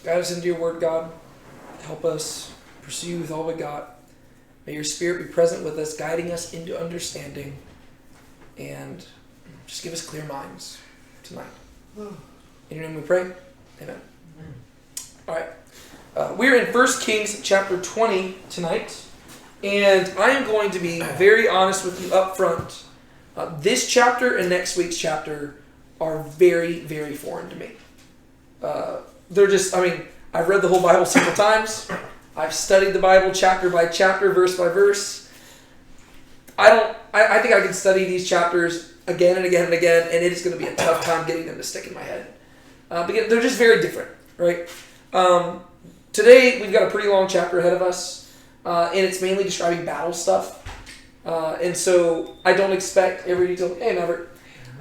Guide us into your word, God. Help us pursue with all we got. May your spirit be present with us, guiding us into understanding. And just give us clear minds tonight. In your name we pray. Amen. All right. We're in 1 Kings chapter 20 tonight. And I am going to be very honest with you up front. This chapter and next week's chapter are very, very foreign to me. I've read the whole Bible several times. I've studied the Bible chapter by chapter, verse by verse. I think I can study these chapters again and again and again, and it is going to be a tough time getting them to stick in my head. Because they're just very different, right? Today, we've got a pretty long chapter ahead of us, and it's mainly describing battle stuff. And so I don't expect every detail. Hey, Maverick.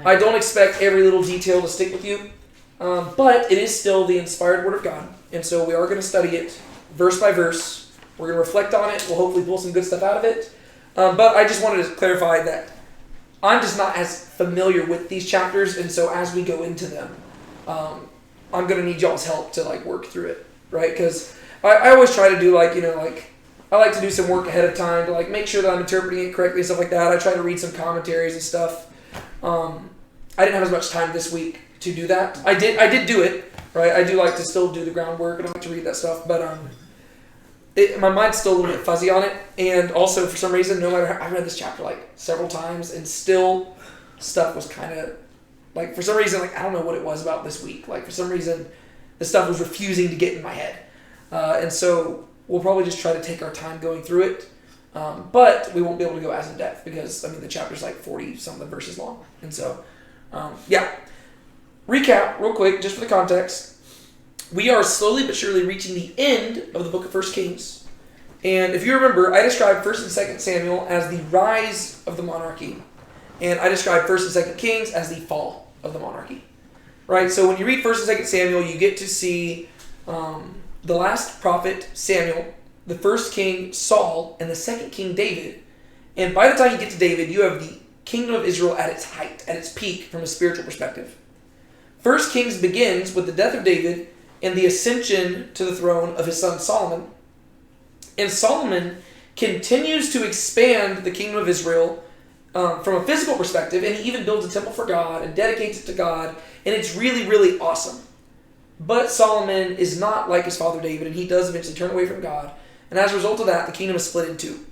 I don't expect every little detail to stick with you. But it is still the inspired Word of God. And so we are going to study it verse by verse. We're going to reflect on it. We'll hopefully pull some good stuff out of it. But I just wanted to clarify that I'm just not as familiar with these chapters. And so as we go into them, I'm going to need y'all's help to work through it. Right? Because I always try to do I like to do some work ahead of time to make sure that I'm interpreting it correctly and stuff like that. I try to read some commentaries and stuff. I didn't have as much time this week to do that. I did do it, right? I do like to still do the groundwork and I like to read that stuff, but my mind's still a little bit fuzzy on it. And also, for some reason, no matter how, I read this chapter several times, and still stuff was kind of for some reason, I don't know what it was about this week. For some reason, the stuff was refusing to get in my head, and so we'll probably just try to take our time going through it. But we won't be able to go as in depth because, the chapter's 40-something verses long. And so, Recap real quick, just for the context. We are slowly but surely reaching the end of the book of 1 Kings. And if you remember, I described 1 and 2 Samuel as the rise of the monarchy. And I described 1 and 2 Kings as the fall of the monarchy. Right? So when you read 1 and 2 Samuel, you get to see the last prophet, Samuel, the first king, Saul, and the second king, David. And by the time you get to David, you have the kingdom of Israel at its height, at its peak from a spiritual perspective. 1 Kings begins with the death of David and the ascension to the throne of his son Solomon. And Solomon continues to expand the kingdom of Israel from a physical perspective, and he even builds a temple for God and dedicates it to God, and it's really, really awesome. But Solomon is not like his father David, and he does eventually turn away from God. And as a result of that, the kingdom is split in two.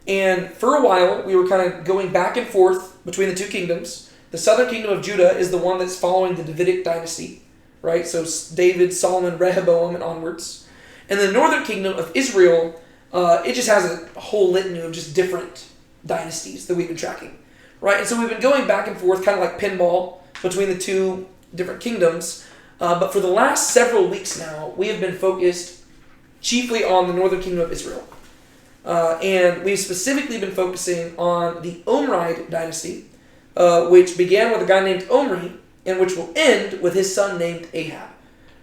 And for a while, we were kind of going back and forth between the two kingdoms. The southern kingdom of Judah is the one that's following the Davidic dynasty, right? So David, Solomon, Rehoboam, and onwards. And the northern kingdom of Israel, it just has a whole litany of just different dynasties that we've been tracking, right? And so we've been going back and forth, kind of like pinball, between the two different kingdoms. But for the last several weeks now, we have been focused chiefly on the northern kingdom of Israel. And we've specifically been focusing on the Omride dynasty, which began with a guy named Omri, and which will end with his son named Ahab.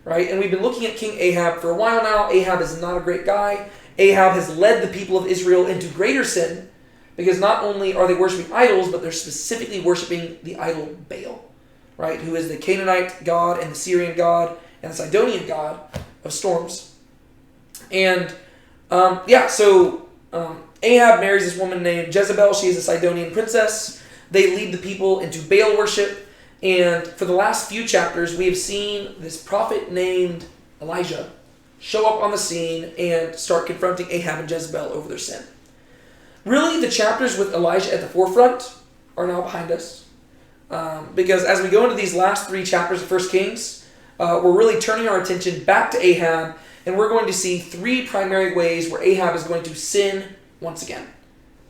Right? And we've been looking at King Ahab for a while now. Ahab is not a great guy. Ahab has led the people of Israel into greater sin, because not only are they worshiping idols, but they're specifically worshiping the idol Baal, right? Who is the Canaanite god and the Syrian god and the Sidonian god of storms. And Ahab marries this woman named Jezebel. She is a Sidonian princess. They lead the people into Baal worship. And for the last few chapters, we have seen this prophet named Elijah show up on the scene and start confronting Ahab and Jezebel over their sin. Really, the chapters with Elijah at the forefront are now behind us. Because as we go into these last 3 chapters of 1 Kings, we're really turning our attention back to Ahab, and we're going to see 3 primary ways where Ahab is going to sin once again.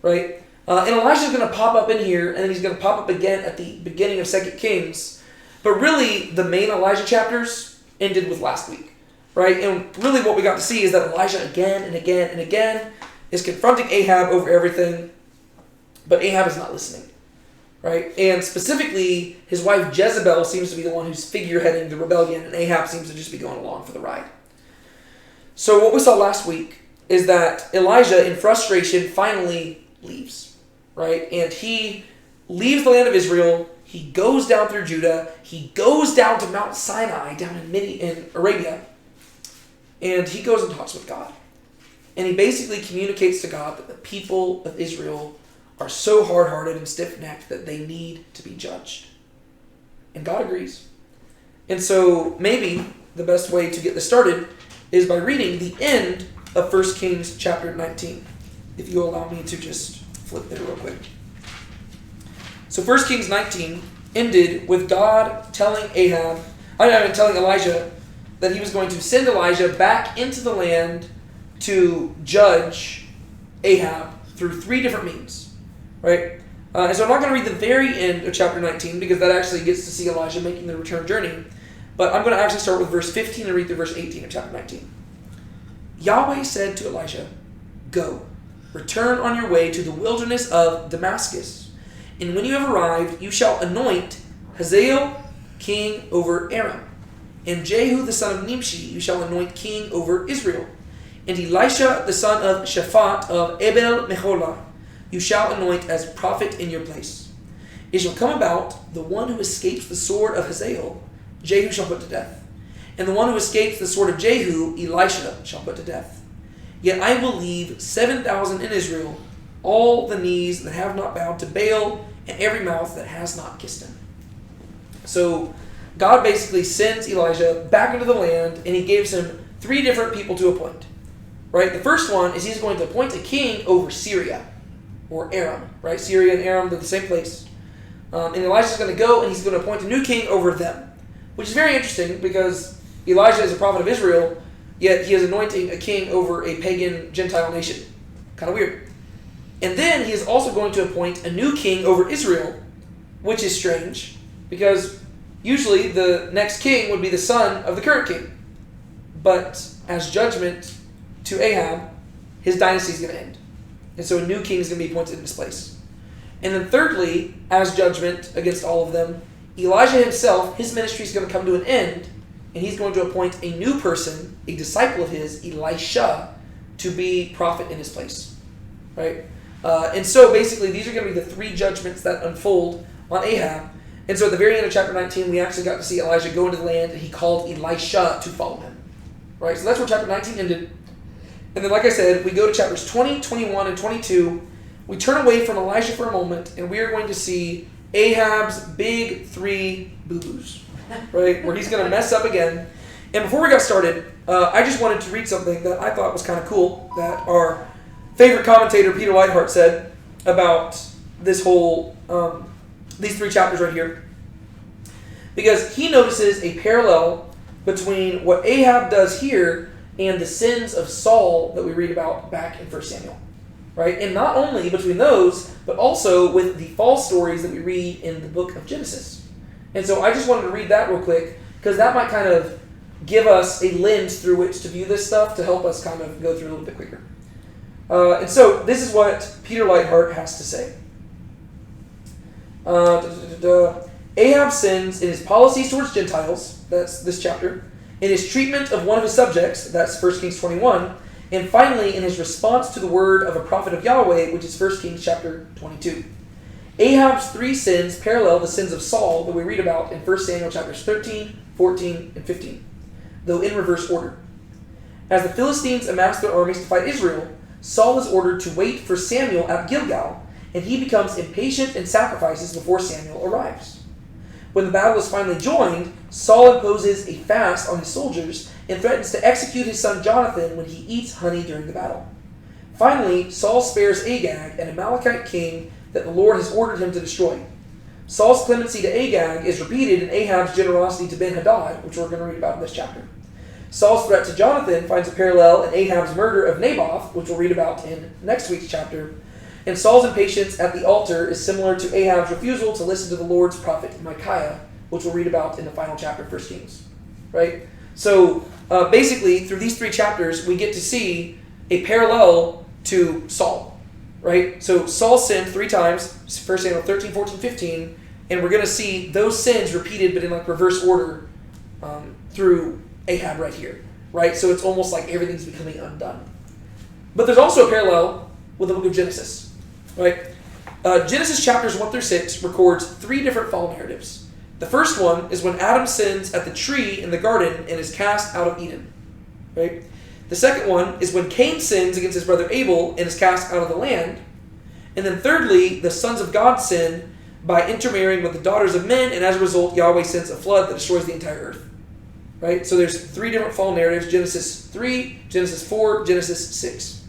Right? And Elijah's going to pop up in here, and then he's going to pop up again at the beginning of 2 Kings. But really, the main Elijah chapters ended with last week. Right? And really what we got to see is that Elijah again and again and again is confronting Ahab over everything, but Ahab is not listening. Right? And specifically, his wife Jezebel seems to be the one who's figureheading the rebellion, and Ahab seems to just be going along for the ride. So what we saw last week is that Elijah, in frustration, finally leaves. Right? And he leaves the land of Israel. He goes down through Judah. He goes down to Mount Sinai, down in Arabia. And he goes and talks with God. And he basically communicates to God that the people of Israel are so hard-hearted and stiff-necked that they need to be judged. And God agrees. And so maybe the best way to get this started is by reading the end of 1 Kings chapter 19. If you'll allow me to just flip there real quick. So 1 Kings 19 ended with God telling Elijah that he was going to send Elijah back into the land to judge Ahab through 3 different means. Right? And so I'm not going to read the very end of chapter 19 because that actually gets to see Elijah making the return journey. But I'm going to actually start with verse 15 and read through verse 18 of chapter 19. Yahweh said to Elijah, "Go, return on your way to the wilderness of Damascus. And when you have arrived, you shall anoint Hazael king over Aram. And Jehu the son of Nimshi you shall anoint king over Israel. And Elisha the son of Shaphat of Abel Meholah you shall anoint as prophet in your place. It shall come about, the one who escapes the sword of Hazael, Jehu shall put to death. And the one who escapes the sword of Jehu, Elisha shall put to death. Yet I will leave 7,000 in Israel, all the knees that have not bowed to Baal, and every mouth that has not kissed him." So God basically sends Elijah back into the land, and he gives him 3 different people to appoint. Right? The first one is he's going to appoint a king over Syria, or Aram. Right? Syria and Aram, they're the same place. And Elijah's going to go, and he's going to appoint a new king over them. Which is very interesting, because Elijah is a prophet of Israel, yet he is anointing a king over a pagan Gentile nation. Kind of weird. And then he is also going to appoint a new king over Israel, which is strange, because usually the next king would be the son of the current king. But as judgment to Ahab, his dynasty is going to end. And so a new king is going to be appointed in his place. And then thirdly, as judgment against all of them, Elijah himself, his ministry is going to come to an end, and he's going to appoint a new person, a disciple of his, Elisha, to be prophet in his place. Right? And so basically these are going to be the 3 judgments that unfold on Ahab. And so at the very end of chapter 19, we actually got to see Elijah go into the land, and he called Elisha to follow him. Right? So that's where chapter 19 ended. And then, like I said, we go to chapters 20, 21, and 22. We turn away from Elijah for a moment, and we are going to see Ahab's big 3 boo-boos. Right? Where he's going to mess up again. And before we got started, I just wanted to read something that I thought was kind of cool that our favorite commentator, Peter Leithart, said about this whole, these 3 chapters right here. Because he notices a parallel between what Ahab does here and the sins of Saul that we read about back in 1 Samuel. Right? And not only between those, but also with the false stories that we read in the book of Genesis. And so I just wanted to read that real quick, because that might kind of give us a lens through which to view this stuff to help us kind of go through a little bit quicker. And so this is what Peter Leithart has to say. Ahab sins in his policies towards Gentiles, that's this chapter, in his treatment of one of his subjects, that's 1 Kings 21, and finally in his response to the word of a prophet of Yahweh, which is 1 Kings chapter 22. Ahab's 3 sins parallel the sins of Saul that we read about in 1 Samuel chapters 13, 14, and 15, though in reverse order. As the Philistines amass their armies to fight Israel, Saul is ordered to wait for Samuel at Gilgal, and he becomes impatient and sacrifices before Samuel arrives. When the battle is finally joined, Saul imposes a fast on his soldiers and threatens to execute his son Jonathan when he eats honey during the battle. Finally, Saul spares Agag, an Amalekite king that the Lord has ordered him to destroy. Saul's clemency to Agag is repeated in Ahab's generosity to Ben-Hadad, which we're going to read about in this chapter. Saul's threat to Jonathan finds a parallel in Ahab's murder of Naboth, which we'll read about in next week's chapter. And Saul's impatience at the altar is similar to Ahab's refusal to listen to the Lord's prophet Micaiah, which we'll read about in the final chapter of 1 Kings. Right? So basically, through these 3 chapters, we get to see a parallel to Saul. Right? So Saul sinned 3 times, 1 Samuel 13, 14, 15, and we're going to see those sins repeated but in like reverse order through Ahab right here. Right? So it's almost like everything's becoming undone. But there's also a parallel with the book of Genesis. Right? Genesis chapters 1 through 6 records 3 different fall narratives. The first one is when Adam sins at the tree in the garden and is cast out of Eden. right? The second one is when Cain sins against his brother Abel and is cast out of the land. And then thirdly, the sons of God sin by intermarrying with the daughters of men, and as a result, Yahweh sends a flood that destroys the entire earth. Right? So there's 3 different fall narratives: Genesis 3, Genesis 4, Genesis 6.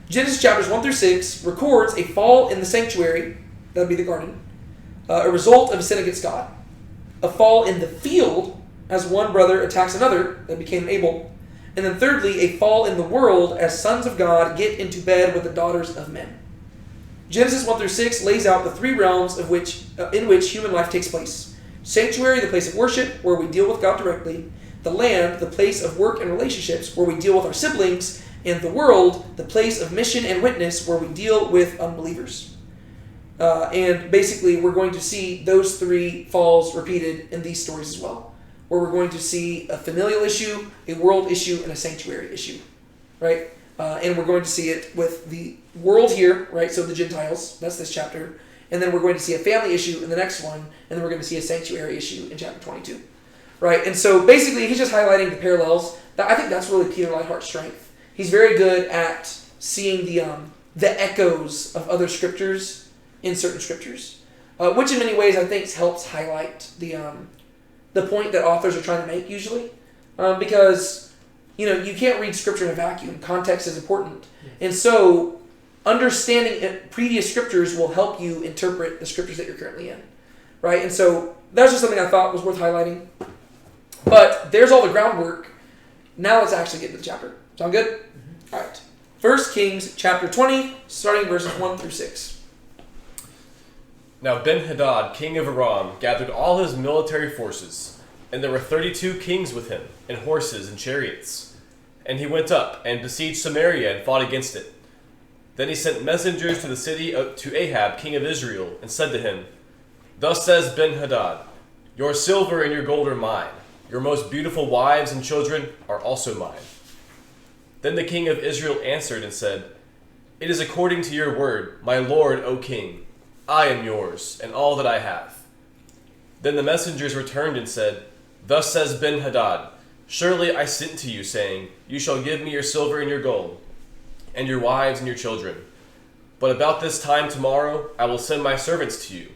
Genesis chapters 1 through 6 records a fall in the sanctuary, that would be the garden, a result of a sin against God. A fall in the field, as one brother attacks another, that became Abel. And then thirdly, a fall in the world as sons of God get into bed with the daughters of men. Genesis 1 through 6 lays out the 3 realms in which human life takes place. Sanctuary, the place of worship, where we deal with God directly. The land, the place of work and relationships, where we deal with our siblings. And the world, the place of mission and witness, where we deal with unbelievers. And basically, we're going to see those 3 falls repeated in these stories as well, where we're going to see a familial issue, a world issue, and a sanctuary issue, right? And we're going to see it with the world here, right? So the Gentiles, that's this chapter. And then we're going to see a family issue in the next one, and then we're going to see a sanctuary issue in chapter 22, right? And so basically, he's just highlighting the parallels. I think that's really Peter Lighthart's strength. He's very good at seeing the echoes of other scriptures in certain scriptures, which in many ways I think helps highlight the point that authors are trying to make usually, because you can't read scripture in a vacuum. Context is important, and so understanding previous scriptures will help you interpret the scriptures that you're currently in, right? And so that's just something I thought was worth highlighting. But there's all the groundwork. Now let's actually get into the chapter. Sound good? Mm-hmm. All right. 1 Kings chapter 20, starting verses 1 through 6. Now Ben-Hadad, king of Aram, gathered all his military forces, and there were 32 kings with him, and horses and chariots. And he went up and besieged Samaria and fought against it. Then he sent messengers to the city to Ahab, king of Israel, and said to him, Thus says Ben-Hadad, Your silver and your gold are mine. Your most beautiful wives and children are also mine. Then the king of Israel answered and said, It is according to your word, my lord, O king. I am yours, and all that I have. Then the messengers returned and said, Thus says Ben-Hadad, Surely I sent to you, saying, You shall give me your silver and your gold, and your wives and your children. But about this time tomorrow I will send my servants to you,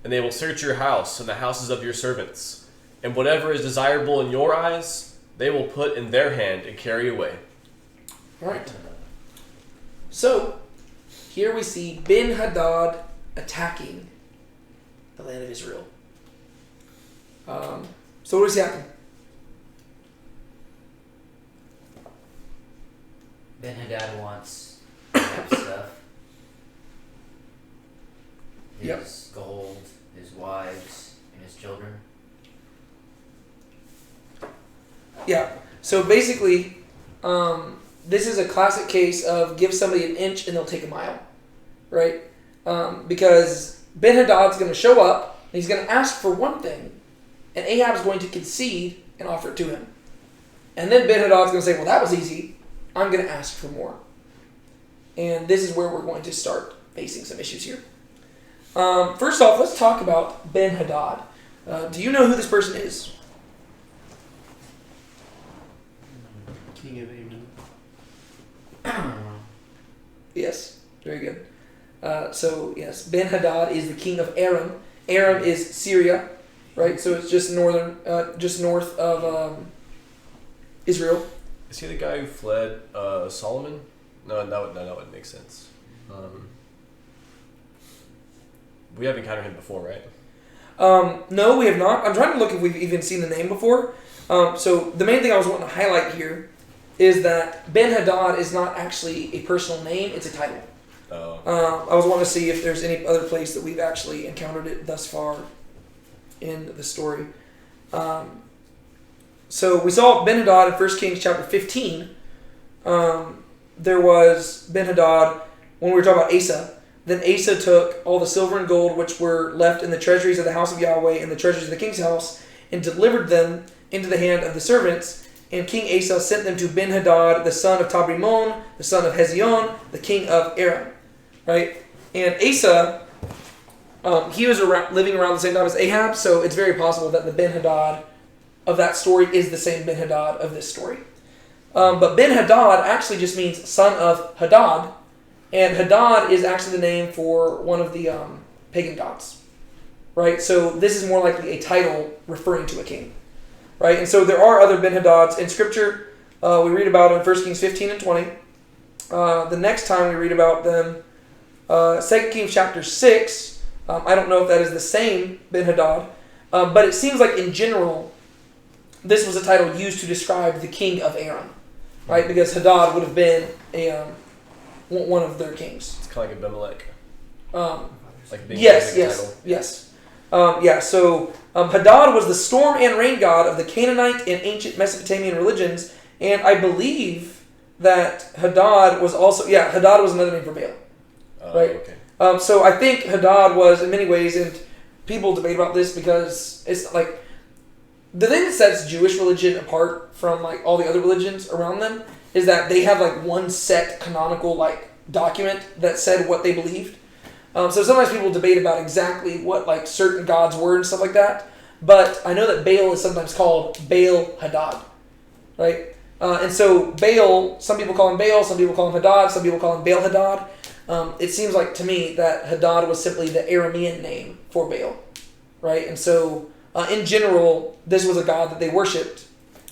and they will search your house and the houses of your servants. And whatever is desirable in your eyes, they will put in their hand and carry away. All right. So, here we see Ben-Hadad attacking the land of Israel. So what does happen? Ben-Hadad wants Ahab's stuff. His gold, his wives, and his children. Yeah. So basically, this is a classic case of give somebody an inch and they'll take a mile, right? Because Ben-Hadad's going to show up and he's going to ask for one thing, and Ahab's going to concede and offer it to him. And then Ben-Hadad's going to say, well, that was easy. I'm going to ask for more. And this is where we're going to start facing some issues here. First off, let's talk about Ben-Hadad. Do you know who this person is? King of Aram. Yes, very good. So yes, Ben-Hadad is the king of Aram. Aram is Syria, right? So it's just north of Israel. Is he the guy who fled Solomon? No, that would make sense. We have encountered him before, right? No, we have not. I'm trying to look if we've even seen the name before. So the main thing I was wanting to highlight here is that Ben-Hadad is not actually a personal name, it's a title. Oh. I was wanting to see if there's any other place that we've actually encountered it thus far in the story. So we saw Ben-Hadad in 1 Kings chapter 15. There was Ben-Hadad when we were talking about Asa. Then Asa took all the silver and gold which were left in the treasuries of the house of Yahweh and the treasuries of the king's house and delivered them into the hand of the servants. And King Asa sent them to Ben-Hadad, the son of Tabrimon, the son of Hezion, the king of Aram. Right? And Asa, he was living around the same time as Ahab, so it's very possible that the Ben-Hadad of that story is the same Ben-Hadad of this story. But Ben-Hadad actually just means son of Hadad. And Hadad is actually the name for one of the pagan gods. Right? So this is more likely a title referring to a king. Right? And so there are other Ben-Hadads in Scripture. We read about them in 1 Kings 15 and 20. The next time we read about them, 2 Kings chapter 6. I don't know if that is the same Ben-Hadad. But it seems like in general, this was a title used to describe the king of Aram. Right? Because Hadad would have been one of their kings. It's kind of like Abimelech. Like being Yes. So Hadad was the storm and rain god of the Canaanite and ancient Mesopotamian religions, and I believe that Hadad was also Hadad was another name for Baal. Right. Okay. So I think Hadad was in many ways, and people debate about this because it's like the thing that sets Jewish religion apart from like all the other religions around them is that they have like one set canonical like document that said what they believed. So sometimes people debate about exactly what like certain gods were and stuff like that. But I know that Baal is sometimes called Baal Hadad, right? And so Baal, some people call him Baal, some people call him Hadad, some people call him Baal Hadad. It seems like to me that Hadad was simply the Aramean name for Baal, right? And so in general, this was a god that they worshipped.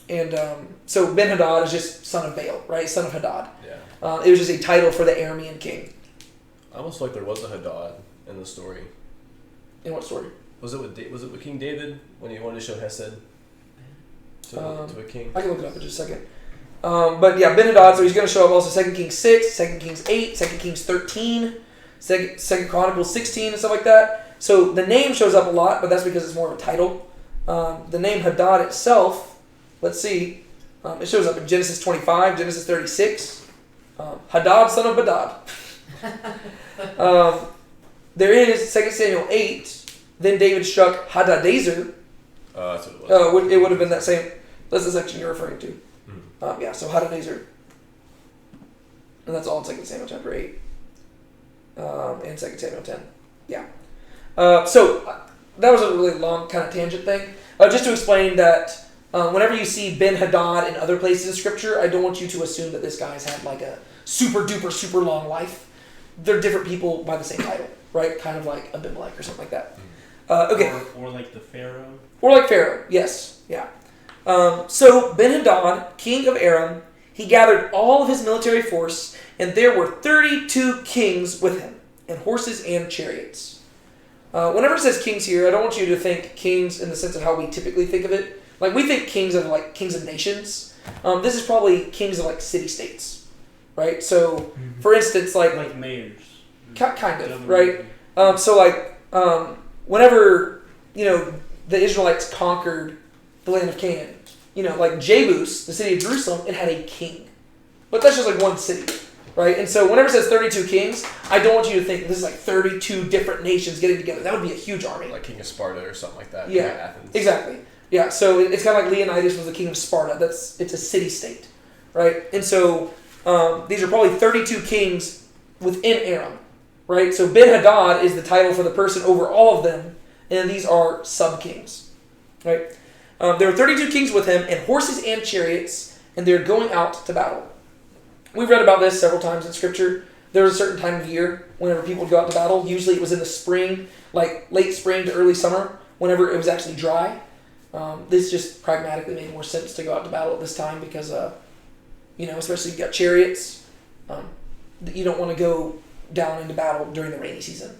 And so Ben-Hadad is just son of Baal, right? Son of Hadad. Yeah. It was just a title for the Aramean king. I almost feel like there was a Hadad in the story. In what story? Was it with King David when he wanted to show Hesed to a king? I can look it up in just a second. But yeah, Ben-Hadad, so he's going to show up also 2 Kings 6, 2 Kings 8, 2 Kings 13, 2 Chronicles 16, and stuff like that. So the name shows up a lot, but that's because it's more of a title. The name Hadad itself, let's see, it shows up in Genesis 25, Genesis 36. Hadad, son of Badad. There is 2 Samuel 8. Then David struck Hadadezer. That's what it was. It would have been that same. That's the section you're referring to. So Hadadezer. And that's all in 2 Samuel chapter 8. And 2 Samuel 10. Yeah. So that was a really long kind of tangent thing. Just to explain that whenever you see Ben-Hadad in other places in Scripture, I don't want you to assume that this guy's had like a super duper super long life. They're different people by the same title, right? Kind of like Abimelech or something like that. Okay. Or like the Pharaoh. Or like Pharaoh, yes. Yeah. So Ben-Hadad, king of Aram, he gathered all of his military force, and there were 32 kings with him, and horses and chariots. Whenever it says kings here, I don't want you to think kings in the sense of how we typically think of it. Like, we think kings of like kings of nations. This is probably kings of like city-states, right? So, for instance, like mayors. Kind of, right? Whenever, the Israelites conquered the land of Canaan, like Jebus, the city of Jerusalem, it had a king. But that's just like one city, right? And so whenever it says 32 kings, I don't want you to think this is like 32 different nations getting together. That would be a huge army. Like King of Sparta or something like that. Yeah, King of Athens. exactly. Yeah, so it's kind of like Leonidas was the king of Sparta. It's a city-state, right? And so these are probably 32 kings within Aram, right? So Ben-Hadad is the title for the person over all of them, and these are sub-kings, right? There were 32 kings with him, and horses and chariots, and they're going out to battle. We've read about this several times in Scripture. There was a certain time of year whenever people would go out to battle. Usually it was in the spring, like late spring to early summer, whenever it was actually dry. This just pragmatically made more sense to go out to battle at this time because, especially if you've got chariots, you don't want to go down into battle during the rainy season,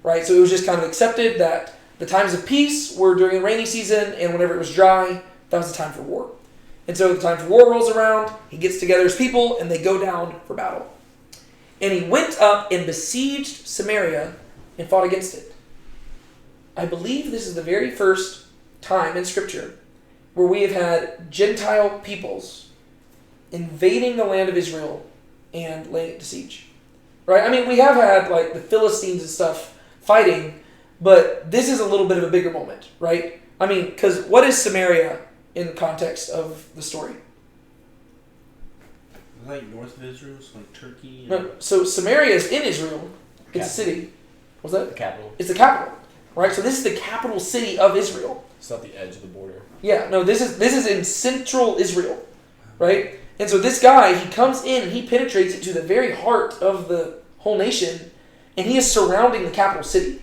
right? So it was just kind of accepted that the times of peace were during the rainy season, and whenever it was dry, that was the time for war. And so the time for war rolls around, he gets together his people, and they go down for battle. And he went up and besieged Samaria and fought against it. I believe this is the very first time in Scripture where we have had Gentile peoples invading the land of Israel and laying it to siege. Right? I mean, we have had like the Philistines and stuff fighting, but this is a little bit of a bigger moment, right? I mean, because what is Samaria in the context of the story? Like north of Israel, so like Turkey. No, so Samaria is in Israel. It's a city. What's that? The capital. It's the capital, right? So this is the capital city of Israel. It's not the edge of the border. Yeah, no, this is in central Israel, right? And so this guy, he comes in and he penetrates it to the very heart of the whole nation, and he is surrounding the capital city,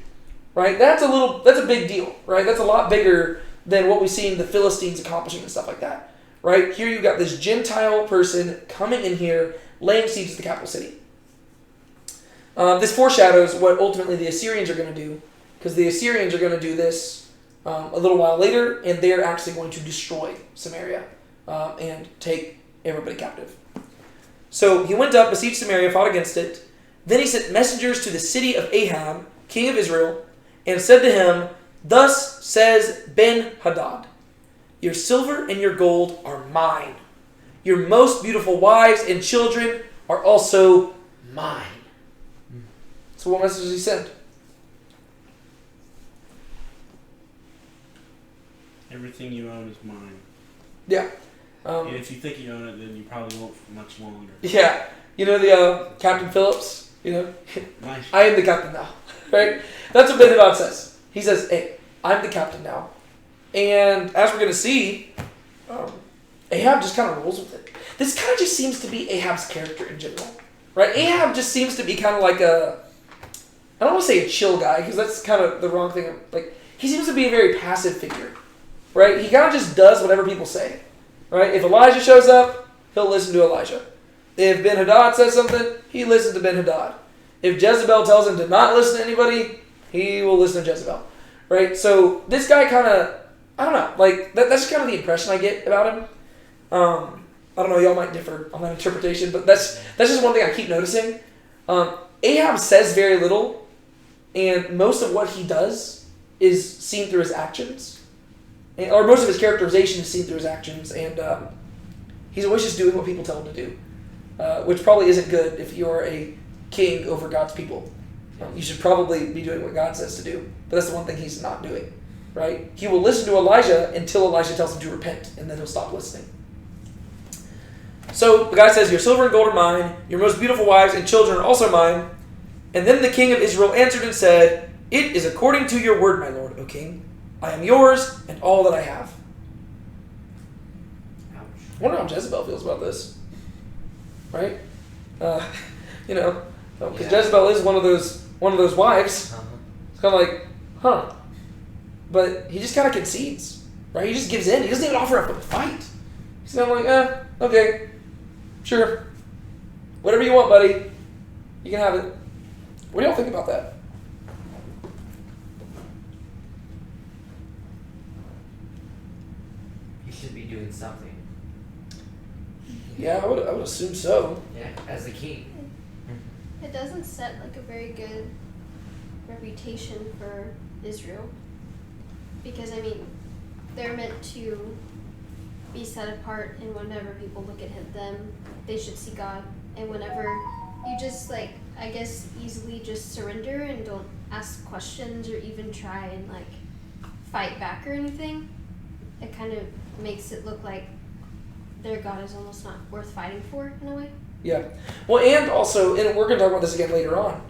right? That's a big deal, right? That's a lot bigger than what we've seen the Philistines accomplishing and stuff like that, right? Here you've got this Gentile person coming in here, laying siege to the capital city. This foreshadows what ultimately the Assyrians are going to do, because the Assyrians are going to do this a little while later, and they're actually going to destroy Samaria and take everybody captive. So he went up, besieged Samaria, fought against it. Then he sent messengers to the city of Ahab, king of Israel, and said to him, "Thus says Ben-Hadad, your silver and your gold are mine. Your most beautiful wives and children are also mine." So what message does he send? Everything you own is mine. Yeah. And if you think you own it, then you probably won't for much longer. Yeah. You know the Captain Phillips? You know? Nice. I am the captain now. Right? That's what Ben-Hadad says. He says, "Hey, I'm the captain now." And as we're going to see, Ahab just kind of rolls with it. This kind of just seems to be Ahab's character in general. Right? Ahab just seems to be kind of like I don't want to say a chill guy, because that's kind of the wrong thing. Like, he seems to be a very passive figure. Right? He kind of just does whatever people say. Right? If Elijah shows up, he'll listen to Elijah. If Ben-Hadad says something, he listens to Ben-Hadad. If Jezebel tells him to not listen to anybody, he will listen to Jezebel. Right? So this guy kind of, I don't know, like, that's kind of the impression I get about him. I don't know, y'all might differ on that interpretation, but that's just one thing I keep noticing. Ahab says very little, and most of what he does is seen through his actions. Or most of his characterization is seen through his actions, and he's always just doing what people tell him to do, which probably isn't good if you're a king over God's people. You should probably be doing what God says to do, but that's the one thing he's not doing, right? He will listen to Elijah until Elijah tells him to repent, and then he'll stop listening. So the guy says, "Your silver and gold are mine, your most beautiful wives and children are also mine." And then the king of Israel answered and said, "It is according to your word, my lord, O king. I am yours and all that I have." Ouch. I wonder how Jezebel feels about this. Right? You know, because Yeah. Jezebel is one of those wives. Uh-huh. It's kind of like, huh. But he just kind of concedes. Right? He just gives in. He doesn't even offer up a fight. He's kind of like, okay, sure. Whatever you want, buddy. You can have it. What do y'all think about that? You should be doing something. Yeah, I would assume so. Yeah, as the king. It doesn't set like a very good reputation for Israel. Because I mean, they're meant to be set apart, and whenever people look at them, they should see God. And whenever you just like, I guess, easily just surrender and don't ask questions or even try and like fight back or anything, it kind of makes it look like their God is almost not worth fighting for in a way. Yeah. Well, and also, and we're going to talk about this again later on,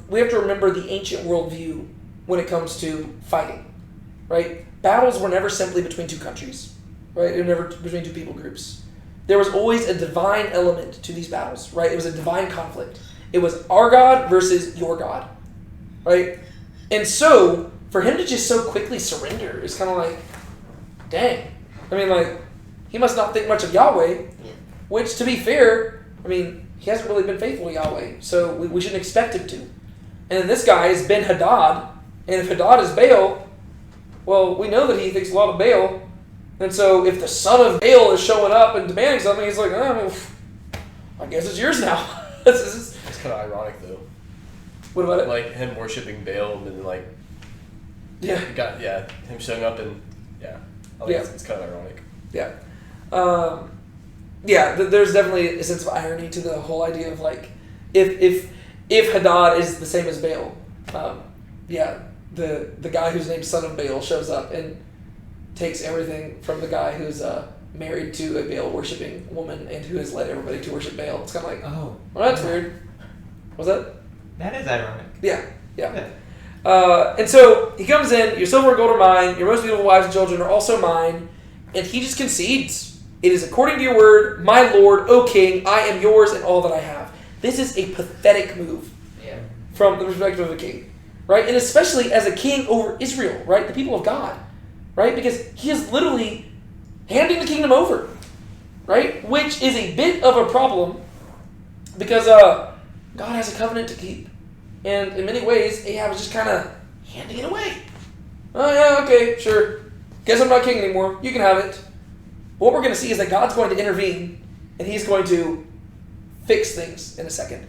we have to remember the ancient worldview when it comes to fighting, right? Battles were never simply between two countries, right? They were never between two people groups. There was always a divine element to these battles, right? It was a divine conflict. It was our God versus your God, right? And so, for him to just so quickly surrender is kind of like, dang. I mean, like, he must not think much of Yahweh, Yeah. which, to be fair, I mean, he hasn't really been faithful to Yahweh, so we shouldn't expect him to. And then this guy is Ben-Hadad, and if Hadad is Baal, well, we know that he thinks a lot of Baal, and so if the son of Baal is showing up and demanding something, he's like, I guess it's yours now. It's kind of ironic, though. What about it? Like, him worshipping Baal, and then, like, Yeah. him showing up, and, I think Yeah. it's kind of ironic. Yeah. There's definitely a sense of irony to the whole idea of, like, if Hadad is the same as Baal, the guy whose name's son of Baal shows up and takes everything from the guy who's married to a Baal worshipping woman and who has led everybody to worship Baal. It's kind of like, Oh. well, that's weird. Was that? That is ironic. Yeah. And so he comes in, your silver and gold are mine, your most beautiful wives and children are also mine, and he just concedes, It is according to your word, my lord, O king, I am yours and all that I have. This is a pathetic move Yeah. from the perspective of a king, right? And especially as a king over Israel, right? The people of God, right? Because he is literally handing the kingdom over, right? Which is a bit of a problem because God has a covenant to keep. And in many ways, Ahab is just kind of handing it away. Oh, yeah, okay, sure. Guess I'm not king anymore. You can have it. What we're going to see is that God's going to intervene, and he's going to fix things in a second.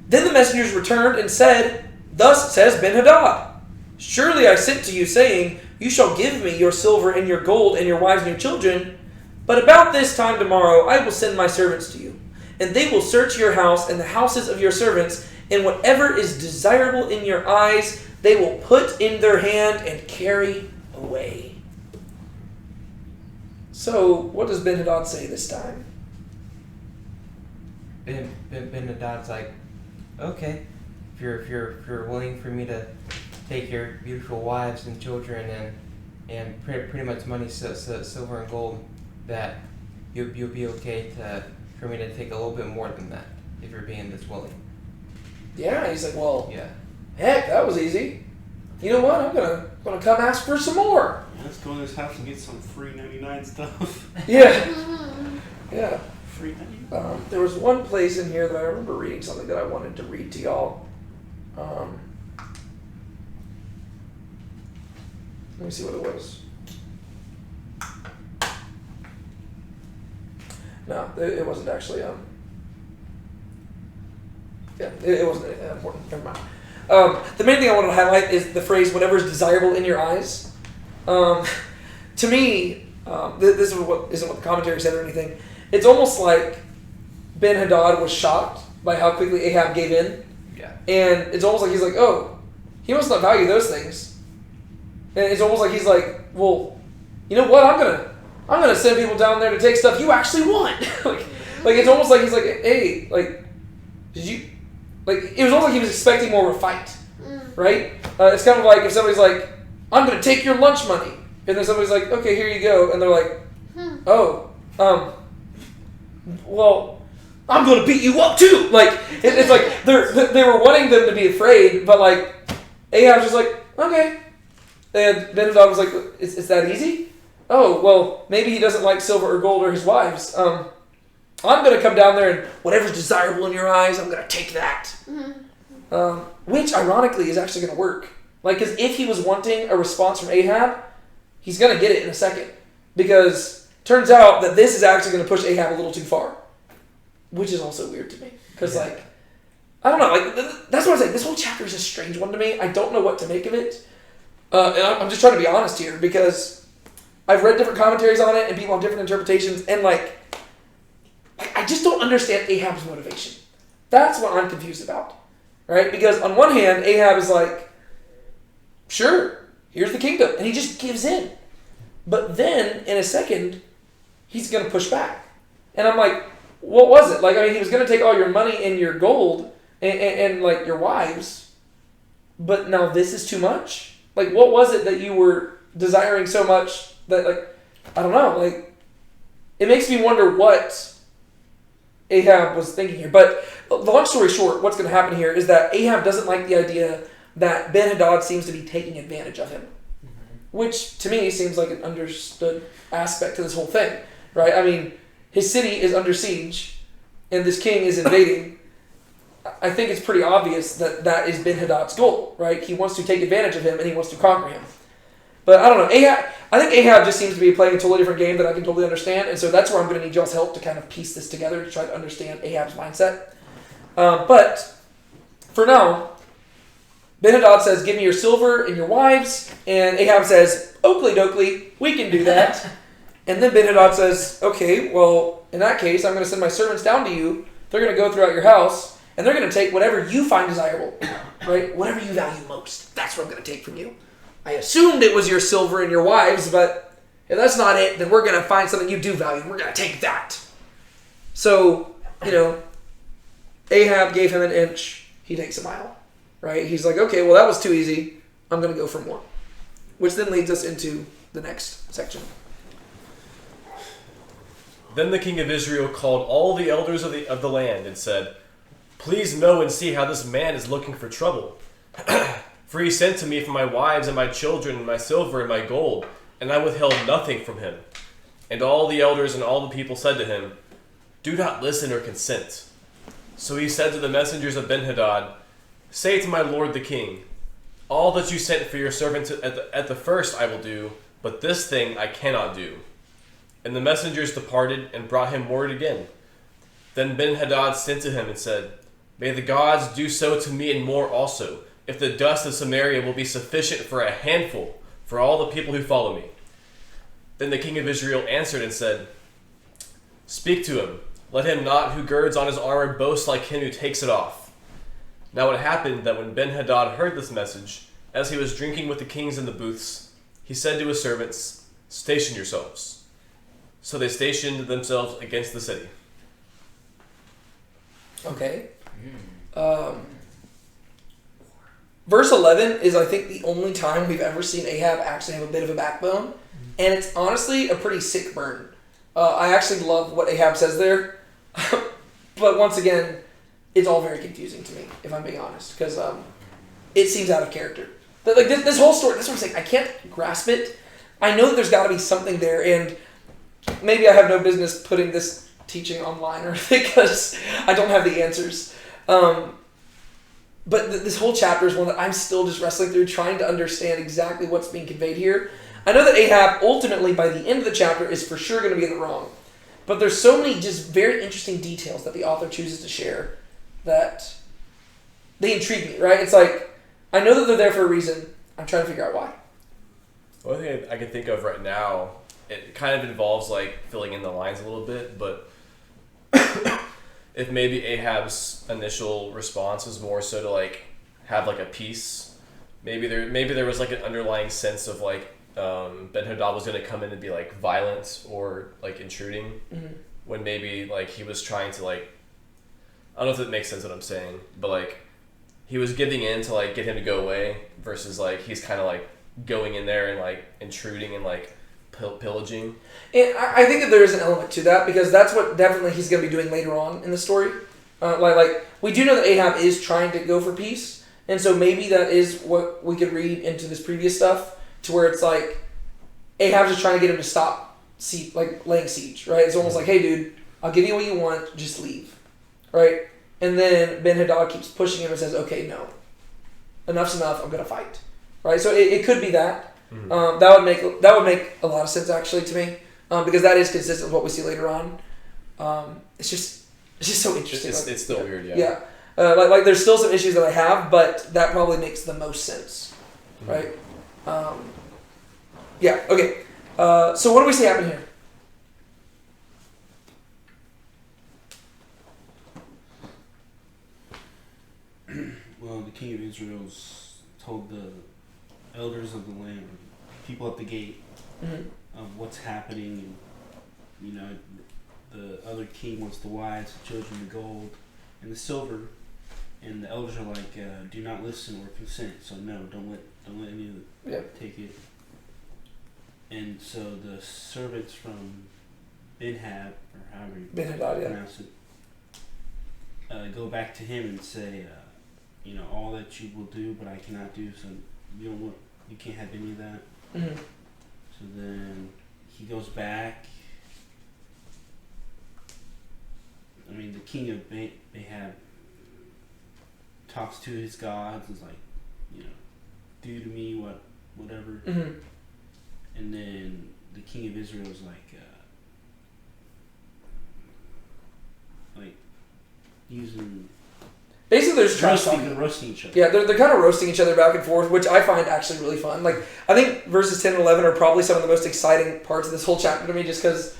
Then the messengers returned and said, Thus says Ben-Hadad, Surely I sent to you, saying, You shall give me your silver and your gold and your wives and your children, but about this time tomorrow I will send my servants to you, and they will search your house and the houses of your servants, and whatever is desirable in your eyes they will put in their hand and carry away. So, what does Ben-Hadad say this time? Ben-Hadad's like, okay, if you're willing for me to take your beautiful wives and children and pretty much money, silver and gold, that you'll be okay for me to take a little bit more than that if you're being this willing. Yeah, he's like, well, Yeah. heck, that was easy. You know what? I'm gonna come ask for some more. Let's go to his house and get some free 99 stuff. Yeah, yeah. Free 99. There was one place in here that I remember reading something that I wanted to read to y'all. Let me see what it was. No, it wasn't actually. Yeah, it wasn't anything important. Never mind. The main thing I wanted to highlight is the phrase "whatever is desirable in your eyes." To me, this isn't what the commentary said or anything. It's almost like Ben-Hadad was shocked by how quickly Ahab gave in. Yeah. And it's almost like he's like, oh, he must not value those things. And it's almost like he's like, well, you know what? I'm gonna send people down there to take stuff you actually want. like it's almost like he's like, hey, like, did you? Like it was almost like he was expecting more of a fight, right? It's kind of like if somebody's like, I'm gonna take your lunch money, and then somebody's like, okay, here you go, and they're like, oh, well, I'm gonna beat you up too. Like it's like they were wanting them to be afraid, but like Ahab's just like, okay. And Ben-Hadad was like, it's that easy? Oh, well, maybe he doesn't like silver or gold or his wives. I'm gonna come down there and whatever's desirable in your eyes, I'm gonna take that. Which ironically is actually gonna work. Like, because if he was wanting a response from Ahab, he's gonna get it in a second. Because turns out that this is actually gonna push Ahab a little too far. Which is also weird to me. Because, like, I don't know. Like, that's what I'm saying. This whole chapter is a strange one to me. I don't know what to make of it. And I'm just trying to be honest here. Because I've read different commentaries on it and people have different interpretations. And, like, I just don't understand Ahab's motivation. That's what I'm confused about. Right? Because on one hand, Ahab is like, sure, here's the kingdom. And he just gives in. But then, in a second, he's going to push back. And I'm like, what was it? Like, I mean, he was going to take all your money and your gold and like, your wives. But now this is too much? Like, what was it that you were desiring so much that, like, I don't know. Like, it makes me wonder what Ahab was thinking here. But long story short, what's going to happen here is that Ahab doesn't like the idea that Ben-Hadad seems to be taking advantage of him. Mm-hmm. Which, to me, seems like an understood aspect to this whole thing. Right? I mean, his city is under siege, and this king is invading. I think it's pretty obvious that that is Ben-Hadad's goal, right? He wants to take advantage of him, and he wants to conquer him. But I don't know. I think Ahab just seems to be playing a totally different game that I can totally understand, and so that's where I'm going to need y'all's help to kind of piece this together to try to understand Ahab's mindset. But for now, Ben-Hadad says, give me your silver and your wives, and Ahab says, oakley dokley, we can do that. And then Ben-Hadad says, okay, well, in that case, I'm going to send my servants down to you. They're going to go throughout your house, and they're going to take whatever you find desirable, right? Whatever you value most. That's what I'm going to take from you. I assumed it was your silver and your wives, but if that's not it, then we're going to find something you do value, and we're going to take that. So, Ahab gave him an inch. He takes a mile, right? He's like, okay, well, that was too easy. I'm going to go for more. Which then leads us into the next section. Then the king of Israel called all the elders of the land and said, "Please know and see how this man is looking for trouble. For he sent to me for my wives and my children and my silver and my gold, and I withheld nothing from him." And all the elders and all the people said to him, "Do not listen or consent." So he said to the messengers of Benhadad, "Say to my lord the king, all that you sent for your servant at the first I will do, but this thing I cannot do." And the messengers departed and brought him word again. Then Benhadad sent to him and said, "May the gods do so to me and more also, if the dust of Samaria will be sufficient for a handful for all the people who follow me." Then the king of Israel answered and said, "Speak to him. Let him not who girds on his armor boast like him who takes it off." Now it happened that when Benhadad heard this message, as he was drinking with the kings in the booths, he said to his servants, "Station yourselves." So they stationed themselves against the city. Okay. Verse 11 is, I think, the only time we've ever seen Ahab actually have a bit of a backbone. And it's honestly a pretty sick burn. I actually love what Ahab says there. But once again, it's all very confusing to me, if I'm being honest. Because it seems out of character. But, like, this whole story, that's what I'm saying. I can't grasp it. I know that there's got to be something there. And maybe I have no business putting this teaching online or because I don't have the answers. But this whole chapter is one that I'm still just wrestling through, trying to understand exactly what's being conveyed here. I know that Ahab, ultimately, by the end of the chapter, is for sure going to be in the wrong. But there's so many just very interesting details that the author chooses to share that they intrigue me, right? It's like, I know that they're there for a reason. I'm trying to figure out why. The only thing I can think of right now, it kind of involves like filling in the lines a little bit, but if maybe Ahab's initial response was more so to like have like a peace, maybe there was like an underlying sense of like Ben-Hadad was going to come in and be like violent or like intruding, when maybe like he was trying to like, I don't know if it makes sense what I'm saying, but like he was giving in to like get him to go away versus like he's kind of like going in there and like intruding and like pillaging. And I think that there is an element to that because that's what definitely he's going to be doing later on in the story. Like we do know that Ahab is trying to go for peace, and so maybe that is what we could read into this previous stuff, to where it's like Ahab's just trying to get him to stop laying siege, right? It's almost like, hey dude, I'll give you what you want, just leave, right? And then Ben-Hadad keeps pushing him and says, okay, no, enough's enough, I'm gonna fight, right? So it could be that. That would make a lot of sense actually to me, because that is consistent with what we see later on. It's just so interesting. It's still weird, yeah. Yeah, like there's still some issues that I have, but that probably makes the most sense, right? Yeah. Okay. So what do we see happen here? Well, the king of Israel's told the elders of the land, people at the gate, of what's happening, and you know, the other king wants the wives, the children, the gold, and the silver, and the elders are like, do not listen or consent. So no, don't let any of them take it. And so the servants from Ben-Hadad, or however you pronounce it, go back to him and say, you know, all that you will do, but I cannot do. So you can't have any of that. So then he goes back. I mean, the king of Ahab talks to his gods and is like, you know, do to me whatever. And then the king of Israel is like using. Basically, they're just roasting each other. Yeah, they're kind of roasting each other back and forth, which I find actually really fun. Like, I think verses 10 and 11 are probably some of the most exciting parts of this whole chapter to me, just because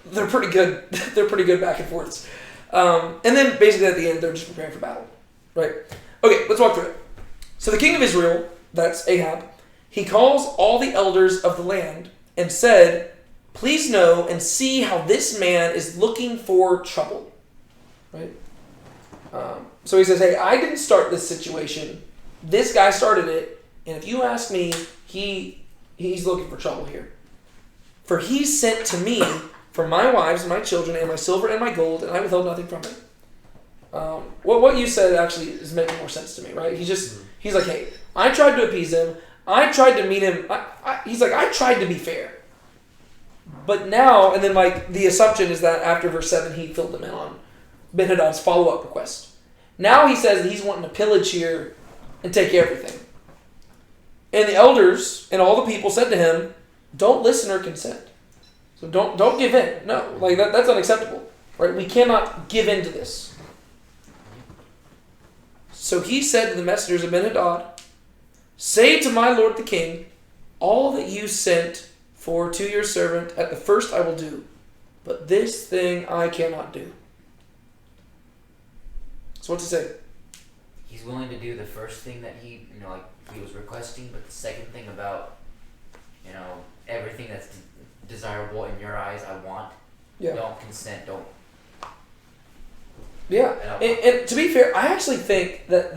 they're pretty good. They're pretty good back and forths. And then basically at the end, they're just preparing for battle, right? Okay, let's walk through it. So the king of Israel, that's Ahab, he calls all the elders of the land and said, "Please know and see how this man is looking for trouble," right? So he says, hey, I didn't start this situation. This guy started it. And if you ask me, he's looking for trouble here. For he sent to me from my wives and my children and my silver and my gold, and I withheld nothing from it. What you said actually is making more sense to me, right? He's like, hey, I tried to appease him. I tried to meet him. He's like, I tried to be fair. But now, and then like the assumption is that after verse 7, he filled them in on Ben-Hadad's follow-up request. Now he says that he's wanting to pillage here and take everything. And the elders and all the people said to him, don't listen or consent. So don't give in. No, like that's unacceptable. Right? We cannot give in to this. So he said to the messengers of Ben-Hadad, say to my lord the king, all that you sent for to your servant at the first I will do, but this thing I cannot do. So what's he say? He's willing to do the first thing that he was requesting, but the second thing about, everything that's desirable in your eyes, I want. Yeah. Don't consent. Don't. Yeah. And to be fair, I actually think that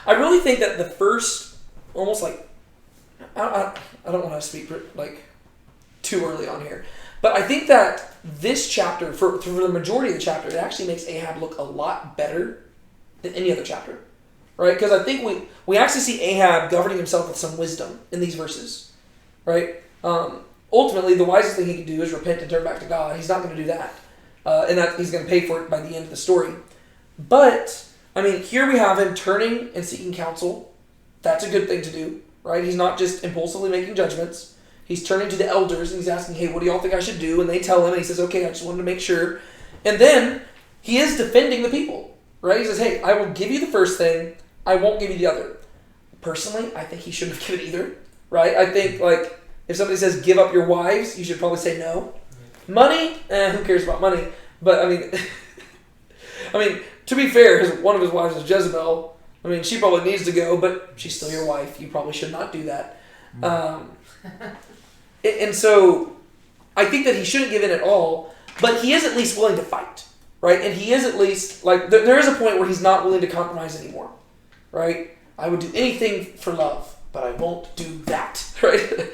I really think that the first, almost like, I don't want to speak like too early on here, but I think that this chapter, for the majority of the chapter, it actually makes Ahab look a lot better than any other chapter, right? Because I think we actually see Ahab governing himself with some wisdom in these verses, right? Ultimately, the wisest thing he can do is repent and turn back to God. He's not going to do that, and that he's going to pay for it by the end of the story. But I mean, here we have him turning and seeking counsel. That's a good thing to do, right? He's not just impulsively making judgments. He's turning to the elders and he's asking, hey, what do y'all think I should do? And they tell him, and he says, okay, I just wanted to make sure. And then he is defending the people, right? He says, hey, I will give you the first thing. I won't give you the other. Personally, I think he shouldn't have given either, right? I think, like, if somebody says, give up your wives, you should probably say no. Money? Who cares about money? But, I mean, to be fair, one of his wives is Jezebel. I mean, she probably needs to go, but she's still your wife. You probably should not do that. And so I think that he shouldn't give in at all, but he is at least willing to fight, right? And he is at least, like, there is a point where he's not willing to compromise anymore, right? I would do anything for love, but I won't do that, right?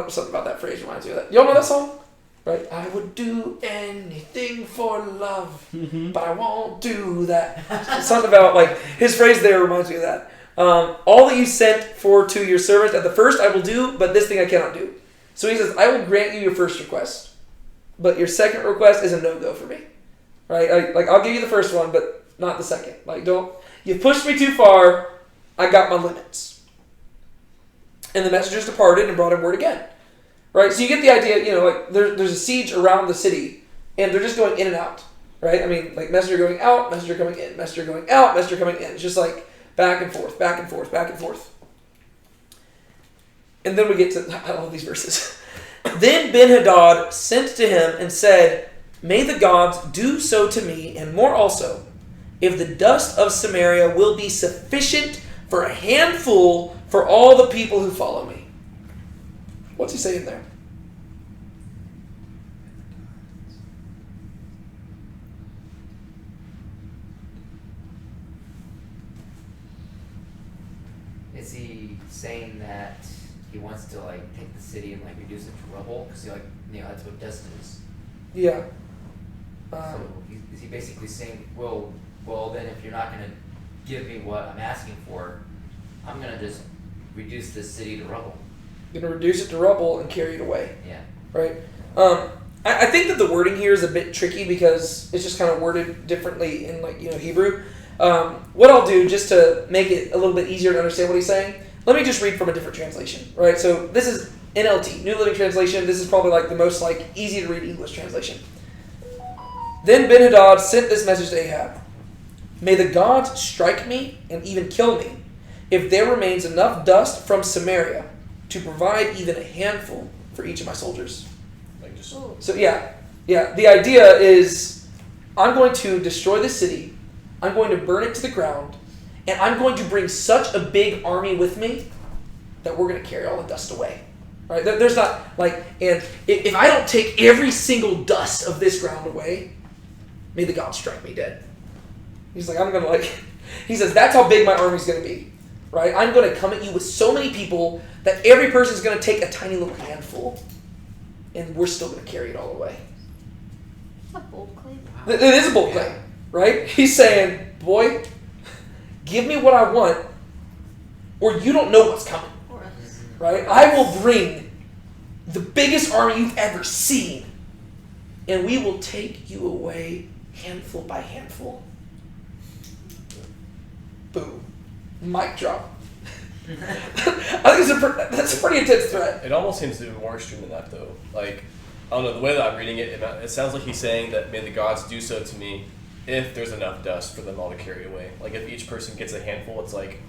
Something about that phrase reminds me of that. Y'all know that song? Right? I would do anything for love, but I won't do that. Something about, like, his phrase there reminds me of that. All that you sent for to your servant at the first I will do, but this thing I cannot do. So he says, I will grant you your first request, but your second request is a no-go for me. Right? I'll give you the first one, but not the second. Like, you pushed me too far, I got my limits. And the messengers departed and brought him word again. Right? So you get the idea, like, there's a siege around the city, and they're just going in and out. Right? I mean, like, messenger going out, messenger coming in, messenger going out, messenger coming in. It's just like back and forth, back and forth, back and forth. And then we get to, I love these verses. Then Ben-Hadad sent to him and said, may the gods do so to me, and more also, if the dust of Samaria will be sufficient for a handful for all the people who follow me. What's he saying there? Is he saying that he wants to take the city and reduce it to rubble? Because that's what dust is. Yeah. So is he basically saying, well, then if you're not going to give me what I'm asking for, I'm going to just reduce this city to rubble. You're going to reduce it to rubble and carry it away. Yeah. Right? I think that the wording here is a bit tricky because it's just kind of worded differently in Hebrew. What I'll do just to make it a little bit easier to understand what he's saying, let me just read from a different translation. Right? So this is NLT, New Living Translation. This is probably the most easy to read English translation. Then Ben-Hadad sent this message to Ahab. May the gods strike me and even kill me if there remains enough dust from Samaria to provide even a handful for each of my soldiers. So yeah, the idea is I'm going to destroy the city, I'm going to burn it to the ground, and I'm going to bring such a big army with me that we're going to carry all the dust away. Right? There's not and if I don't take every single dust of this ground away, may the gods strike me dead. He's like, I'm going to he says, that's how big my army's going to be. Right? I'm going to come at you with so many people that every person's going to take a tiny little handful. and we're still going to carry it all the way. It's a bold claim. It is a bold claim, right? He's saying, boy, give me what I want, or you don't know what's coming, Or else. right? I will bring the biggest army you've ever seen, and we will take you away handful by handful. Boom. Mic drop. I think that's a pretty intense threat. It almost seems to be more extreme than that, though. Like, I don't know, the way that I'm reading it, it sounds like he's saying that may the gods do so to me if there's enough dust for them all to carry away. Like, if each person gets a handful, it's like,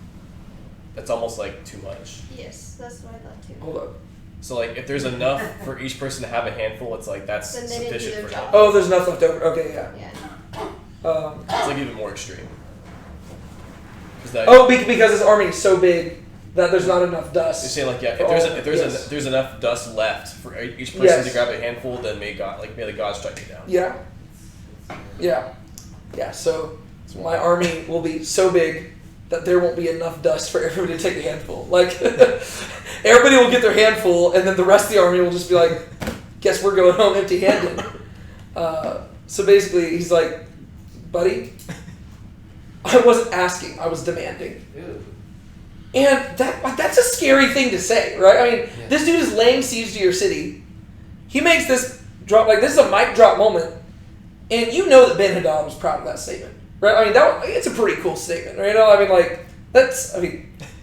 that's almost like too much. Yes, that's what I thought too. Hold up. So, like, if there's enough for each person to have a handful, it's like, that's Then they didn't do sufficient their for job. them. Oh, there's enough left over. Okay, yeah. Yeah. It's like even more extreme. 'Cause that, Because his army is so big that there's not enough You're dust. saying like, yeah, For if there's yes. there's enough dust left for each person Yes. to grab a handful, then may the gods strike me down. Yeah. Yeah. Yeah, so my army will be so big that there won't be enough dust for everybody to take a handful. Like, everybody will get their handful, and then the rest of the army will just be like, guess we're going home empty-handed. So basically, he's like, buddy, I wasn't asking, I was demanding. Ooh. And that's a scary thing to say, right? I mean, Yeah. this dude is laying siege to your city. He makes this drop, like, this is a mic drop moment. And you know that Ben-Hadad was proud of that statement, right? I mean, it's a pretty cool statement, right? You know, I mean, like,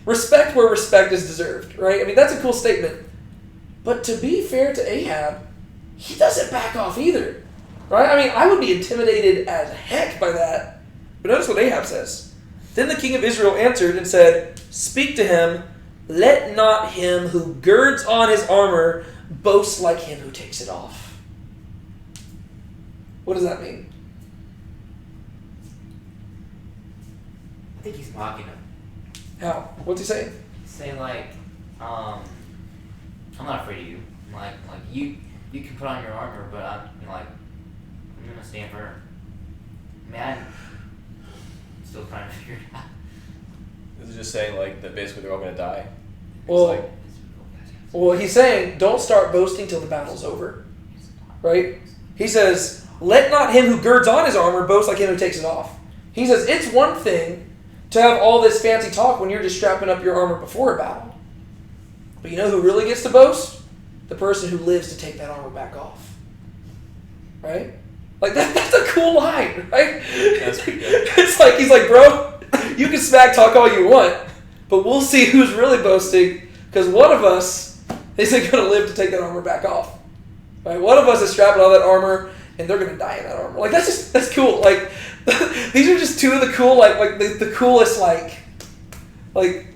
respect where respect is deserved, right? I mean, that's a cool statement. But to be fair to Ahab, he doesn't back off either, right? I mean, I would be intimidated as heck by that. But notice what Ahab says. Then the king of Israel answered and said, speak to him, let not him who girds on his armor boast like him who takes it off. What does that mean? I think he's mocking him. How? What's he saying? He's saying like, I'm not afraid of you. Like you can put on your armor, but I'm gonna stand firm. Man, still trying to figure it out. This is just saying like that basically they're all gonna die. Well, It's like, well, he's saying, don't start boasting till the battle's over. Right? He says, let not him who girds on his armor boast like him who takes it off. He says, it's one thing to have all this fancy talk when you're just strapping up your armor before a battle. But you know who really gets to boast? The person who lives to take that armor back off. Right? Like, that's a cool line, right? That's pretty good. It's like, he's like, bro, you can smack talk all you want, but we'll see who's really boasting, because one of us isn't going to live to take that armor back off. Right? One of us is strapping on that armor, and they're going to die in that armor. Like, that's cool. Like, these are just two of the cool, like the coolest, like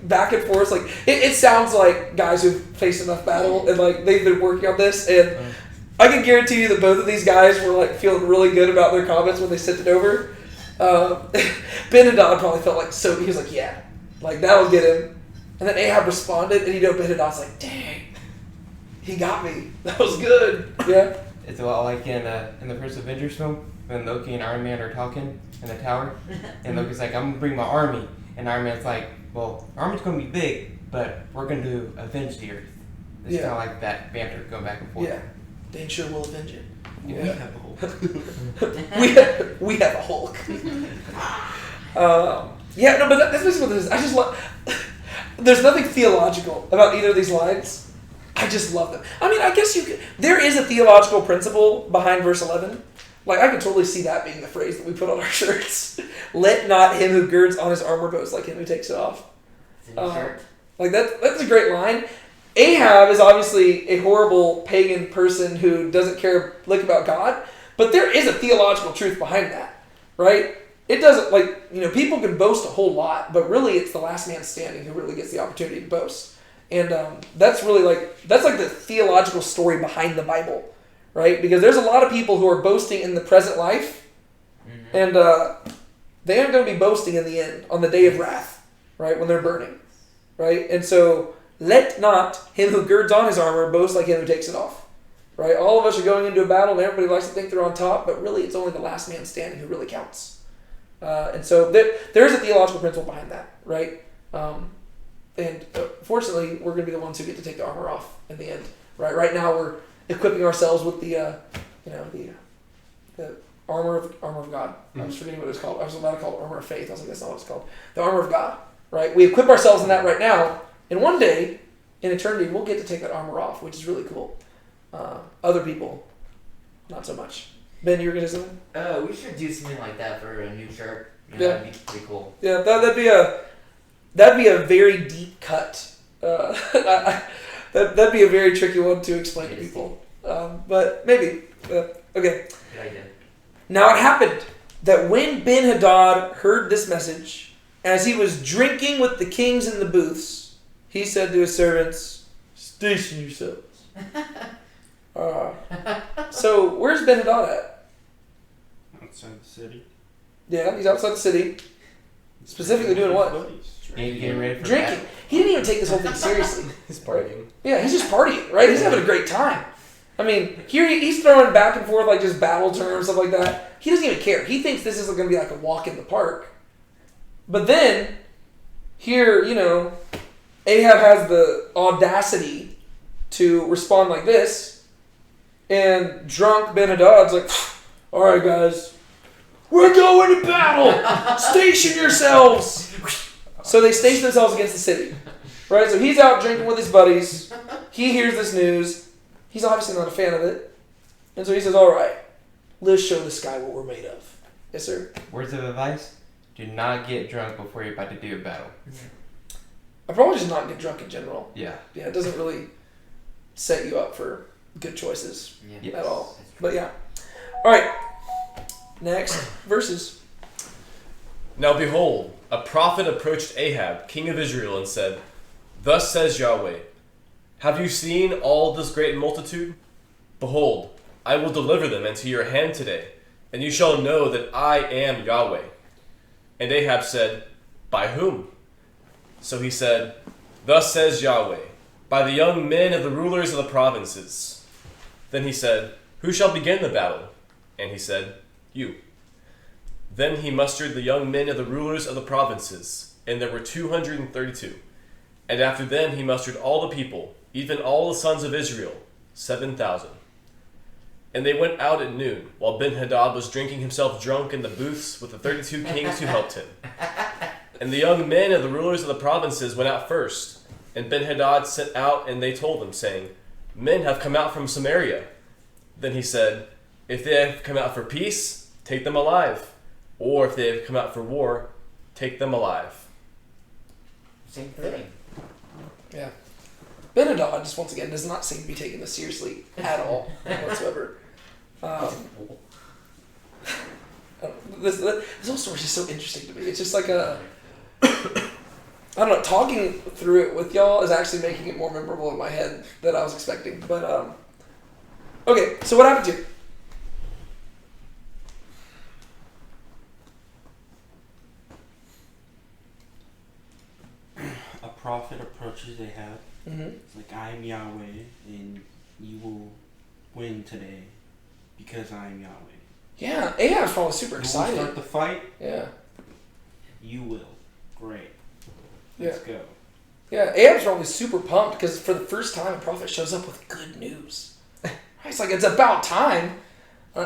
back and forth. Like, it sounds like guys who've faced enough battle, and like they've been working on this, and I can guarantee you that both of these guys were like feeling really good about their comments when they sent it over. Ben-Hadad probably felt like he was like, yeah, like that'll get him. And then Ahab responded, and Ben-Hadad's like, dang, he got me. That was good. Yeah. It's a lot like in the first Avengers film when Loki and Iron Man are talking in the tower, and Loki's like, I'm gonna bring my army, and Iron Man's like, well, our army's gonna be big, but we're gonna do avenge the Earth. It's Yeah. kind of like that banter going back and forth. Yeah. Dane sure will avenge it. We Yeah. have a whole. we have a Hulk. Yeah, no, but that's basically what this is. I just love. There's nothing theological about either of these lines. I just love them. I mean, I guess you could. There is a theological principle behind verse 11. Like, I could totally see that being the phrase that we put on our shirts. Let not him who girds on his armor boast like him who takes it off. It's in your shirt. Like, that's a great line. Ahab is obviously a horrible pagan person who doesn't care a lick about God, but there is a theological truth behind that, right? It doesn't, like, people can boast a whole lot, but really it's the last man standing who really gets the opportunity to boast. And that's really that's like the theological story behind the Bible, right? Because there's a lot of people who are boasting in the present life, and they aren't going to be boasting in the end, on the day of wrath, right? When they're burning, right? And so, let not him who girds on his armor boast like him who takes it off, right? All of us are going into a battle, and everybody likes to think they're on top, but really it's only the last man standing who really counts. And so there is a theological principle behind that, right? And fortunately, we're going to be the ones who get to take the armor off in the end, right? Right now, equipping ourselves with the armor of God. I was forgetting what it was called. I was about to call it armor of faith. I was like, that's not what it's called. The armor of God, right? We equip ourselves in that right now, and one day in eternity we'll get to take that armor off, which is really cool. Other people, not so much. Ben, you were gonna say something? We should do something like that for a new shirt. Yeah. That'd be pretty cool. Yeah, that'd be a very deep cut. That'd be a very tricky one to explain to people. But maybe. Okay. Good idea. Now it happened that when Ben-Hadad heard this message, as he was drinking with the kings in the booths, he said to his servants, "Station yourselves." So where's Ben-Hadad at? Outside the city. Yeah, he's outside the city. Specifically doing what? Getting ready for Drinking. He didn't even take this whole thing seriously. He's partying. Yeah, he's just partying, right? He's having a great time. I mean, here he's throwing back and forth like just battle terms, stuff like that. He doesn't even care. He thinks this is going to be like a walk in the park. But then, here, Ahab has the audacity to respond like this, and drunk Ben-Hadad's like, "All right, guys, we're going to battle. Station yourselves." So they station themselves against the city, right? So he's out drinking with his buddies. He hears this news. He's obviously not a fan of it. And so he says, "All right, let's show this guy what we're made of." Yes, sir? Words of advice: do not get drunk before you're about to do a battle. I probably just not get drunk in general. Yeah. Yeah, it doesn't really set you up for good choices Yeah. at all. But yeah. All right. Next verses. Now behold, a prophet approached Ahab, king of Israel, and said, "Thus says Yahweh, have you seen all this great multitude? Behold, I will deliver them into your hand today, and you shall know that I am Yahweh." And Ahab said, "By whom?" So he said, "Thus says Yahweh, by the young men of the rulers of the provinces." Then he said, "Who shall begin the battle?" And he said, "You." Then he mustered the young men of the rulers of the provinces, and there were 232. And after them he mustered all the people, even all the sons of Israel, 7,000. And they went out at noon, while Ben-Hadad was drinking himself drunk in the booths with the 32 kings who helped him. And the young men of the rulers of the provinces went out first, and Ben-Hadad sent out, and they told him, saying, "Men have come out from Samaria." Then he said, "If they have come out for peace, take them alive. Or if they have come out for war, take them alive." Same thing. Yeah. Ben-Hadad, just once again, does not seem to be taking this seriously at all whatsoever. This whole story is just so interesting to me. It's just like I don't know, talking through it with y'all is actually making it more memorable in my head than I was expecting. But, okay, so what happened to you? A prophet approaches Ahab. Mm-hmm. It's like, "I am Yahweh, and you will win today because I am Yahweh." Yeah, Ahab's probably super You will excited. start the fight. Yeah. You will. Great. Yeah. Let's go. Yeah, Ahab's probably super pumped because for the first time a prophet shows up with good news. It's like, it's about time.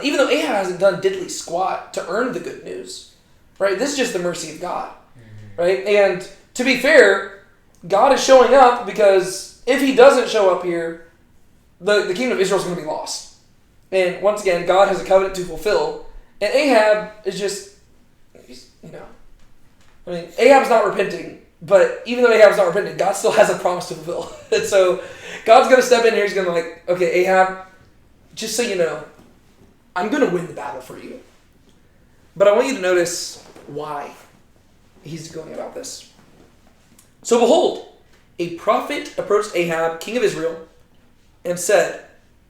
Even though Ahab hasn't done diddly squat to earn the good news. Right? This is just the mercy of God. Right? And to be fair, God is showing up because if he doesn't show up here, the kingdom of Israel is going to be lost. And once again, God has a covenant to fulfill. And Ahab is just, Ahab's not repenting. But even though Ahab's not repenting, God still has a promise to fulfill. And so God's going to step in here. He's going to be like, "Okay, Ahab, just so you know, I'm going to win the battle for you. But I want you to notice why he's going about this. So behold, a prophet approached Ahab, king of Israel, and said,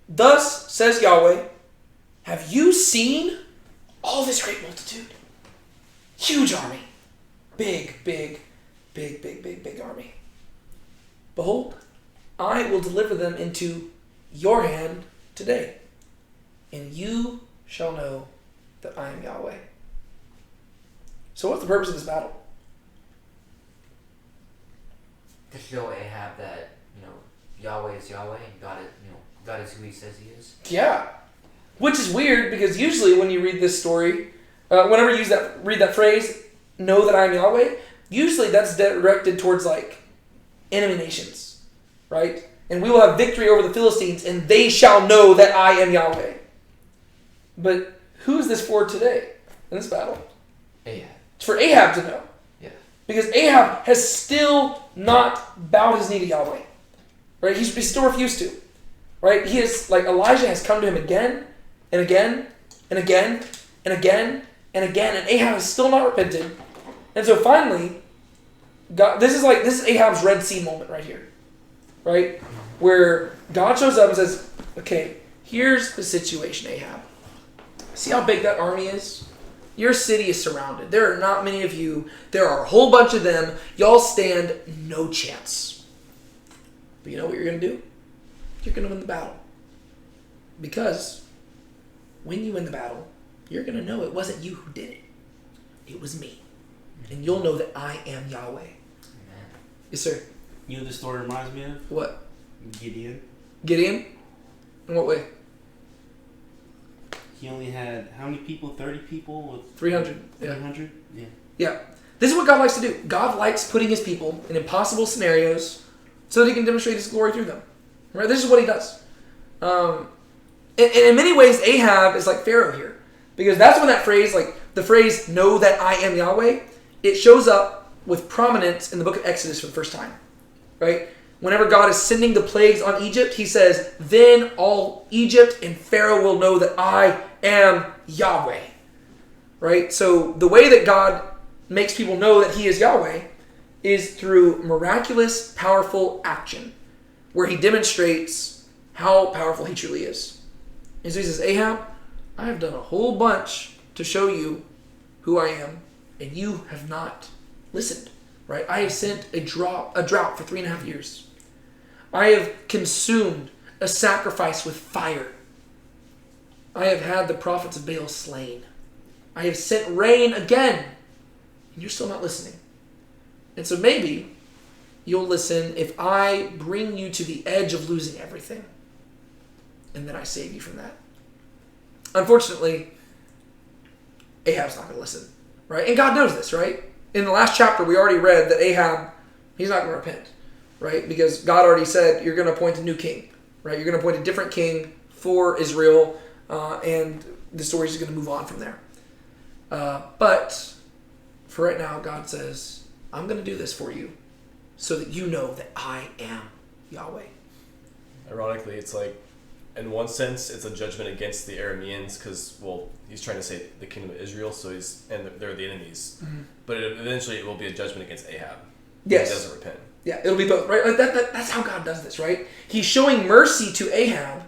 "Thus says Yahweh, have you seen all this great multitude? Huge army. Big army. Behold, I will deliver them into your hand today, and you shall know that I am Yahweh." So what's the purpose of this battle? To show Ahab that, Yahweh is Yahweh and God is, God is who He says He is. Yeah. Which is weird because usually when you read this story, whenever you read that phrase, know that I am Yahweh, usually that's directed towards like enemy nations, right? And we will have victory over the Philistines and they shall know that I am Yahweh. But who is this for today in this battle? Ahab. It's for Ahab to know. Yeah. Because Ahab has still not bowed his knee to Yahweh. Right? He's still refused to. Right? He is, like Elijah has come to him again and again and again and again and again, and Ahab has still not repented. And so finally, God, this is Ahab's Red Sea moment right here. Right? Where God shows up and says, okay, here's the situation, Ahab. See how big that army is? Your city is surrounded. There are not many of you. There are a whole bunch of them. Y'all stand no chance. But you know what you're going to do? You're going to win the battle. Because when you win the battle, you're going to know it wasn't you who did it. It was me. And you'll know that I am Yahweh. Amen. Yes, sir. You know what this story reminds me of? What? Gideon. Gideon? In what way? He only had how many people? 30 people? With 300. Yeah. 300? Yeah. Yeah. This is what God likes to do. God likes putting his people in impossible scenarios so that he can demonstrate his glory through them. Right? This is what he does. And in many ways, Ahab is like Pharaoh here. Because that's when that phrase, like the phrase, know that I am Yahweh, it shows up with prominence in the book of Exodus for the first time. Right? Whenever God is sending the plagues on Egypt, he says, then all Egypt and Pharaoh will know that I am Yahweh. Right? So the way that God makes people know that he is Yahweh is through miraculous, powerful action, where he demonstrates how powerful he truly is. And so he says, Ahab, I have done a whole bunch to show you who I am, and you have not listened. Right? I have sent a drought for 3.5 years. I have consumed a sacrifice with fire. I have had the prophets of Baal slain. I have sent rain again, and you're still not listening. And so maybe you'll listen if I bring you to the edge of losing everything, and then I save you from that. Unfortunately, Ahab's not going to listen, right? And God knows this, right? In the last chapter, we already read that Ahab, he's not going to repent, right? Because God already said, you're going to appoint a new king, right? You're going to appoint a different king for Israel, and the story is going to move on from there. But for right now, God says, I'm going to do this for you so that you know that I am Yahweh. Ironically, it's like, in one sense, it's a judgment against the Arameans because, well, he's trying to say the kingdom of Israel, and they're the enemies. Mm-hmm. But eventually, it will be a judgment against Ahab. Yes. He doesn't repent. Yeah, it'll be both, right? Like that's how God does this, right? He's showing mercy to Ahab,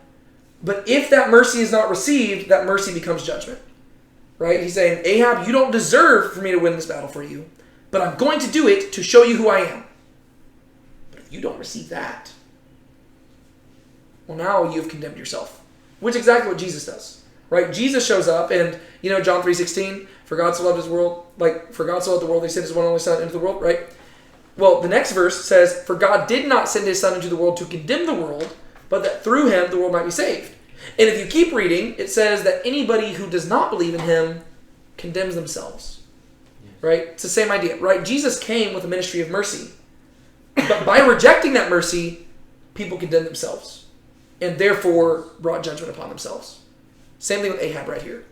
but if that mercy is not received, that mercy becomes judgment, right? He's saying, Ahab, you don't deserve for me to win this battle for you, but I'm going to do it to show you who I am. But if you don't receive that, well, now you've condemned yourself, which is exactly what Jesus does, right? Jesus shows up, and you know John 3:16, for God so loved the world, he sent his one and only Son into the world, right? Well, the next verse says, for God did not send his Son into the world to condemn the world, but that through him the world might be saved. And if you keep reading, it says that anybody who does not believe in him condemns themselves, right? It's the same idea, right? Jesus came with a ministry of mercy, but by rejecting that mercy, people condemn themselves, and therefore brought judgment upon themselves. Same thing with Ahab right here.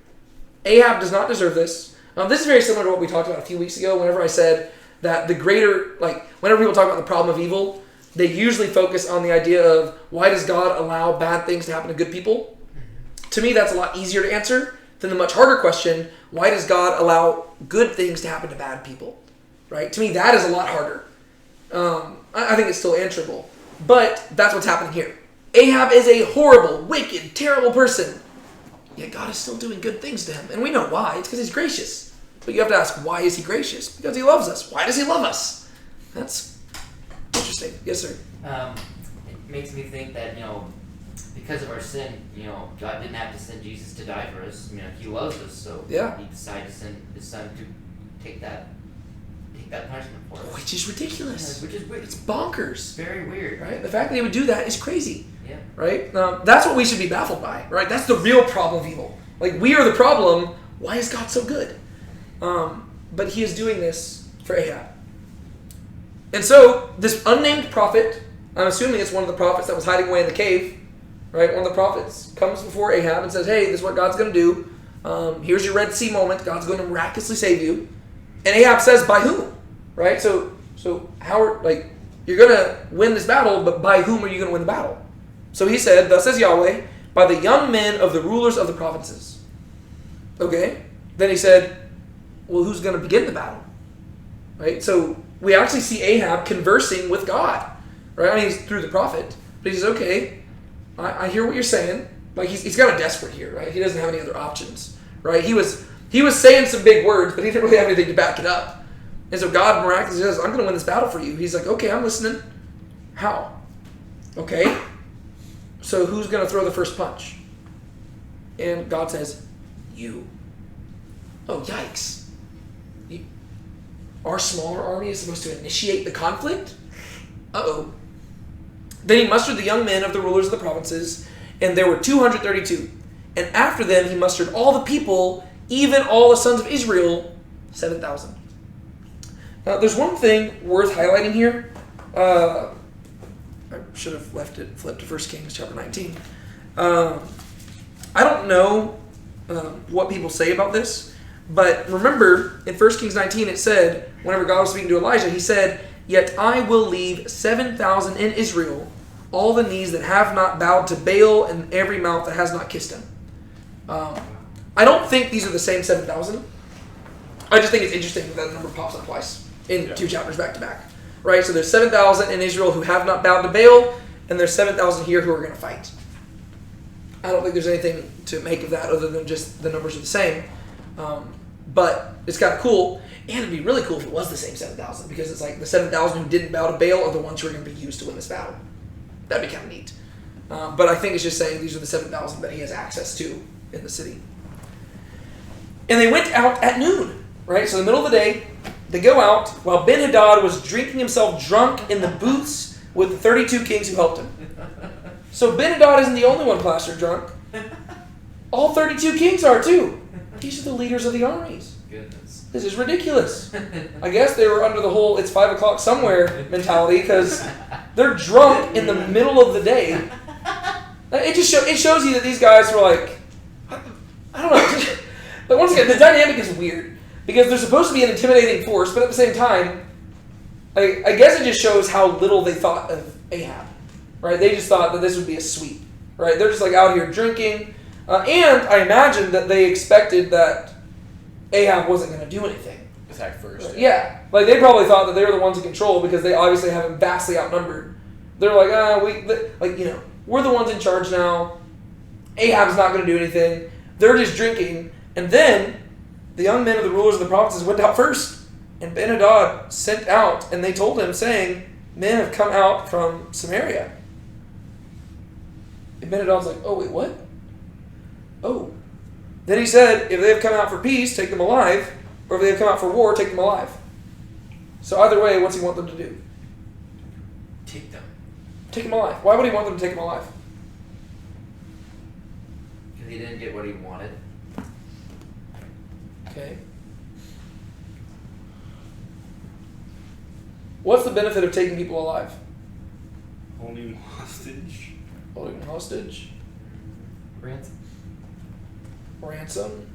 Ahab does not deserve this. This is very similar to what we talked about a few weeks ago whenever I said that whenever people talk about the problem of evil, they usually focus on the idea of why does God allow bad things to happen to good people? To me, that's a lot easier to answer than the much harder question, why does God allow good things to happen to bad people? Right? To me, that is a lot harder. I think it's still answerable. But that's what's happening here. Ahab is a horrible, wicked, terrible person. Yet God is still doing good things to him. And we know why. It's because he's gracious. But you have to ask, why is he gracious? Because he loves us. Why does he love us? That's interesting. Yes, sir. It makes me think that, because of our sin, God didn't have to send Jesus to die for us. He loves us, so yeah. He decided to send his Son to take that punishment for us. Which is ridiculous. Yeah, which is weird. It's bonkers. Very weird. Right? The fact that he would do that is crazy. Yeah. Right? That's what we should be baffled by, right? That's the real problem of evil. Like, we are the problem. Why is God so good? But he is doing this for Ahab. And so, this unnamed prophet, I'm assuming it's one of the prophets that was hiding away in the cave, right? One of the prophets comes before Ahab and says, hey, this is what God's going to do. Here's your Red Sea moment. God's going to miraculously save you. And Ahab says, by whom? Right? So how are, like, you're going to win this battle, but by whom are you going to win the battle? So he said, thus says Yahweh, by the young men of the rulers of the provinces. Okay? Then he said, well, who's going to begin the battle? Right? So we actually see Ahab conversing with God. Right? I mean, he's through the prophet. But he says, okay, I hear what you're saying. Like, he's kind of desperate here, right? He doesn't have any other options. Right? He was saying some big words, but he didn't really have anything to back it up. And so God miraculously says, I'm going to win this battle for you. He's like, okay, I'm listening. How? Okay. So who's going to throw the first punch? And God says, you. Oh, yikes. Our smaller army is supposed to initiate the conflict? Uh-oh. Then he mustered the young men of the rulers of the provinces, and there were 232. And after them he mustered all the people, even all the sons of Israel, 7,000. Now, there's one thing worth highlighting here. I should have flipped to 1 Kings chapter 19. I don't know what people say about this, but remember, in 1 Kings 19 it said, whenever God was speaking to Elijah, he said, yet I will leave 7,000 in Israel, all the knees that have not bowed to Baal and every mouth that has not kissed him. I don't think these are the same 7,000. I just think it's interesting that the number pops up twice in 2 chapters back to back. Right? So there's 7,000 in Israel who have not bowed to Baal, and there's 7,000 here who are going to fight. I don't think there's anything to make of that other than just the numbers are the same. But it's kind of cool. And it'd be really cool if it was the same 7,000, because it's like the 7,000 who didn't bow to Baal are the ones who are going to be used to win this battle. That'd be kind of neat. But I think it's just saying these are the 7,000 that he has access to in the city. And they went out at noon, right? So in the middle of the day, they go out while Ben-Hadad was drinking himself drunk in the booths with the 32 kings who helped him. So Ben-Hadad isn't the only one plastered drunk. All 32 kings are too. These are the leaders of the armies. Goodness. This is ridiculous. I guess they were under the whole it's 5 o'clock somewhere mentality, because they're drunk in the middle of the day. It shows you that these guys were like, I don't know. But once again, the dynamic is weird, because they're supposed to be an intimidating force, but at the same time, I guess it just shows how little they thought of Ahab. Right? They just thought that this would be a sweep. Right? They're just like out here drinking. And I imagine that they expected that Ahab wasn't going to do anything. Attack first. Yeah. Like, they probably thought that they were the ones in control because they obviously have him vastly outnumbered. They're like, we're the ones in charge now. Ahab's not going to do anything. They're just drinking. And then the young men of the rulers of the provinces went out first. And Ben-Hadad sent out, and they told him, saying, men have come out from Samaria. And Ben-Hadad's like, oh, wait, what? Oh. Then he said, if they have come out for peace, take them alive. Or if they have come out for war, take them alive. So either way, what's he want them to do? Take them. Take them alive. Why would he want them to take them alive? Because he didn't get what he wanted. Okay. What's the benefit of taking people alive? Holding hostage. Holding them hostage? Ransom. Ransom?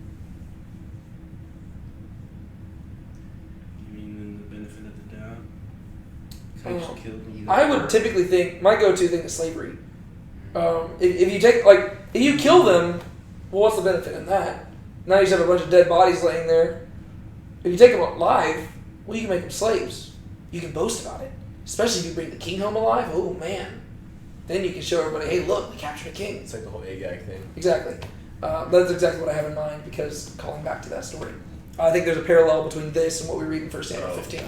You mean the benefit of the doubt? Can I just kill them? I would typically think, my go-to thing is slavery. If you take, like, if you kill them, well, what's the benefit in that? Now you just have a bunch of dead bodies laying there. If you take them alive, well, you can make them slaves. You can boast about it. Especially if you bring the king home alive. Oh, man. Then you can show everybody, hey, look, we captured a king. It's like the whole Agag thing. Exactly. That's exactly what I have in mind, because calling back to that story. I think there's a parallel between this and what we read in 1 Samuel 15.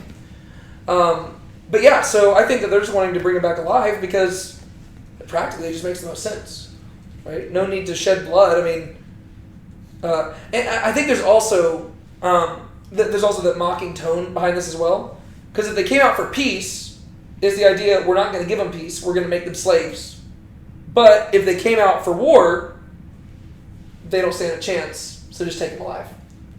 But yeah, so I think that they're just wanting to bring him back alive because practically it just makes the most sense. Right? No need to shed blood. I mean, and I think there's also that mocking tone behind this as well. Because if they came out for peace, is the idea we're not going to give them peace, we're going to make them slaves. But if they came out for war, they don't stand a chance, so just take them alive.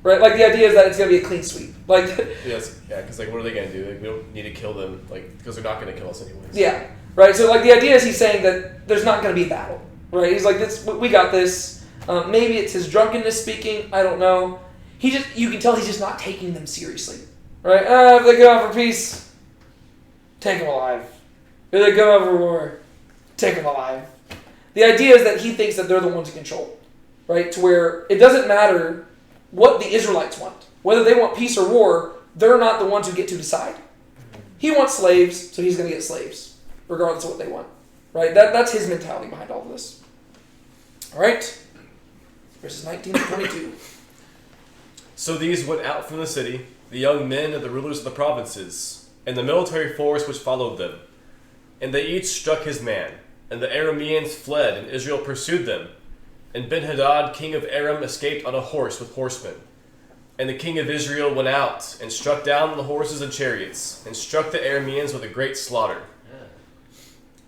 Right? Like, the idea is that it's going to be a clean sweep. Like, Yes, yeah, because like, what are they gonna do? Like, we don't need to kill them, like, because they're not gonna kill us anyways. yeah. Right? So, like, the idea is he's saying that there's not going to be a battle. Right? He's like, we got this. Maybe it's his drunkenness speaking. I don't know. You can tell he's just not taking them seriously. Right? If they come out for peace, take them alive. If they come out for war, take them alive. The idea is that he thinks that they're the ones in control. Right? To where it doesn't matter what the Israelites want. Whether they want peace or war, they're not the ones who get to decide. He wants slaves, so he's going to get slaves, regardless of what they want. Right? That's his mentality behind all of this. All right? Verses 19 to 22. So these went out from the city, the young men and the rulers of the provinces, and the military force which followed them. And they each struck his man, and the Arameans fled, and Israel pursued them. And Ben-Hadad, king of Aram, escaped on a horse with horsemen. And the king of Israel went out, and struck down the horses and chariots, and struck the Arameans with a great slaughter. Yeah.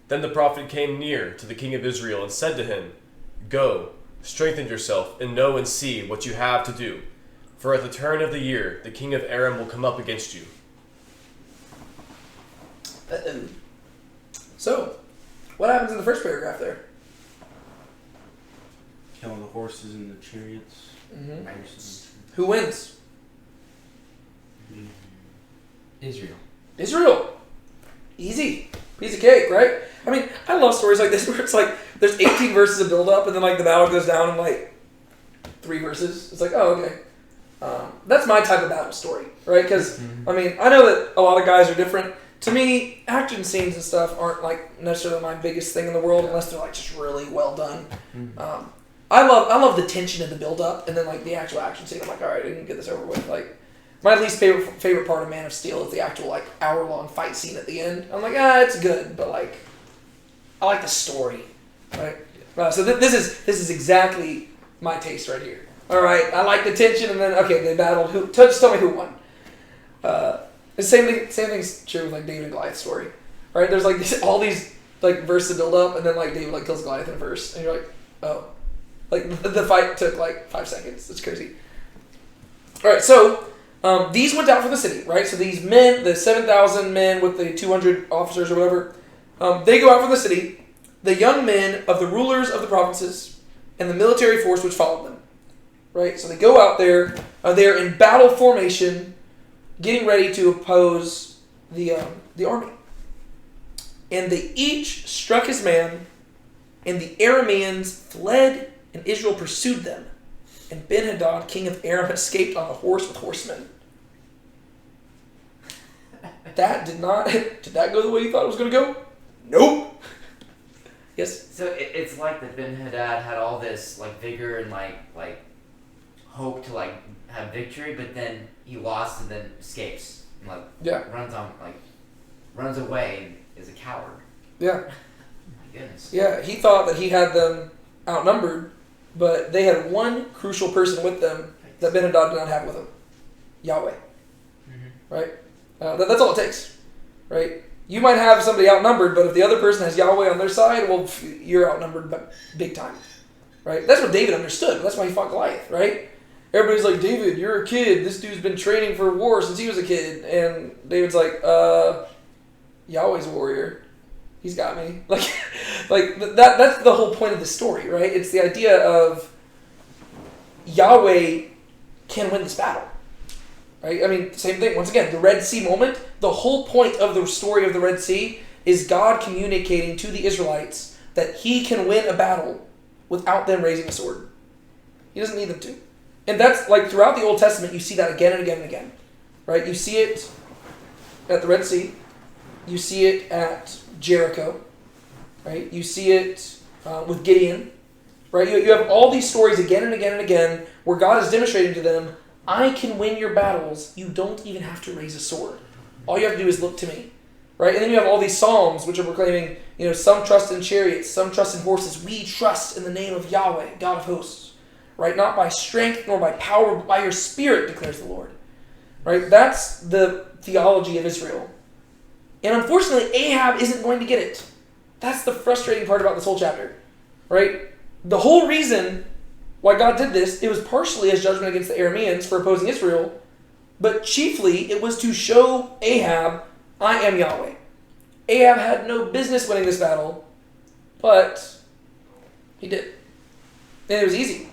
Then the prophet came near to the king of Israel, and said to him, Go, strengthen yourself, and know and see what you have to do. For at the turn of the year, the king of Aram will come up against you. Uh-oh. So, what happens in the first paragraph there? Kill the horses and the chariots. Mm-hmm. Horses. Who wins? Israel. Israel. Easy. Piece of cake, right? I mean, I love stories like this where it's like there's 18 verses of build up and then like the battle goes down in like 3 verses. It's like, oh, okay. That's my type of battle story, right? Because, I mean, I know that a lot of guys are different. To me, action scenes and stuff aren't like necessarily my biggest thing in the world unless they're like just really well done. I love the tension of the build up and then like the actual action scene. I'm like, all right, I can get this over with. Like, my least favorite part of Man of Steel is the actual like hour-long fight scene at the end. I'm like, it's good, but like, I like the story, right? So this is exactly my taste right here. All right, I like the tension, and then okay, they battled. Just tell me who won. The same thing's true with like David and Goliath story, right? There's like all these like verses build up, and then like David like kills Goliath in a verse, and you're like, oh, like the fight took like 5 seconds. It's crazy. All right, so these went out from the city, right? So these men, the 7,000 men with the 200 officers or whatever, they go out from the city. The young men of the rulers of the provinces and the military force which followed them. Right, so they go out there. They're in battle formation, getting ready to oppose the army. And they each struck his man, and the Arameans fled, and Israel pursued them. And Ben-Hadad, king of Aram, escaped on a horse with horsemen. That did that go the way you thought it was going to go? Nope. Yes. So it's like that Ben-Hadad had all this like vigor and like hope to like have victory, but then he lost and then escapes and like runs away and is a coward. Yeah. My goodness. Yeah, he thought that he had them outnumbered, but they had one crucial person with them that Ben-Hadad did not have with him. Yahweh. Mm-hmm. Right? That's all it takes. Right? You might have somebody outnumbered, but if the other person has Yahweh on their side, well, you're outnumbered big time. Right? That's what David understood. That's why he fought Goliath, right? Everybody's like, David, you're a kid. This dude's been training for war since he was a kid. And David's like, Yahweh's a warrior. He's got me. Like that's the whole point of the story, right? It's the idea of Yahweh can win this battle. Right? I mean, same thing. Once again, the Red Sea moment, the whole point of the story of the Red Sea is God communicating to the Israelites that he can win a battle without them raising a sword. He doesn't need them to. And that's, like, throughout the Old Testament, you see that again and again and again. Right? You see it at the Red Sea. You see it at Jericho. Right? You see it with Gideon. Right? You have all these stories again and again and again where God is demonstrating to them, I can win your battles. You don't even have to raise a sword. All you have to do is look to me. Right? And then you have all these psalms which are proclaiming, some trust in chariots, some trust in horses. We trust in the name of Yahweh, God of hosts. Right? Not by strength nor by power, but by your spirit, declares the Lord. Right? That's the theology of Israel. And unfortunately, Ahab isn't going to get it. That's the frustrating part about this whole chapter, right? The whole reason why God did this, it was partially as judgment against the Arameans for opposing Israel, but chiefly it was to show Ahab, I am Yahweh. Ahab had no business winning this battle, but he did. And it was easy,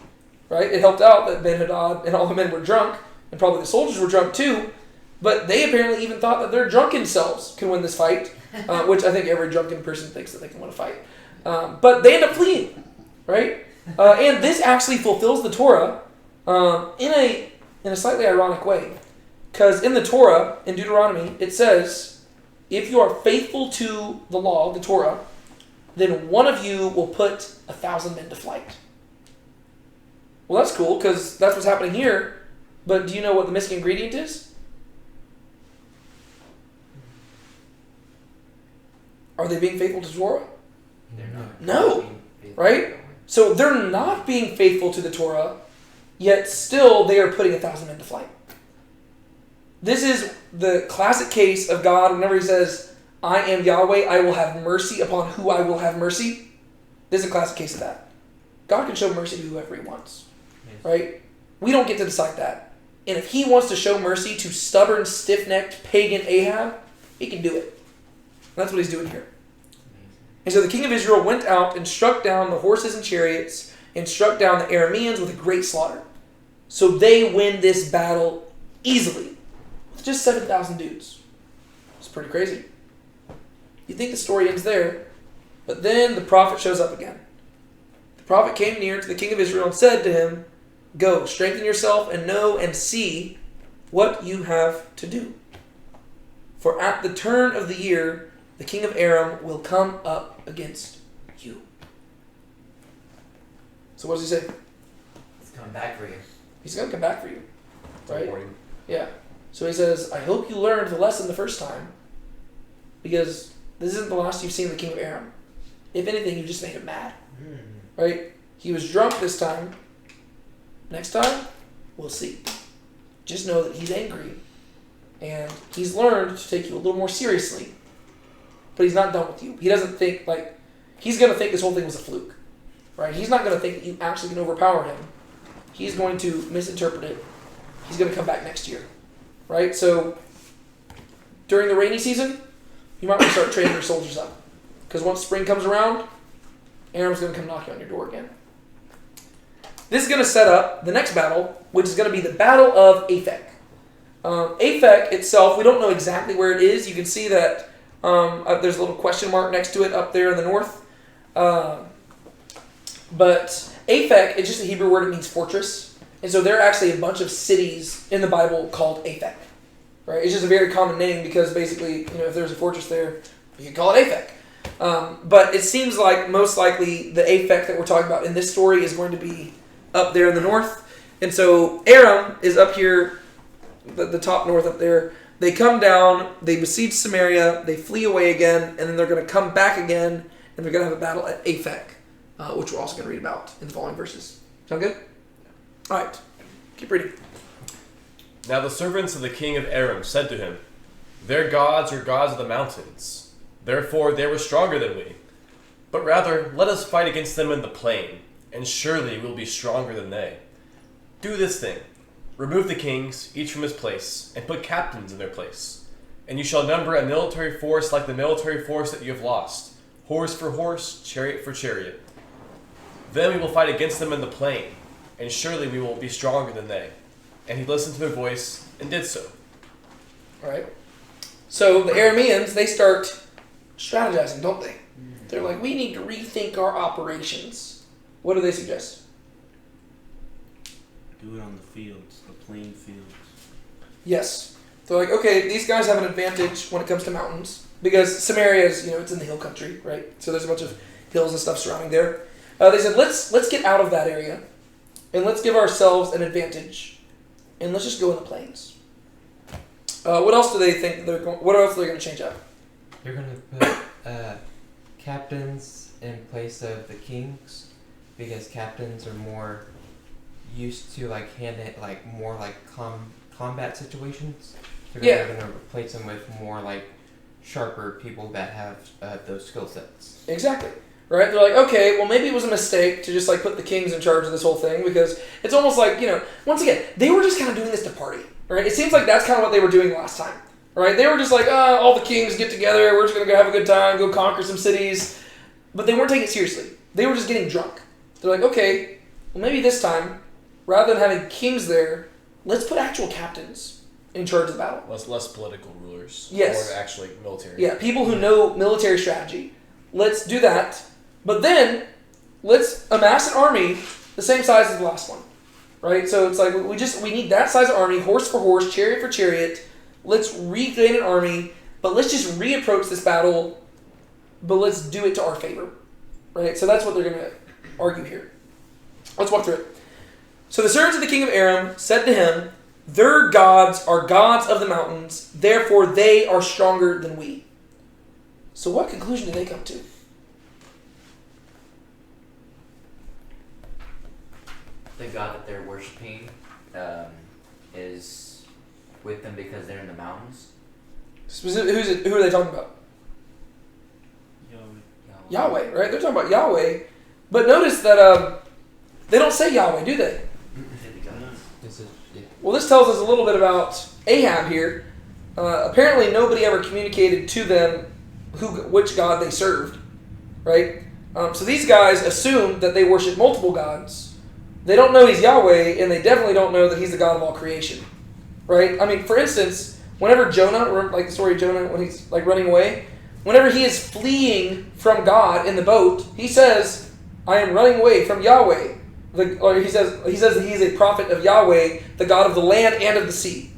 right? It helped out that Ben-Hadad and all the men were drunk, and probably the soldiers were drunk too, but they apparently even thought that their drunken selves could win this fight, which I think every drunken person thinks that they can win a fight. But they end up fleeing, right? And this actually fulfills the Torah in a slightly ironic way. Because in the Torah, in Deuteronomy, it says, if you are faithful to the law, the Torah, then one of you will put 1,000 men to flight. Well, that's cool, because that's what's happening here. But do you know what the missing ingredient is? Are they being faithful to Torah? They're not. No, being faithful. right? So they're not being faithful to the Torah, yet still they are putting 1,000 men to flight. This is the classic case of God whenever he says, I am Yahweh, I will have mercy upon who I will have mercy. This is a classic case of that. God can show mercy to whoever he wants, right? We don't get to decide that. And if he wants to show mercy to stubborn, stiff-necked, pagan Ahab, he can do it. And that's what he's doing here. And so the king of Israel went out and struck down the horses and chariots and struck down the Arameans with a great slaughter. So they win this battle easily with just 7,000 dudes. It's pretty crazy. You think the story ends there, but then the prophet shows up again. The prophet came near to the king of Israel and said to him, go, strengthen yourself and know and see what you have to do. For at the turn of the year, the king of Aram will come up against you. So what does he say? It's coming back for you. He's going to come back for you. Right? Warning. Yeah. So he says, I hope you learned the lesson the first time, because this isn't the last you've seen of the king of Aram. If anything, you just made him mad. Right? He was drunk this time. Next time, we'll see. Just know that he's angry, and he's learned to take you a little more seriously. But he's not done with you. He doesn't think, he's going to think this whole thing was a fluke. Right? He's not going to think that you actually can overpower him. He's going to misinterpret it. He's going to come back next year. Right? So, during the rainy season, you might want to start training your soldiers up. Because once spring comes around, Aram's going to come knocking on your door again. This is going to set up the next battle, which is going to be the Battle of Aphek. Aphek itself, we don't know exactly where it is. You can see that there's a little question mark next to it up there in the north. But Aphek is just a Hebrew word. It means fortress. And so there are actually a bunch of cities in the Bible called Aphek. Right? It's just a very common name because basically, if there's a fortress there, you can call it Aphek. But it seems like most likely the Aphek that we're talking about in this story is going to be up there in the north. And so Aram is up here, the top north up there. They come down, they besiege Samaria, they flee away again, and then they're going to come back again, and they're going to have a battle at Aphek, which we're also going to read about in the following verses. Sound good? All right. Keep reading. Now the servants of the king of Aram said to him, their gods are gods of the mountains. Therefore they were stronger than we. But rather, let us fight against them in the plain, and surely we will be stronger than they. Do this thing. Remove the kings, each from his place, and put captains in their place. And you shall number a military force like the military force that you have lost, horse for horse, chariot for chariot. Then we will fight against them in the plain, and surely we will be stronger than they. And he listened to their voice and did so. All right. So the Arameans, they start strategizing, don't they? They're like, we need to rethink our operations. What do they suggest? Do it on the fields, the plain fields. Yes. They're like, okay, these guys have an advantage when it comes to mountains. Because Samaria is, it's in the hill country, right? So there's a bunch of hills and stuff surrounding there. They said, let's get out of that area. And let's give ourselves an advantage. And let's just go in the plains. What else do they think what else are they going to change up? They're going to put captains in place of the kings, because captains are more used to more combat situations. They're going to replace them with more sharper people that have those skill sets. Exactly. Right? They're like, okay, well maybe it was a mistake to just like put the kings in charge of this whole thing, because it's almost like, once again, they were just kind of doing this to party. Right? It seems like that's kind of what they were doing last time. Right? They were just like, all the kings get together, we're just going to go have a good time, go conquer some cities. But they weren't taking it seriously. They were just getting drunk. They're like, okay, well maybe this time, rather than having kings there, let's put actual captains in charge of the battle. Less political rulers. Yes. More actually military. Yeah, people who know military strategy. Let's do that. But then, let's amass an army the same size as the last one. Right? So it's like, we need that size of army, horse for horse, chariot for chariot. Let's regain an army, but let's just reapproach this battle, but let's do it to our favor. Right? So that's what they're going to argue here. Let's walk through it. So the servants of the king of Aram said to him, their gods are gods of the mountains, therefore they are stronger than we. So what conclusion did they come to? The god that they're worshiping is with them because they're in the mountains. Specific, who are they talking about? Yahweh, right? They're talking about Yahweh. But notice that they don't say Yahweh, do they? Well, this tells us a little bit about Ahab here. Apparently, nobody ever communicated to them which god they served, right? So these guys assume that they worship multiple gods. They don't know he's Yahweh, and they definitely don't know that he's the God of all creation, right? I mean, for instance, whenever Jonah, like the story of Jonah when he's like running away, whenever he is fleeing from God in the boat, he says, "I am running away from Yahweh." Or he says that he is a prophet of Yahweh, the God of the land and of the sea,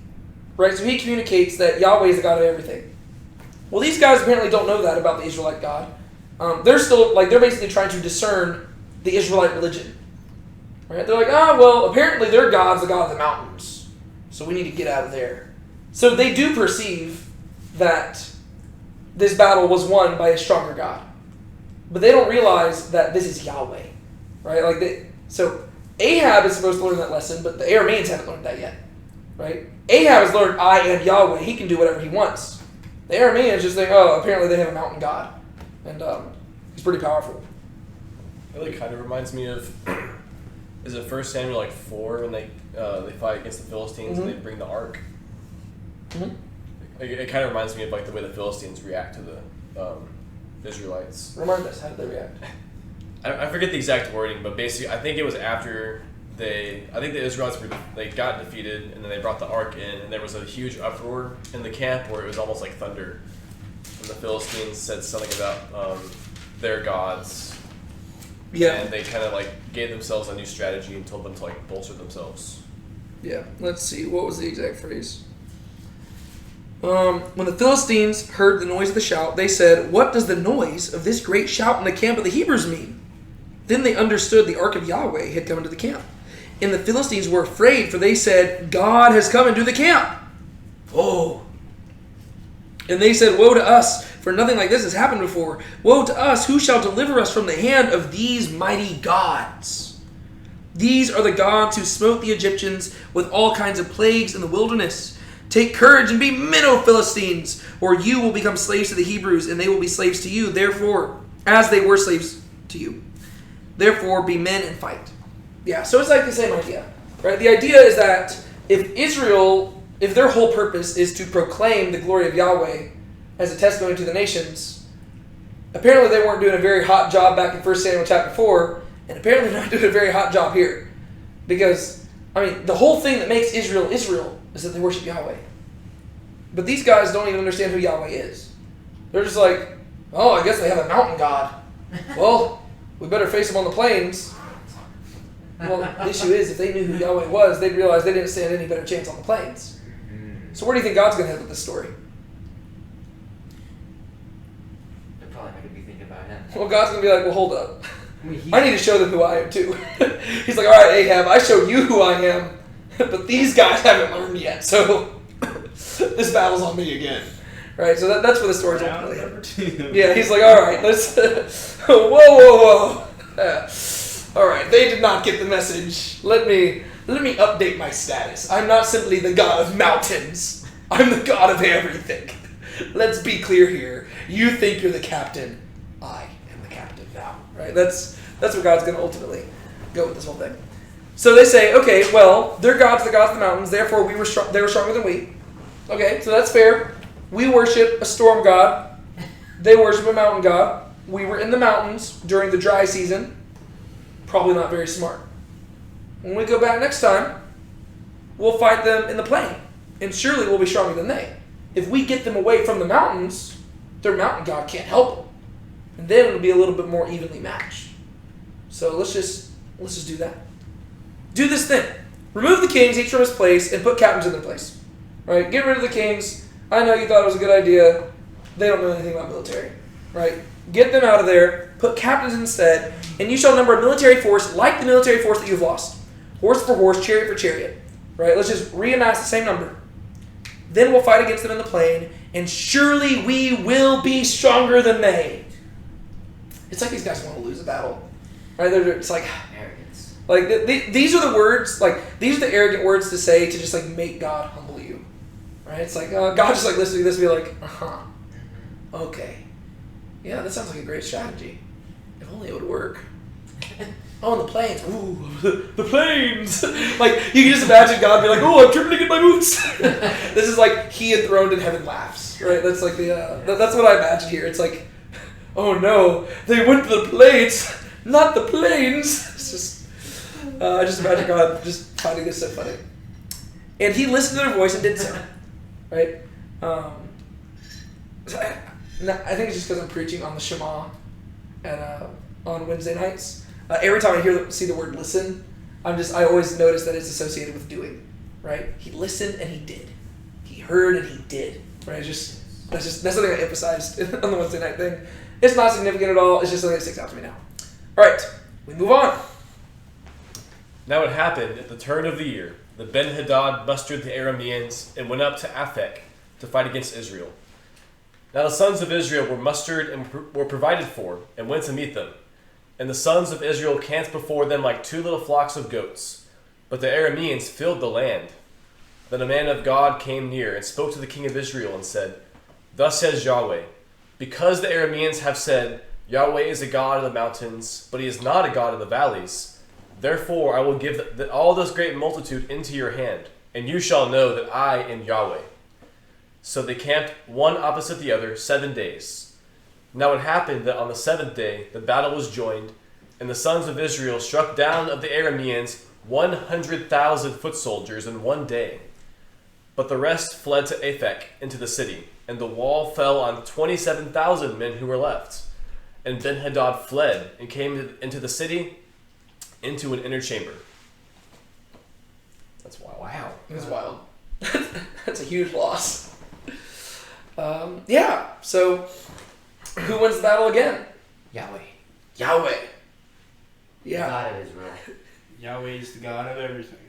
right? So he communicates that Yahweh is the God of everything. Well, these guys apparently don't know that about the Israelite God. They're basically trying to discern the Israelite religion. Right? They're like, well, apparently their God's the God of the mountains, so we need to get out of there. So they do perceive that this battle was won by a stronger God. But they don't realize that this is Yahweh. Right? So Ahab is supposed to learn that lesson, but the Arameans haven't learned that yet. Right? Ahab has learned, I am Yahweh. He can do whatever he wants. The Arameans just think, apparently they have a mountain god. And he's pretty powerful. It really kind of reminds me of... Is it 1 Samuel 4 when they fight against the Philistines and they bring the ark? Mm-hmm. It kind of reminds me of the way the Philistines react to the Israelites. Remind us, how did they react? I forget the exact wording, but basically I think it was after the Israelites got defeated, and then they brought the ark in, and there was a huge uproar in the camp where it was almost like thunder. And the Philistines said something about their gods. Yeah. And they kind of gave themselves a new strategy and told them to bolster themselves. Yeah. Let's see. What was the exact phrase? When the Philistines heard the noise of the shout, they said, "What does the noise of this great shout in the camp of the Hebrews mean?" Then they understood the ark of Yahweh had come into the camp. And the Philistines were afraid, for they said, "God has come into the camp." Oh. And they said, "Woe to us, for nothing like this has happened before. Woe to us, who shall deliver us from the hand of these mighty gods? These are the gods who smote the Egyptians with all kinds of plagues in the wilderness. Take courage and be men, O Philistines, or you will become slaves to the Hebrews, and they will be slaves to you, therefore, as they were slaves to you. Therefore, be men and fight." Yeah, so it's the same idea, right? The idea is that if their whole purpose is to proclaim the glory of Yahweh as a testimony to the nations, apparently they weren't doing a very hot job back in 1 Samuel chapter 4, and apparently they're not doing a very hot job here. Because, the whole thing that makes Israel Israel is that they worship Yahweh. But these guys don't even understand who Yahweh is. They're just like, "Oh, I guess they have a mountain god. Well, we better face them on the plains." Well, the issue is, if they knew who Yahweh was, they'd realize they didn't stand any better chance on the plains. So where do you think God's going to head with this story? They're probably not going to be thinking about him. Well, God's going to be like, "Well, hold up. I need to show them who I am too." He's like, "All right, Ahab, I showed you who I am, but these guys haven't learned yet, so this battle's on me again." Right? So that's where the story's ultimately headed. Yeah, he's like, "All right, let's... whoa. All right, they did not get the message. Let me update my status. I'm not simply the god of mountains. I'm the god of everything." let's be clear here. You think you're the captain. I am the captain now. Right? That's what God's going to ultimately go with this whole thing. So they say, okay, well, they're gods, the gods of the mountains, therefore they were stronger than we. Okay, so that's fair. We worship a storm god. They worship a mountain god. We were in the mountains during the dry season. Probably not very smart. When we go back next time, we'll fight them in the plain. And surely we'll be stronger than they. If we get them away from the mountains, their mountain god can't help them. And then it'll be a little bit more evenly matched. So let's just do that. Do this thing. Remove the kings, each from his place, and put captains in their place. Right? Get rid of the kings. I know you thought it was a good idea. They don't know anything about military. Right? Get them out of there. Put captains instead. And you shall number a military force like the military force that you've lost. Horse for horse, chariot for chariot. Right? Let's just reamass the same number. Then we'll fight against them in the plain. And surely we will be stronger than they. It's like these guys want to lose a battle. Right? It's like... Arrogance. Like, these are the words, like, these are the arrogant words to say to just, like, make God humble you. Right? It's like, God just, like, listening to this and be like, okay. Yeah, that sounds like a great strategy. If only it would work. Oh, and the planes. Ooh, the planes. Like, you can just imagine God be like, oh, I'm tripling in my boots. This is like he enthroned in heaven laughs. Right? That's like that's what I imagine here. It's like, oh no, they went to the planes, not the planes. It's just... I just imagine God just finding this so funny. And he listened to their voice and did so. Right? So I think it's just because I'm preaching on the Shema on Wednesday nights. Every time I see the word listen, I always notice that it's associated with doing. Right? He listened and he did. He heard and he did. Right? That's something I emphasized on the Wednesday night thing. It's not significant at all. It's just something that sticks out to me now. All right. We move on. Now it happened at the turn of the year that Ben-Hadad mustered the Arameans and went up to Aphek to fight against Israel. Now the sons of Israel were mustered and were provided for, and went to meet them. And the sons of Israel camped before them like two little flocks of goats. But the Arameans filled the land. Then a man of God came near and spoke to the king of Israel and said, Thus says Yahweh, because the Arameans have said, Yahweh is a God of the mountains, but he is not a God of the valleys. Therefore I will give all this great multitude into your hand, and you shall know that I am Yahweh. So they camped one opposite the other 7 days. Now it happened that on the seventh day the battle was joined, and the sons of Israel struck down of the Arameans 100,000 foot soldiers in 1 day. But the rest fled to Aphek into the city, and the wall fell on 27,000 men who were left. And Ben-Hadad fled and came into the city, into an inner chamber. That's wild. Wow. That's wild. That's a huge loss. Yeah, so who wins the battle again? Yahweh. Yahweh. The Yeah. God of Israel. Yahweh is the God of everything.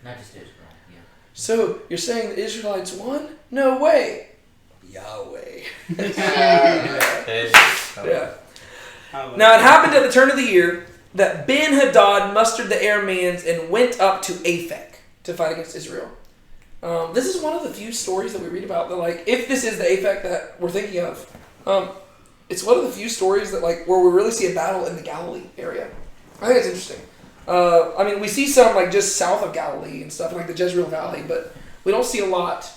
Not just Israel. Yeah. So you're saying the Israelites won? No way. Yahweh. Yeah. Now it happened at the turn of the year that Ben-Hadad mustered the Arameans and went up to Aphek to fight against Israel. This is one of the few stories that we read about that, like, if this is the Aphek that we're thinking of, it's one of the few stories that, like, where we really see a battle in the Galilee area. I think it's interesting. I mean, we see some, like, just south of Galilee and stuff, like the Jezreel Valley, but we don't see a lot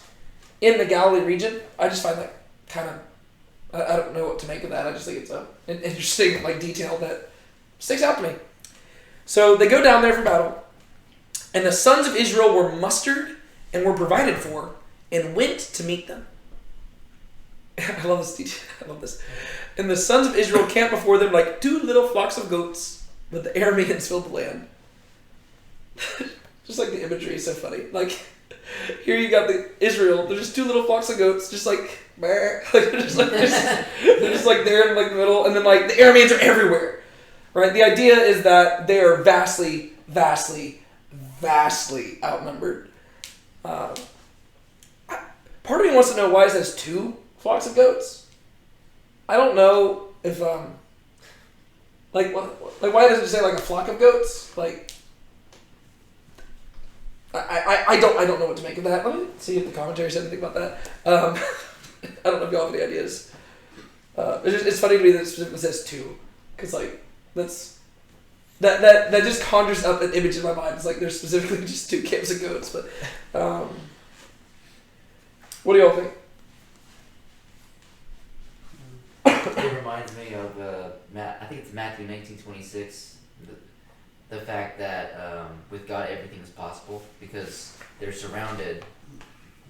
in the Galilee region. I just find that kind of, I don't know what to make of that. I just think it's an interesting, like, detail that sticks out to me. So they go down there for battle, and the sons of Israel were mustered and were provided for, and went to meet them. I love this detail. I love this. And the sons of Israel camped before them like two little flocks of goats, but the Arameans filled the land. Just like the imagery is so funny. Like, here you got the Israel. They're just two little flocks of goats, just like, they're just like there in like the middle, and then like the Arameans are everywhere. Right? The idea is that they are vastly, vastly, vastly outnumbered. Part of me wants to know why it says two flocks of goats. I don't know if why doesn't it say like a flock of goats? Like, I don't know what to make of that. Let me see if the commentary said anything about that. I don't know if y'all have any ideas. It's funny to me that it specifically says 2, because like that just conjures up an image in my mind. It's like there's specifically just 2 camps of goats. But what do y'all think? It reminds me of I think it's Matthew 19:26. The fact that with God everything is possible, because they're surrounded.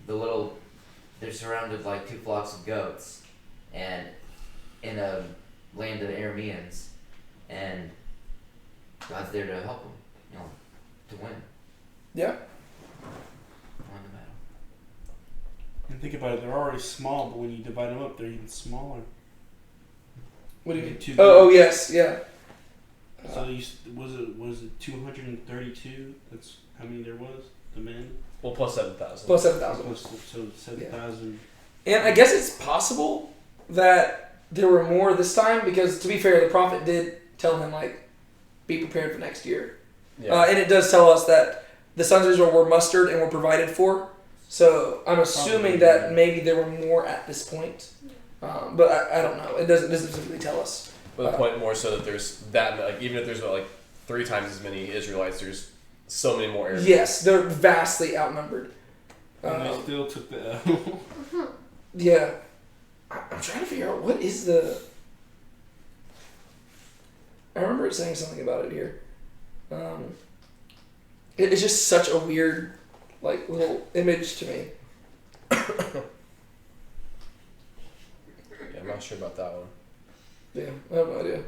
They're surrounded like 2 flocks of goats, and in a land of Arameans, and God's there to help them, to win. Yeah. Win the battle. And think about it, they're already small, but when you divide them up, they're even smaller. What do you mean? 2 Oh, yes, yeah. So was it 232? That's how many there was? The men? Well, plus 7,000. Plus 7,000. So 7,000. And I guess it's possible that there were more this time, because to be fair, the prophet did tell him, like, be prepared for next year. Yeah. And it does tell us that the sons of Israel were mustered and were provided for. So I'm assuming that maybe there were more at this point. But I don't know. It doesn't specifically tell us. But the point more so that there's that, like, even if there's like 3 times as many Israelites, there's so many more Arameans. Yes, they're vastly outnumbered. And they still took the L. Yeah. I'm trying to figure out what is the... I remember it saying something about it here. It's just such a weird, like, little image to me. Yeah, I'm not sure about that one. Yeah, I have no idea.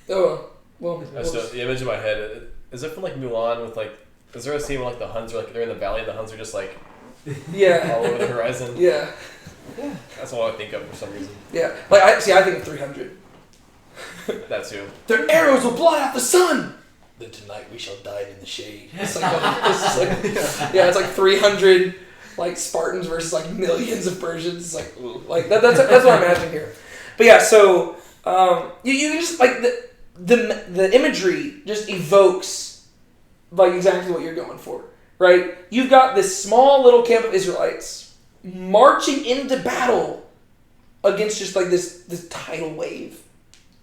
Oh, well. The image in my head, is it from like Mulan with like, is there a scene where like the Huns are like, they're in the valley and the Huns are just like Yeah. all over the horizon? Yeah. That's all I think of for some reason. Yeah. Like, I think of 300. That too. Their arrows will blot out the sun! Then tonight we shall dine in the shade. It's like, it's like 300 like Spartans versus like millions of Persians. It's like, ooh, like that's what I'm imagining here. But yeah, so you just like the imagery just evokes like exactly what you're going for, right? You've got this small little camp of Israelites marching into battle against just like this tidal wave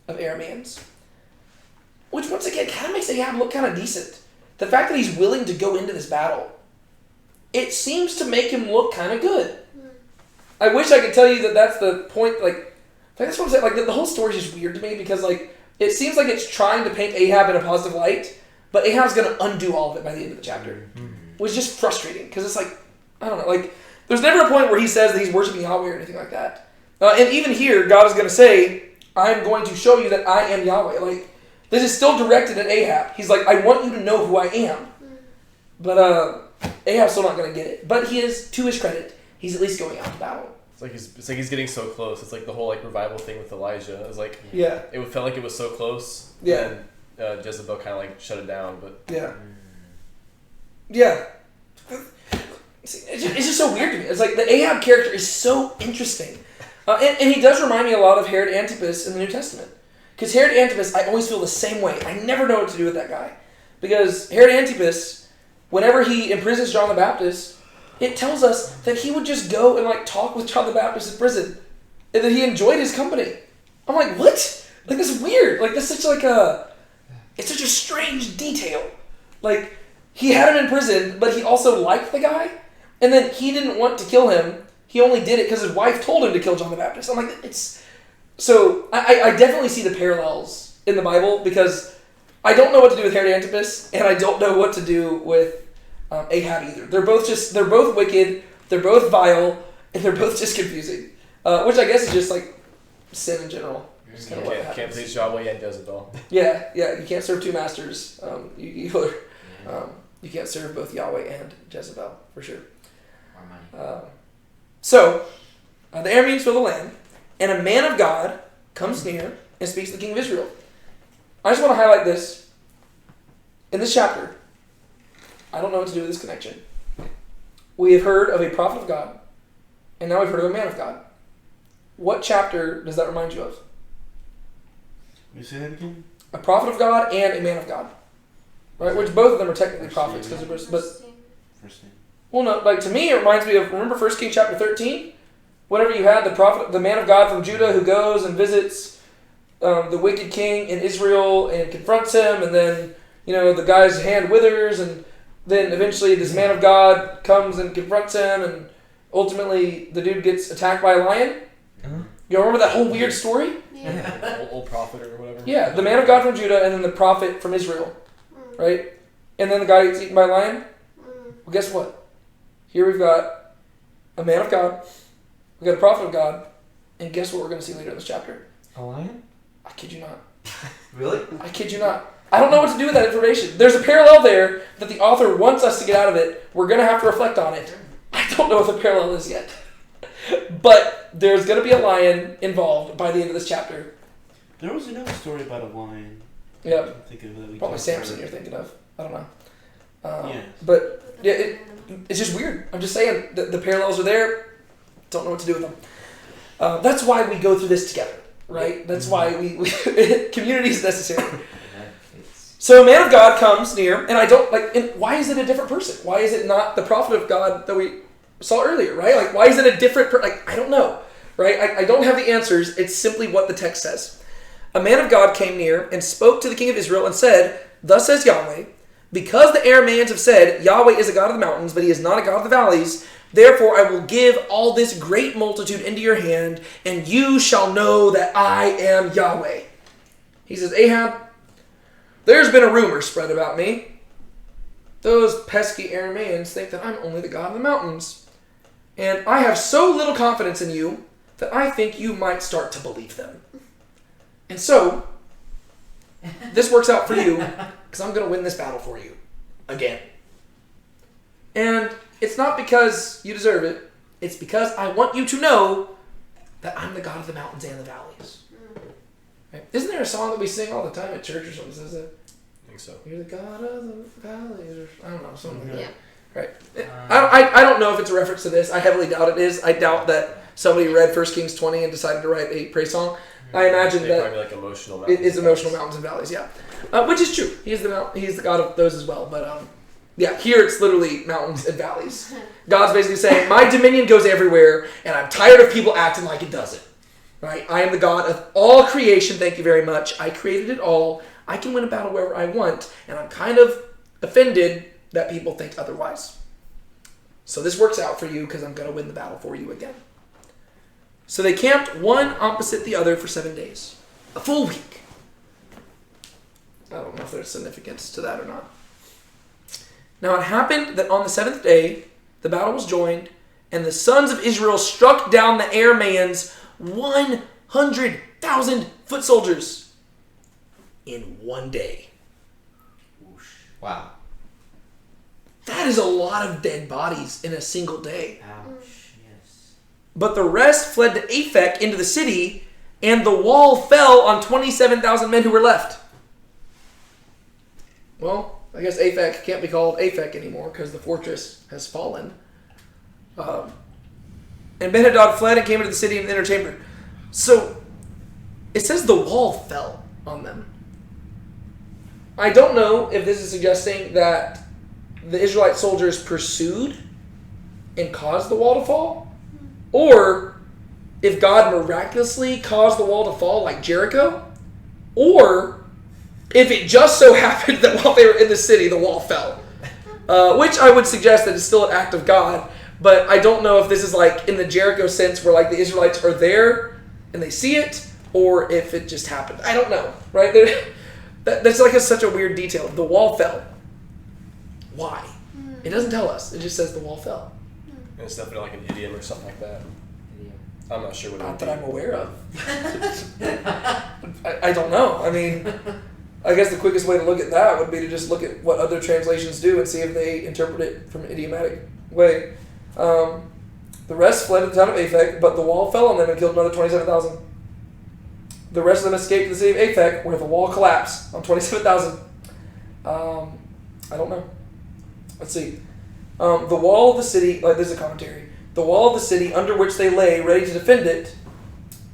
of Arameans, which once again kind of makes Ahab look kind of decent. The fact that he's willing to go into this battle, it seems to make him look kind of good. I wish I could tell you that that's the point. Like that's what I'm saying. Like the whole story is just weird to me, because like it seems like it's trying to paint Ahab in a positive light, but Ahab's going to undo all of it by the end of the chapter, which is just frustrating, because it's like, I don't know, like there's never a point where he says that he's worshiping Yahweh or anything like that. And even here, God is going to say, I'm going to show you that I am Yahweh. Like, this is still directed at Ahab. He's like, I want you to know who I am. But Ahab's still not going to get it. But he is, to his credit, he's at least going out to battle. It's like he's getting so close. It's like the whole like revival thing with Elijah. It was like, yeah, it felt like it was so close. Yeah. And Jezebel kind of like shut it down. But yeah, yeah. It's just so weird to me. It's like the Ahab character is so interesting. And he does remind me a lot of Herod Antipas in the New Testament. Because Herod Antipas, I always feel the same way. I never know what to do with that guy. Because Herod Antipas, whenever he imprisons John the Baptist, it tells us that he would just go and like talk with John the Baptist in prison. And that he enjoyed his company. I'm like, what? Like, this is weird. Like, this is such like it's such a strange detail. Like, he had him in prison, but he also liked the guy. And then he didn't want to kill him. He only did it because his wife told him to kill John the Baptist. I'm like, it's... So, I definitely see the parallels in the Bible, because I don't know what to do with Herod Antipas, and I don't know what to do with Ahab either. They're both wicked, they're both vile, and they're both just confusing. Which I guess is just like sin in general. Just kind of what happens. Can't please Yahweh and Jezebel. Yeah, you can't serve 2 masters. You can't serve both Yahweh and Jezebel, for sure. More money. So, the Arameans fill the land, and a man of God comes near and speaks to the king of Israel. I just want to highlight this. In this chapter, I don't know what to do with this connection. We have heard of a prophet of God, and now we've heard of a man of God. What chapter does that remind you of? Can you say that again? A prophet of God and a man of God. Right? Which both of them are technically prophets. But First name. well, no, like to me, it reminds me of, remember 1 Kings chapter 13? whatever you had, the prophet, the man of God from Judah who goes and visits the wicked king in Israel and confronts him, and then, the guy's hand withers, and then eventually this man of God comes and confronts him, and ultimately the dude gets attacked by a lion. Uh-huh. You remember that whole weird story? Yeah. Old prophet or whatever. Yeah, the man of God from Judah and then the prophet from Israel, right? And then the guy gets eaten by a lion. Well, guess what? Here we've got a man of God, we've got a prophet of God, and guess what we're going to see later in this chapter? A lion? I kid you not. Really? I kid you not. I don't know what to do with that information. There's a parallel there that the author wants us to get out of it. We're going to have to reflect on it. I don't know what the parallel is yet. But there's going to be a lion involved by the end of this chapter. There was another story about a lion. Yeah. I think of that we Probably talked Samson about. you're thinking of. I don't know. Yeah. But yeah, it's just weird. I'm just saying the parallels are there. Don't know what to do with them. That's why we go through this together, right? That's why we community is necessary. So a man of God comes near, and I don't and why is it a different person? Why is it not the prophet of God that we saw earlier, right? Like, why is it a different I don't know, right? I don't have the answers. It's simply what the text says. A man of God came near and spoke to the king of Israel and said, "Thus says Yahweh, because the Arameans have said, Yahweh is a God of the mountains, but he is not a God of the valleys, therefore I will give all this great multitude into your hand, and you shall know that I am Yahweh." He says, "Ahab, there's been a rumor spread about me. Those pesky Arameans think that I'm only the God of the mountains. And I have so little confidence in you that I think you might start to believe them. And so, this works out for you because I'm going to win this battle for you. Again. And it's not because you deserve it. It's because I want you to know that I'm the God of the mountains and the valleys." Right? Isn't there a song that we sing all the time at church or something that says that? I think so. You're the God of the valleys, or I don't know, something like that. Yeah. Right. I don't know if it's a reference to this. I heavily doubt it is. I doubt that somebody read 1 Kings 20 and decided to write a praise song. I imagine that Probably like emotional mountains. it is emotional mountains and valleys, yeah. Which is true. He's the God of those as well. But yeah, here it's literally mountains and valleys. God's basically saying, my dominion goes everywhere, and I'm tired of people acting like it doesn't. Right? I am the God of all creation, thank you very much. I created it all. I can win a battle wherever I want, and I'm kind of offended that people think otherwise. So this works out for you because I'm going to win the battle for you again. So they camped one opposite the other for 7 days. A full week. I don't know if there's significance to that or not. Now it happened that on the 7th day, the battle was joined, and the sons of Israel struck down the Arameans 100,000 foot soldiers in one day. Wow. That is a lot of dead bodies in a single day. Ouch. Yes. But the rest fled to Aphek into the city, and the wall fell on 27,000 men who were left. Well, I guess Aphek can't be called Aphek anymore because the fortress has fallen. And Ben-Hadad fled and came into the city in the inner chamber. So, it says the wall fell on them. I don't know if this is suggesting that the Israelite soldiers pursued and caused the wall to fall, or if God miraculously caused the wall to fall like Jericho, or if it just so happened that while they were in the city, the wall fell. Which I would suggest that it's still an act of God, but I don't know if this is like in the Jericho sense where like the Israelites are there and they see it, or if it just happened. I don't know, right? That's like such a weird detail. The wall fell. Why? It doesn't tell us. It just says the wall fell. And it's definitely like an idiom or something like that. I'm not sure what it Not would that be. I'm aware of. I don't know. I mean, I guess the quickest way to look at that would be to just look at what other translations do and see if they interpret it from an idiomatic way. The rest fled to the town of Aphek, but the wall fell on them and killed another 27,000. The rest of them escaped to the city of Aphek, where the wall collapsed on 27,000. I don't know. Let's see. The wall of the city, this is a commentary. The wall of the city under which they lay, ready to defend it,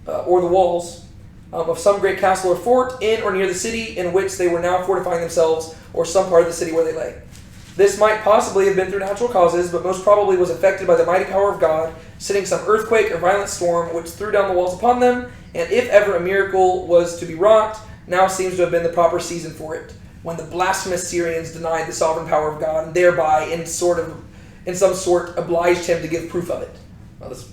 or the walls of some great castle or fort in or near the city in which they were now fortifying themselves, or some part of the city where they lay. This might possibly have been through natural causes, but most probably was affected by the mighty power of God, sending some earthquake or violent storm which threw down the walls upon them, and if ever a miracle was to be wrought, now seems to have been the proper season for it, when the blasphemous Syrians denied the sovereign power of God, and thereby, in some sort, obliged him to give proof of it. Well, that's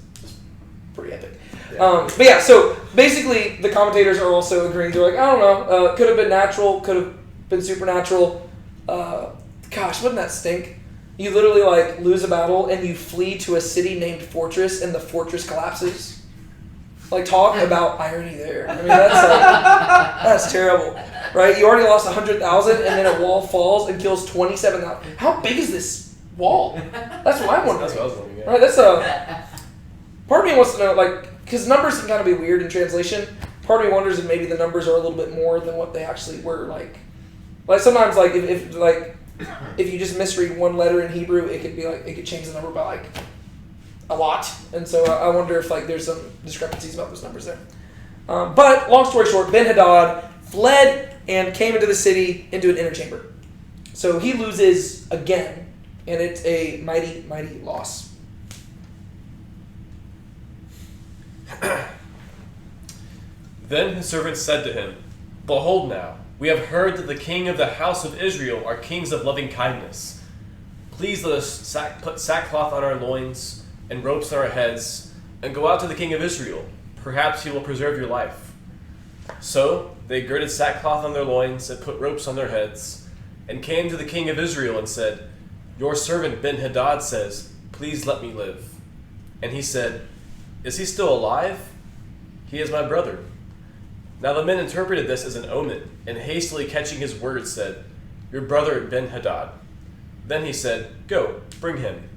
pretty epic. But yeah, so basically, the commentators are also agreeing. They're like, I don't know, could have been natural, could have been supernatural. Gosh, wouldn't that stink? You literally like lose a battle and you flee to a city named Fortress, and the fortress collapses. Like, talk about irony there. I mean, that's terrible, right? You already lost 100,000, and then a wall falls and kills 27,000. How big is this wall? That's what I'm wondering. That's what I was wondering. Yeah. Right? That's part of me wants to know, like, because numbers can kind of be weird in translation. Part of me wonders if maybe the numbers are a little bit more than what they actually were. Like sometimes, like if you just misread one letter in Hebrew, it could be like it could change the number by like a lot. And so I wonder if like there's some discrepancies about those numbers there. But long story short, Ben-Hadad fled and came into the city into an inner chamber. So he loses again, and it's a mighty, mighty loss. Then his servants said to him, Behold now, we have heard that the king of the house of Israel are kings of loving kindness. Please let us put sackcloth on our loins and ropes on our heads, and go out to the king of Israel. Perhaps he will preserve your life. So they girded sackcloth on their loins and put ropes on their heads, and came to the king of Israel and said, Your servant Ben-Hadad says, Please let me live. And he said, Is he still alive? He is my brother. Now the men interpreted this as an omen, and hastily catching his words said, Your brother Ben-Hadad. Then he said, Go, bring him.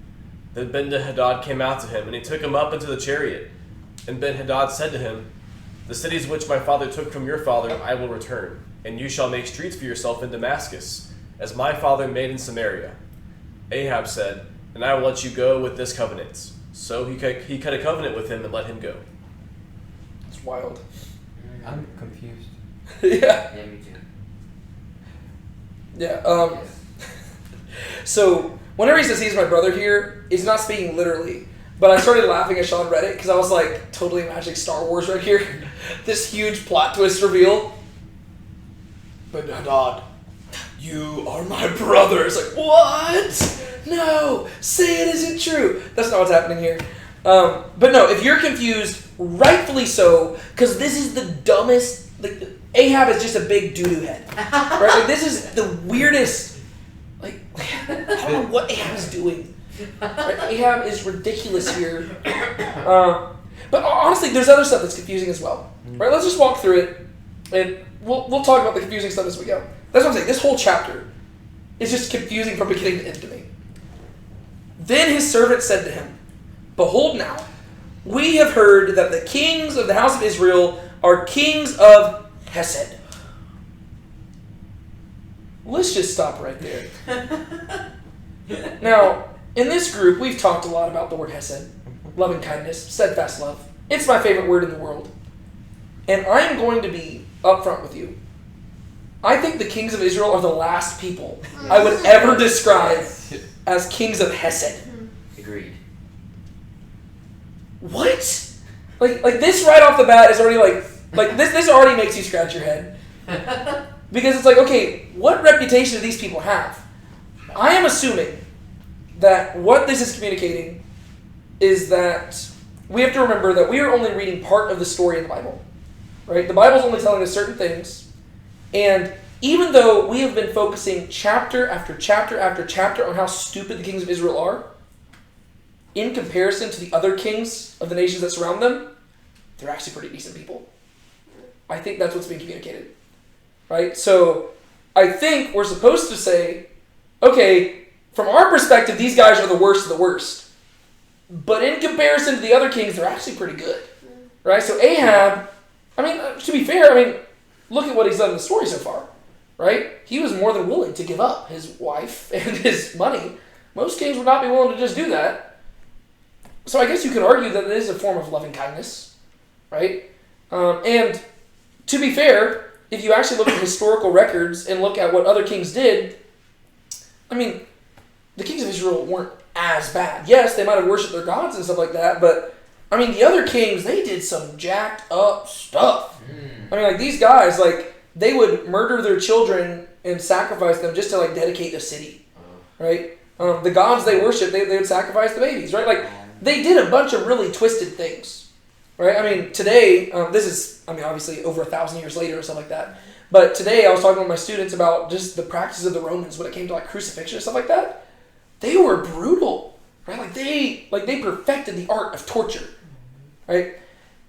Then Ben-Hadad came out to him, and he took him up into the chariot. And Ben-Hadad said to him, The cities which my father took from your father I will return, and you shall make streets for yourself in Damascus, as my father made in Samaria. Ahab said, And I will let you go with this covenant. So he cut a covenant with him and let him go. It's wild. I'm confused. Yeah. Yeah, me too. Yeah. So whenever he says he's my brother here, he's not speaking literally. But I started laughing as Sean read it because I was like totally imagining Star Wars right here. This huge plot twist reveal. But Hadad, you are my brother. It's like, what? No, say it isn't true. That's not what's happening here. But no, if you're confused, rightfully so, because this is the dumbest. Like, Ahab is just a big doo-doo head, right? Like, this is the weirdest. Like, I don't know what Ahab is doing. Right? Ahab is ridiculous here. But honestly, there's other stuff that's confusing as well. Right? Let's just walk through it, and we'll talk about the confusing stuff as we go. That's what I'm saying. This whole chapter is just confusing from beginning to end to me. Then his servant said to him, Behold now, we have heard that the kings of the house of Israel are kings of Hesed. Let's just stop right there. Now, in this group, we've talked a lot about the word Hesed, loving kindness, steadfast love. It's my favorite word in the world. And I'm going to be upfront with you. I think the kings of Israel are the last people I would ever describe as kings of Hesed. Agreed. What? Like this right off the bat is already like this already makes you scratch your head. Because it's like, okay, what reputation do these people have? I am assuming that what this is communicating is that we have to remember that we are only reading part of the story in the Bible. Right? The Bible's only telling us certain things. And even though we have been focusing chapter after chapter after chapter on how stupid the kings of Israel are, in comparison to the other kings of the nations that surround them, they're actually pretty decent people. I think that's what's being communicated. Right? So I think we're supposed to say, okay, from our perspective, these guys are the worst of the worst. But in comparison to the other kings, they're actually pretty good. Right? So Ahab, I mean, to be fair, I mean, look at what he's done in the story so far. Right? He was more than willing to give up his wife and his money. Most kings would not be willing to just do that. So I guess you could argue that it is a form of loving kindness, right? And to be fair, if you actually look at historical records and look at what other kings did, I mean, the kings of Israel weren't as bad. Yes, they might have worshipped their gods and stuff like that, but I mean, the other kings, they did some jacked up stuff. I mean, like, these guys, like, they would murder their children and sacrifice them just to, like, dedicate a city, right? The gods they worship, they would sacrifice the babies, right? Like, they did a bunch of really twisted things, right? I mean, today, this is, I mean, obviously over 1,000 years later or something like that, but today I was talking with my students about just the practices of the Romans when it came to, like, crucifixion and stuff like that. They were brutal, right? Like, they perfected the art of torture, right?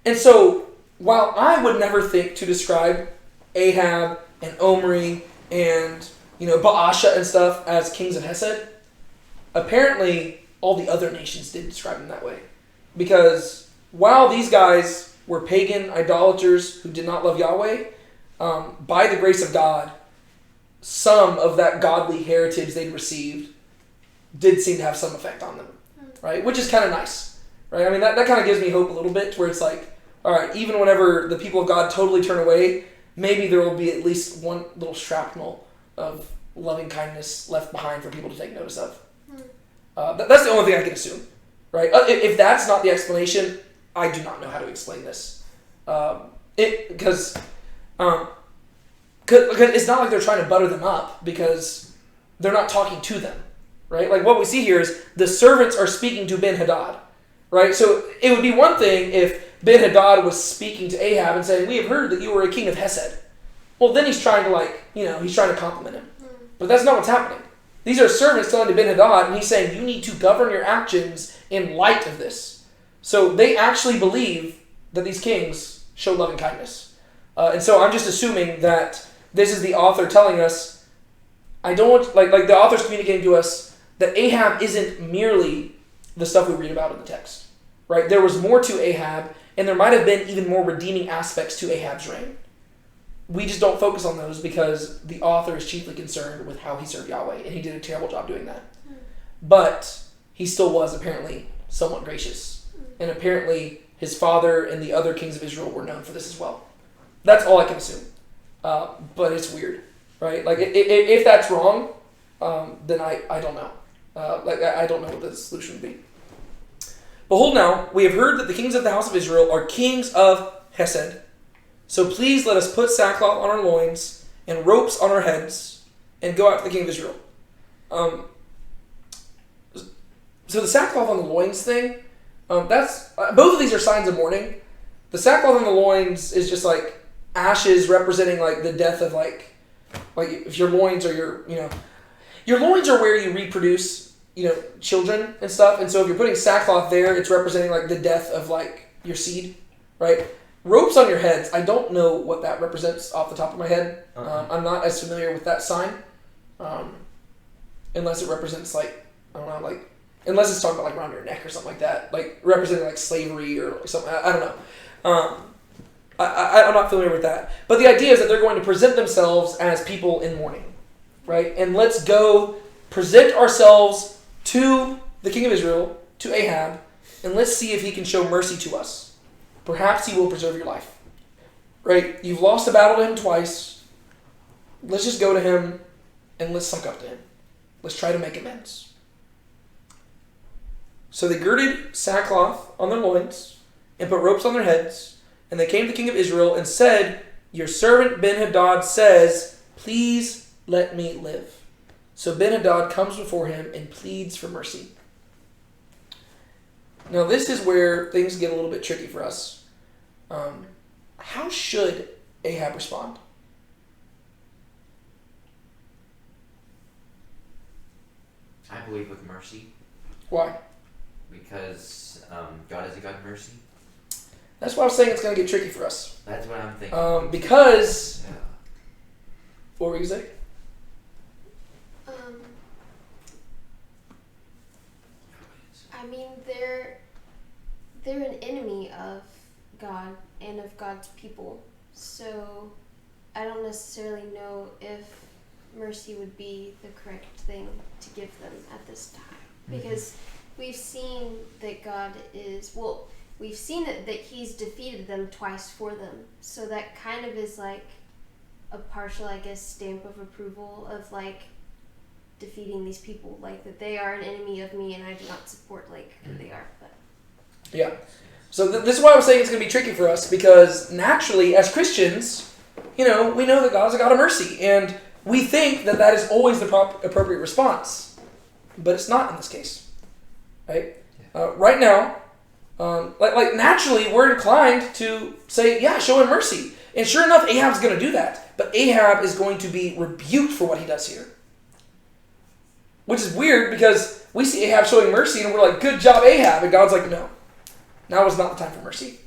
And so, while I would never think to describe Ahab and Omri and, Baasha and stuff as kings of Hesed, apparently all the other nations did describe them that way. Because while these guys were pagan idolaters who did not love Yahweh, by the grace of God, some of that godly heritage they'd received did seem to have some effect on them, right? Which is kind of nice, right? I mean, that kind of gives me hope a little bit, where it's like, all right, even whenever the people of God totally turn away, maybe there will be at least one little shrapnel of loving kindness left behind for people to take notice of. That's the only thing I can assume, right? If that's not the explanation, I do not know how to explain this. Because it's not like they're trying to butter them up, because they're not talking to them, right? Like, what we see here is the servants are speaking to Ben-Hadad, right? So it would be one thing if Ben-Hadad was speaking to Ahab and saying, "We have heard that you were a king of Hesed." Well, then he's trying to, he's trying to compliment him. But that's not what's happening. These are servants telling to Ben-Hadad, and he's saying, you need to govern your actions in light of this. So they actually believe that these kings show love and kindness. And so I'm just assuming that this is the author telling us, I don't want, like the author's communicating to us that Ahab isn't merely the stuff we read about in the text, right? There was more to Ahab, and there might have been even more redeeming aspects to Ahab's reign. We just don't focus on those because the author is chiefly concerned with how he served Yahweh, and he did a terrible job doing that. But he still was apparently somewhat gracious, and apparently his father and the other kings of Israel were known for this as well. That's all I can assume. But it's weird, right? Like, if that's wrong, then I don't know. I don't know what the solution would be. Behold now, we have heard that the kings of the house of Israel are kings of Hesed. So please let us put sackcloth on our loins and ropes on our heads and go out to the king of Israel. So the sackcloth on the loins thing, that's both of these are signs of mourning. The sackcloth on the loins is just like ashes representing like the death of like if your loins are your loins are where you reproduce, children and stuff. And so if you're putting sackcloth there, it's representing like the death of like your seed, right? Ropes on your heads, I don't know what that represents off the top of my head. I'm not as familiar with that sign. Unless it represents unless it's talking about like around your neck or something like that. Like representing like slavery or something. I don't know. I'm not familiar with that. But the idea is that they're going to present themselves as people in mourning, right? And let's go present ourselves to the king of Israel, to Ahab, and let's see if he can show mercy to us. Perhaps he will preserve your life. Right? You've lost a battle to him twice. Let's just go to him and let's suck up to him. Let's try to make amends. So they girded sackcloth on their loins and put ropes on their heads, and they came to the king of Israel and said, "Your servant Ben-Hadad says, please let me live." So Ben-Hadad comes before him and pleads for mercy. Now this is where things get a little bit tricky for us. How should Ahab respond? I believe with mercy. Why? Because God is a God of mercy. That's why I was saying it's going to get tricky for us. That's what I'm thinking. Because... What were you going to say? I mean, they're an enemy of God and of God's people. So I don't necessarily know if mercy would be the correct thing to give them at this time. Because we've seen that God is, we've seen that he's defeated them twice for them. So that kind of is like a partial, I guess, stamp of approval of like, defeating these people, like that they are an enemy of me and I do not support like who they are. But Yeah. So this is why I was saying it's going to be tricky for us, because naturally, as Christians, we know that God's a God of mercy, and we think that that is always the appropriate response, but it's not in this case, right? Right now, like naturally, we're inclined to say, yeah, show him mercy, and sure enough, Ahab's going to do that, but Ahab is going to be rebuked for what he does here, which is weird because we see Ahab showing mercy, and we're like, good job, Ahab, and God's like, no. Now is not the time for mercy.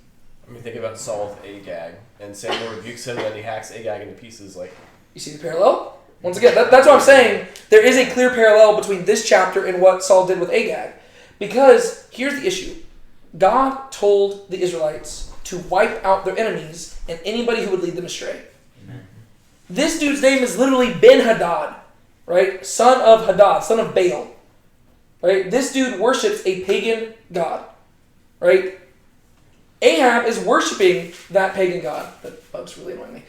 I mean, think about Saul with Agag, and Samuel rebukes him, and then he hacks Agag into pieces. Like, you see the parallel? Once again, that's what I'm saying. There is a clear parallel between this chapter and what Saul did with Agag. Because here's the issue. God told the Israelites to wipe out their enemies and anybody who would lead them astray. Amen. This dude's name is literally Ben-Hadad, right? Son of Hadad, son of Baal. Right? This dude worships a pagan god. Right? Ahab is worshiping that pagan god. That bug's really annoying me.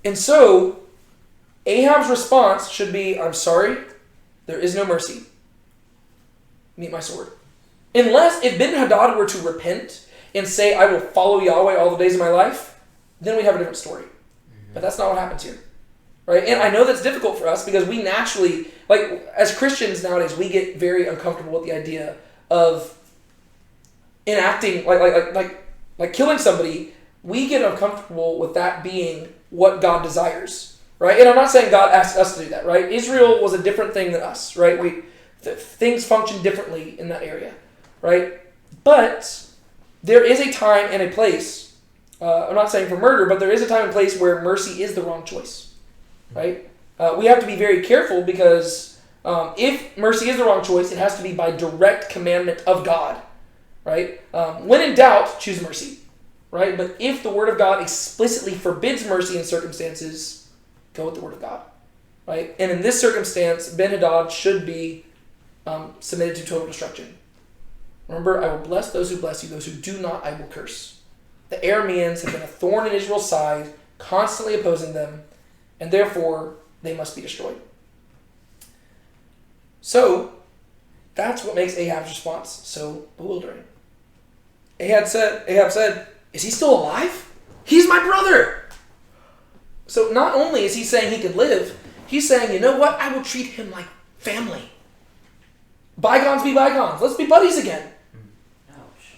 And so, Ahab's response should be, I'm sorry, there is no mercy. Meet my sword. Unless, if Ben-Hadad were to repent and say, I will follow Yahweh all the days of my life, then we have a different story. But that's not what happens here. Right? And I know that's difficult for us because we naturally, like, as Christians nowadays, we get very uncomfortable with the idea of enacting, like killing somebody. We get uncomfortable with that being what God desires, right? And I'm not saying God asked us to do that, right? Israel was a different thing than us, right? Things function differently in that area, right? But there is a time and a place. I'm not saying for murder, but there is a time and place where mercy is the wrong choice, right? We have to be very careful because if mercy is the wrong choice, it has to be by direct commandment of God. Right? When in doubt, choose mercy. Right? But if the Word of God explicitly forbids mercy in circumstances, go with the Word of God. Right? And in this circumstance, Ben-Hadad should be submitted to total destruction. Remember, I will bless those who bless you. Those who do not, I will curse. The Arameans have been a thorn in Israel's side, constantly opposing them, and therefore they must be destroyed. So, that's what makes Ahab's response so bewildering. Ahab said, is he still alive? He's my brother. So not only is he saying he could live, he's saying, you know what? I will treat him like family. Bygones be bygones. Let's be buddies again. Ouch.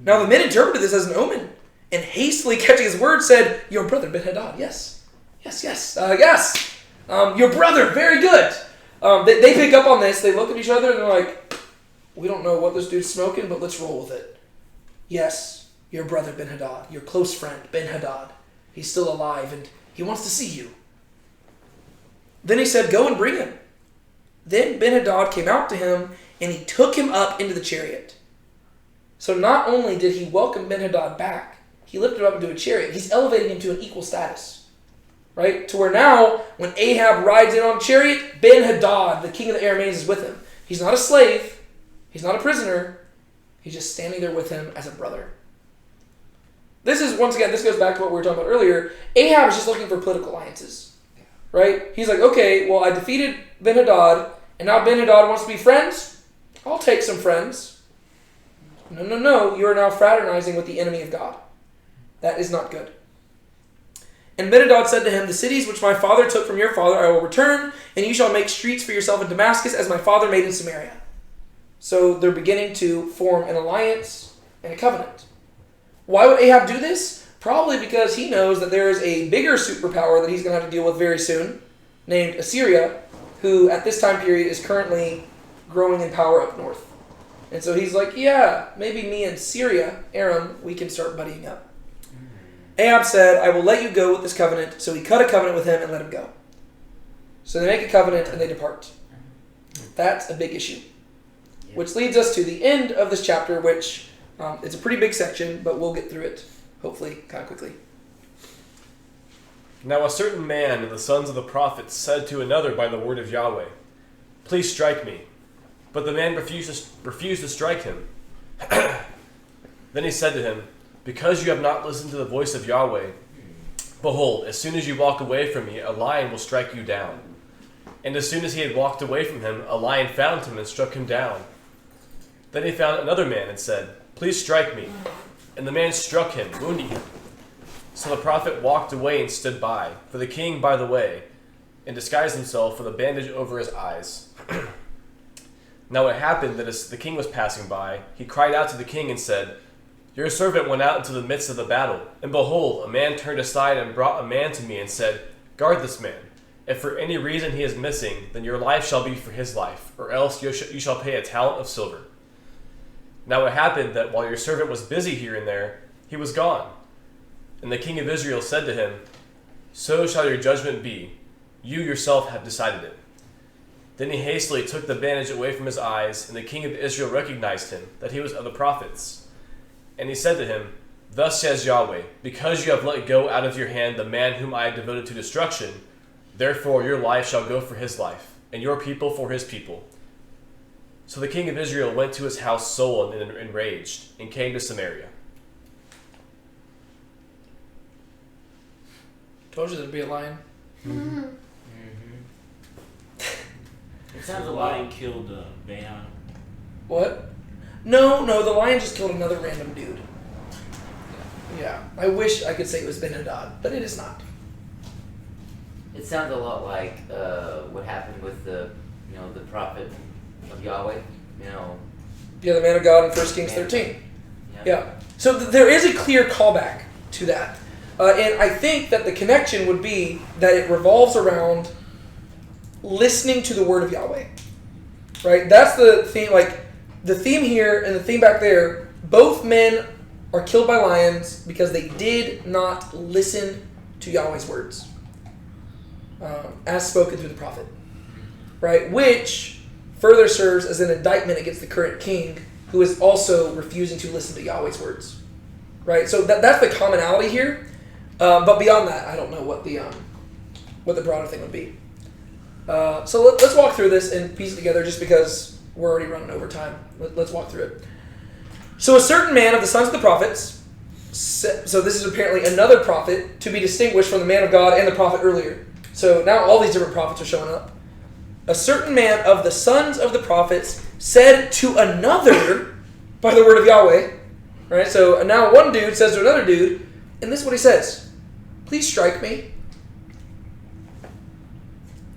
Now the men interpreted this as an omen, and hastily catching his word said, your brother Ben-Hadad, yes. Yes. Your brother, very good. They pick up on this, they look at each other, and they're like, we don't know what this dude's smoking, but let's roll with it. Yes, your brother Ben-Hadad, your close friend Ben-Hadad, he's still alive, and he wants to see you. Then he said, go and bring him. Then Ben-Hadad came out to him, and he took him up into the chariot. So not only did he welcome Ben-Hadad back, he lifted him up into a chariot. He's elevating him to an equal status. Right? To where now, when Ahab rides in on a chariot, Ben-Hadad, the king of the Arameans, is with him. He's not a slave. He's not a prisoner. He's just standing there with him as a brother. This goes back to what we were talking about earlier. Ahab is just looking for political alliances. Right? He's like, okay, well, I defeated Ben-Hadad, and now Ben-Hadad wants to be friends? I'll take some friends. No. You are now fraternizing with the enemy of God. That is not good. And Ben-Hadad said to him, the cities which my father took from your father I will return, and you shall make streets for yourself in Damascus as my father made in Samaria. So they're beginning to form an alliance and a covenant. Why would Ahab do this? Probably because he knows that there is a bigger superpower that he's going to have to deal with very soon, named Assyria, who at this time period is currently growing in power up north. And so he's like, yeah, maybe me and Syria, Aram, we can start buddying up. Ahab said, I will let you go with this covenant. So he cut a covenant with him and let him go. So they make a covenant and they depart. That's a big issue. Which leads us to the end of this chapter, which it's a pretty big section, but we'll get through it, hopefully, kind of quickly. Now a certain man of the sons of the prophets said to another by the word of Yahweh, please strike me. But the man refused to strike him. Then he said to him, because you have not listened to the voice of Yahweh, behold, as soon as you walk away from me, a lion will strike you down. And as soon as he had walked away from him, a lion found him and struck him down. Then he found another man and said, "Please strike me." And the man struck him, wounding him. So the prophet walked away and stood by, for the king by the way, and disguised himself with a bandage over his eyes. Now it happened that as the king was passing by, he cried out to the king and said, "Your servant went out into the midst of the battle, and behold, a man turned aside and brought a man to me and said, 'Guard this man. If for any reason he is missing, then your life shall be for his life, or else you shall pay a talent of silver.' Now it happened that while your servant was busy here and there, he was gone. And the king of Israel said to him, 'So shall your judgment be. You yourself have decided it.' Then he hastily took the bandage away from his eyes, and the king of Israel recognized him, that he was of the prophets. And he said to him, 'Thus says Yahweh, because you have let go out of your hand the man whom I have devoted to destruction, therefore your life shall go for his life, and your people for his people.' So the king of Israel went to his house sullen and enraged, and came to Samaria." Told you there'd be a lion. Mm-hmm. It sounds The a lot. lion killed Balaam. What? No, the lion just killed another random dude. Yeah, I wish I could say it was Ben-Hadad, but it is not. It sounds a lot like what happened with the prophet of Yahweh. Yeah, the man of God in 1 Kings 13. Yeah. So there is a clear callback to that. And I think that the connection would be that it revolves around listening to the word of Yahweh. Right? That's the theme. Like, the theme here and the theme back there, both men are killed by lions because they did not listen to Yahweh's words. As spoken through the prophet. Right? Which further serves as an indictment against the current king, who is also refusing to listen to Yahweh's words. Right? So that's the commonality here. But beyond that, I don't know what the broader thing would be. So let's walk through this and piece it together, just because we're already running over time. Let's walk through it. So a certain man of the sons of the prophets, so this is apparently another prophet to be distinguished from the man of God and the prophet earlier. So now all these different prophets are showing up. A certain man of the sons of the prophets said to another by the word of Yahweh. Right? So now one dude says to another dude, and this is what he says: "Please strike me."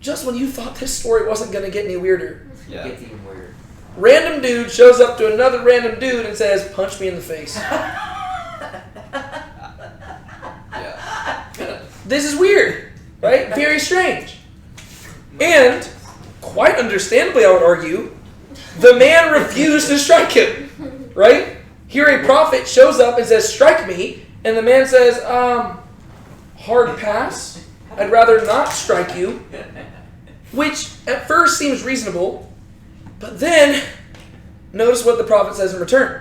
Just when you thought this story wasn't going to get any weirder. It gets even weirder. Random dude shows up to another random dude and says, "Punch me in the face." This is weird, right? Very strange. And, quite understandably, I would argue, the man refused to strike him, right? Here a prophet shows up and says, "Strike me," and the man says, "Hard pass. I'd rather not strike you." Which at first seems reasonable, but then notice what the prophet says in return.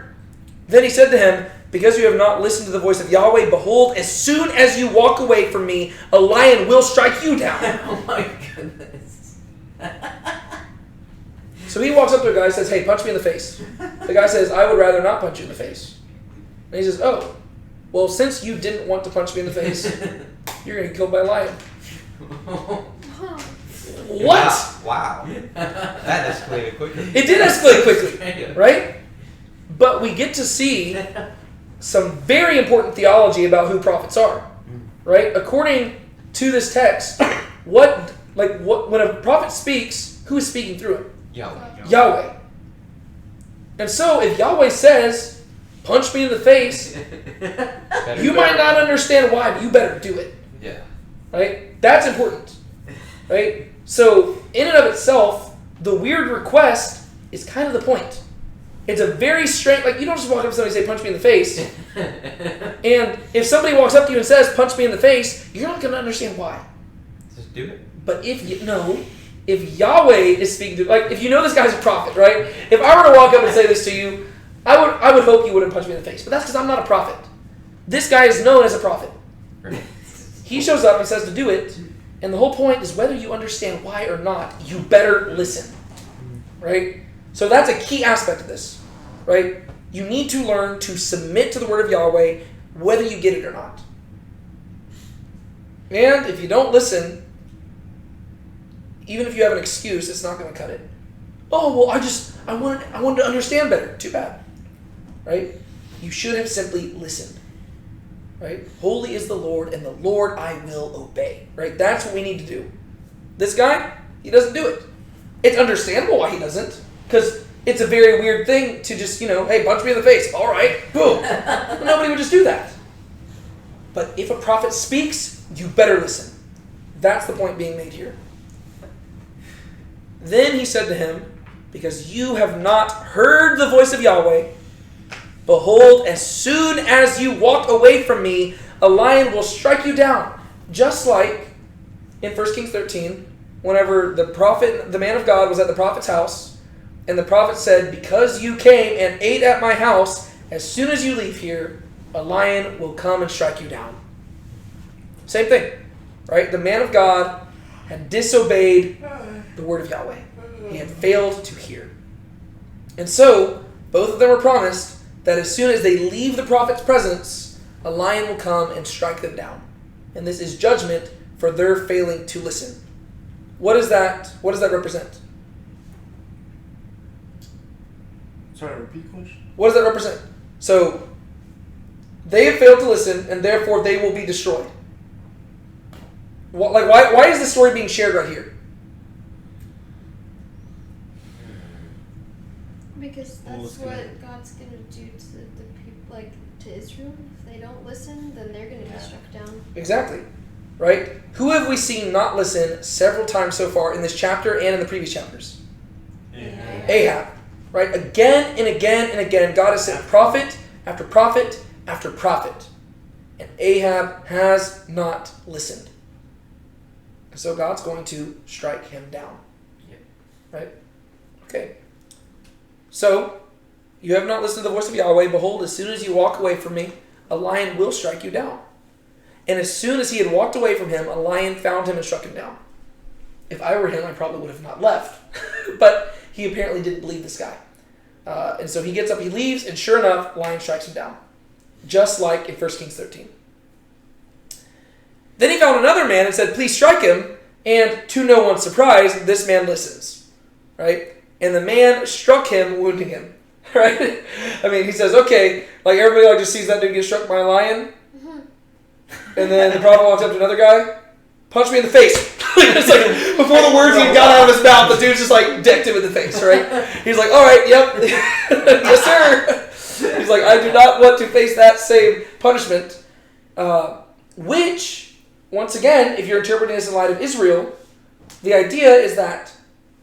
Then he said to him, "Because you have not listened to the voice of Yahweh, behold, as soon as you walk away from me, a lion will strike you down." Oh my goodness. So he walks up to a guy and says, "Hey, punch me in the face." The guy says, "I would rather not punch you in the face." And he says, "Oh, well, since you didn't want to punch me in the face, you're going to get killed by a lion." What? Wow. That escalated quickly. It did escalate quickly, right? But we get to see some very important theology about who prophets are, right? According to this text, when a prophet speaks, who is speaking through it? Yahweh. And so if Yahweh says, "Punch me in the face," you might not understand why, but you better do it. Yeah. Right? That's important. Right? So, in and of itself, the weird request is kind of the point. It's a very strange, you don't just walk up to somebody and say, "Punch me in the face." And if somebody walks up to you and says, "Punch me in the face," you're not going to understand why. Just do it. But if Yahweh is speaking to, if you know this guy's a prophet, right? If I were to walk up and say this to you, I would hope you wouldn't punch me in the face. But that's because I'm not a prophet. This guy is known as a prophet. Right. He shows up and says to do it, and the whole point is whether you understand why or not, you better listen. Right? So that's a key aspect of this. Right? You need to learn to submit to the word of Yahweh, whether you get it or not. And if you don't listen, even if you have an excuse, it's not going to cut it. Oh, well, I wanted to understand better. Too bad. Right? You should have simply listened. Right? Holy is the Lord, and the Lord I will obey. Right? That's what we need to do. This guy, he doesn't do it. It's understandable why he doesn't, because it's a very weird thing to just, hey, punch me in the face. All right, boom. Nobody would just do that. But if a prophet speaks, you better listen. That's the point being made here. Then he said to him, because you have not heard the voice of Yahweh, behold, as soon as you walk away from me, a lion will strike you down. Just like in 1 Kings 13, whenever the man of God was at the prophet's house, and the prophet said, because you came and ate at my house, as soon as you leave here, a lion will come and strike you down. Same thing, right? The man of God had disobeyed the word of Yahweh. He had failed to hear. And so, both of them were promised that as soon as they leave the prophet's presence, a lion will come and strike them down. And this is judgment for their failing to listen. What does that represent? Sorry, repeat the question. What does that represent? So, they have failed to listen, and therefore they will be destroyed. Why is the story being shared right here? Because that's what God's going to do to the people, to Israel. If they don't listen, then they're going to be struck down. Exactly. Right? Who have we seen not listen several times so far in this chapter and in the previous chapters? Ahab. Right? Again and again and again, God has sent prophet after prophet after prophet. And Ahab has not listened. And so God's going to strike him down. Yep. Right? Okay. So, you have not listened to the voice of Yahweh. Behold, as soon as you walk away from me, a lion will strike you down. And as soon as he had walked away from him, a lion found him and struck him down. If I were him, I probably would have not left. But he apparently didn't believe this guy. And so he gets up, he leaves, and sure enough, lion strikes him down. Just like in 1 Kings 13. Then he found another man and said, please strike him. And to no one's surprise, this man listens. Right? And the man struck him, wounding him. Right? I mean, he says, okay, everybody just sees that dude get struck by a lion. And then the prophet walks up to another guy, punch me in the face. It's before the words even got out of his mouth, the dude just decked him in the face, right? He's like, all right, yep. Yes, sir. He's like, I do not want to face that same punishment. Which, once again, if you're interpreting this in light of Israel, the idea is that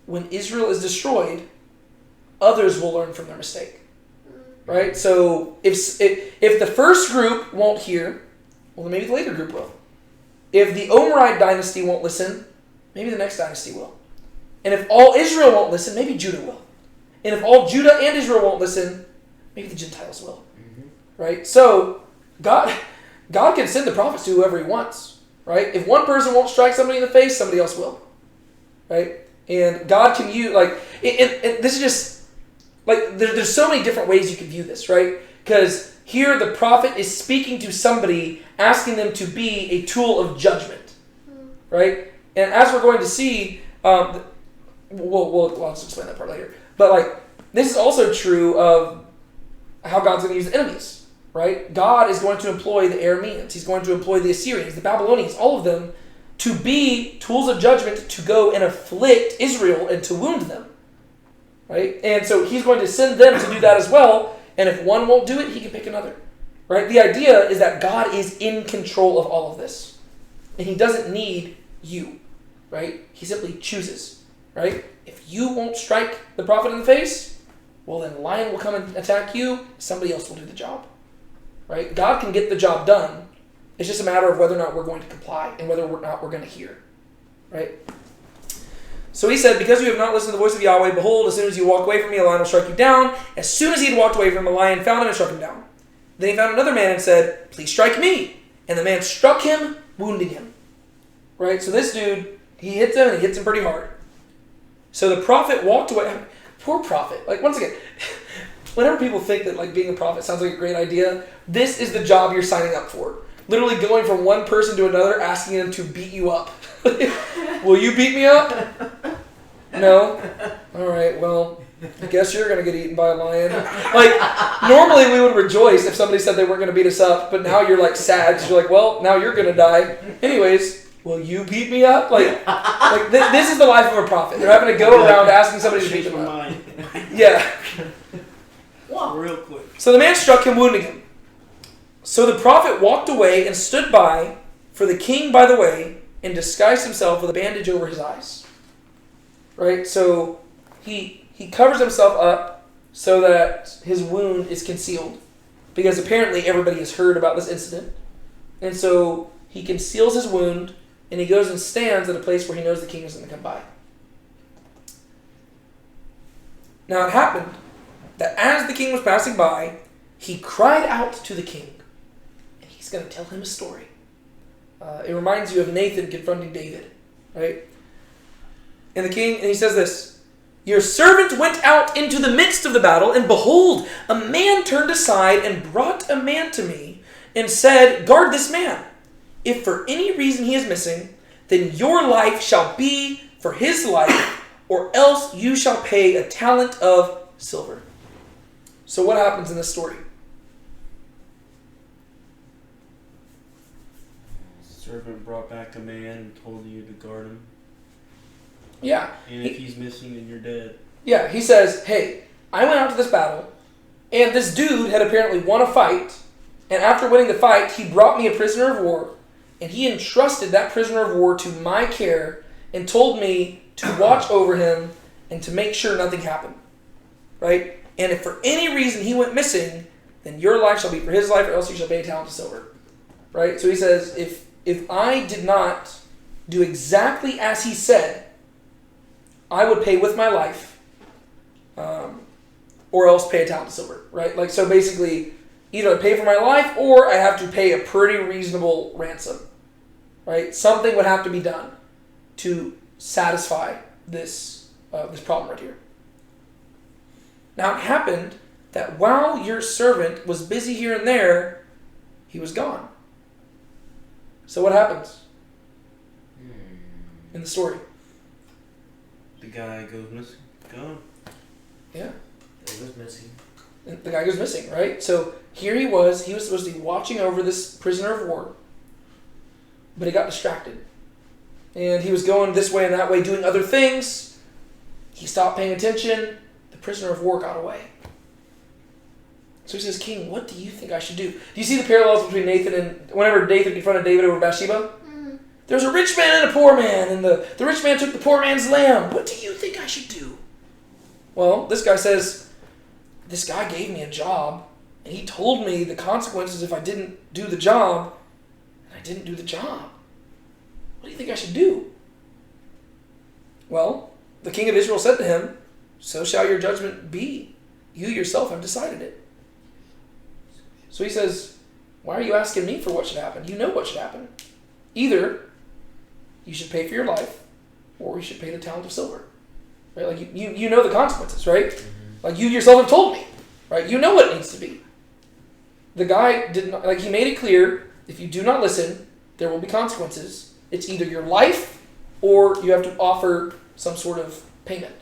when Israel is destroyed, others will learn from their mistake. Right? So if the first group won't hear, well, then maybe the later group will. If the Omride dynasty won't listen, maybe the next dynasty will. And if all Israel won't listen, maybe Judah will. And if all Judah and Israel won't listen, maybe the Gentiles will. Mm-hmm. Right? So God can send the prophets to whoever he wants. Right? If one person won't strike somebody in the face, somebody else will. Right? And God can use, and this is just, there's so many different ways you can view this, right? Because here the prophet is speaking to somebody, asking them to be a tool of judgment, right? And as we're going to see, I'll just explain that part later. But this is also true of how God's going to use the enemies, right? God is going to employ the Arameans. He's going to employ the Assyrians, the Babylonians, all of them, to be tools of judgment to go and afflict Israel and to wound them, right? And so he's going to send them to do that as well. And if one won't do it, he can pick another, right? The idea is that God is in control of all of this. And he doesn't need you, right? He simply chooses, right? If you won't strike the prophet in the face, well, then the lion will come and attack you. Somebody else will do the job, right? God can get the job done. It's just a matter of whether or not we're going to comply and whether or not we're going to hear, right? So he said, because you have not listened to the voice of Yahweh, behold, as soon as you walk away from me, a lion will strike you down. As soon as he had walked away from him, a lion found him and struck him down. Then he found another man and said, please strike me. And the man struck him, wounding him. Right? So this dude, he hits him and he hits him pretty hard. So the prophet walked away. Poor prophet. Once again, whenever people think that being a prophet sounds like a great idea, this is the job you're signing up for. Literally going from one person to another, asking them to beat you up. Will you beat me up? No? Alright, well, I guess you're going to get eaten by a lion. Like, normally we would rejoice if somebody said they weren't going to beat us up, but now you're like sad because you're like, well, now you're going to die. Anyways, will you beat me up? Like this is the life of a prophet. They're having to go around asking somebody to beat them up. Yeah. Real quick. So the man struck him, wounding him. So the prophet walked away and stood by for the king by the way and disguised himself with a bandage over his eyes. Right? So he covers himself up so that his wound is concealed. Because apparently everybody has heard about this incident. And so he conceals his wound and he goes and stands at a place where he knows the king is going to come by. Now it happened that as the king was passing by, he cried out to the king. And he's going to tell him a story. It reminds you of Nathan confronting David. Right? And he says this, "Your servant went out into the midst of the battle, and behold, a man turned aside and brought a man to me and said, 'Guard this man. If for any reason he is missing, then your life shall be for his life, or else you shall pay a talent of silver.'" So what happens in this story? Servant brought back a man and told you to guard him. Yeah. And if he's missing, then you're dead. Yeah, he says, hey, I went out to this battle, and this dude had apparently won a fight, and after winning the fight, he brought me a prisoner of war, and he entrusted that prisoner of war to my care, and told me to watch over him and to make sure nothing happened. Right? And if for any reason he went missing, then your life shall be for his life, or else you shall pay a talent of silver. Right? So he says, if I did not do exactly as he said, I would pay with my life, or else pay a talent of silver, right? Like, so basically, either I pay for my life, or I have to pay a pretty reasonable ransom, right? Something would have to be done to satisfy this problem right here. Now, it happened that while your servant was busy here and there, he was gone. So what happens in the story? The guy goes missing. Gone. Yeah. It was missing. The guy goes missing, right? So here he was supposed to be watching over this prisoner of war, but he got distracted. And he was going this way and that way, doing other things. He stopped paying attention. The prisoner of war got away. So he says, "King, what do you think I should do?" Do you see the parallels between Nathan and whenever Nathan confronted David over Bathsheba? There's a rich man and a poor man, and the rich man took the poor man's lamb. What do you think I should do? Well, this guy says, this guy gave me a job, and he told me the consequences if I didn't do the job, and I didn't do the job. What do you think I should do? Well, the king of Israel said to him, "So shall your judgment be. You yourself have decided it." So he says, "Why are you asking me for what should happen? You know what should happen. Either you should pay for your life, or you should pay the talent of silver." Right? Like you know the consequences, right? Mm-hmm. Like you yourself have told me, right? You know what it needs to be. The guy did not, like, he made it clear, if you do not listen, there will be consequences. It's either your life, or you have to offer some sort of payment.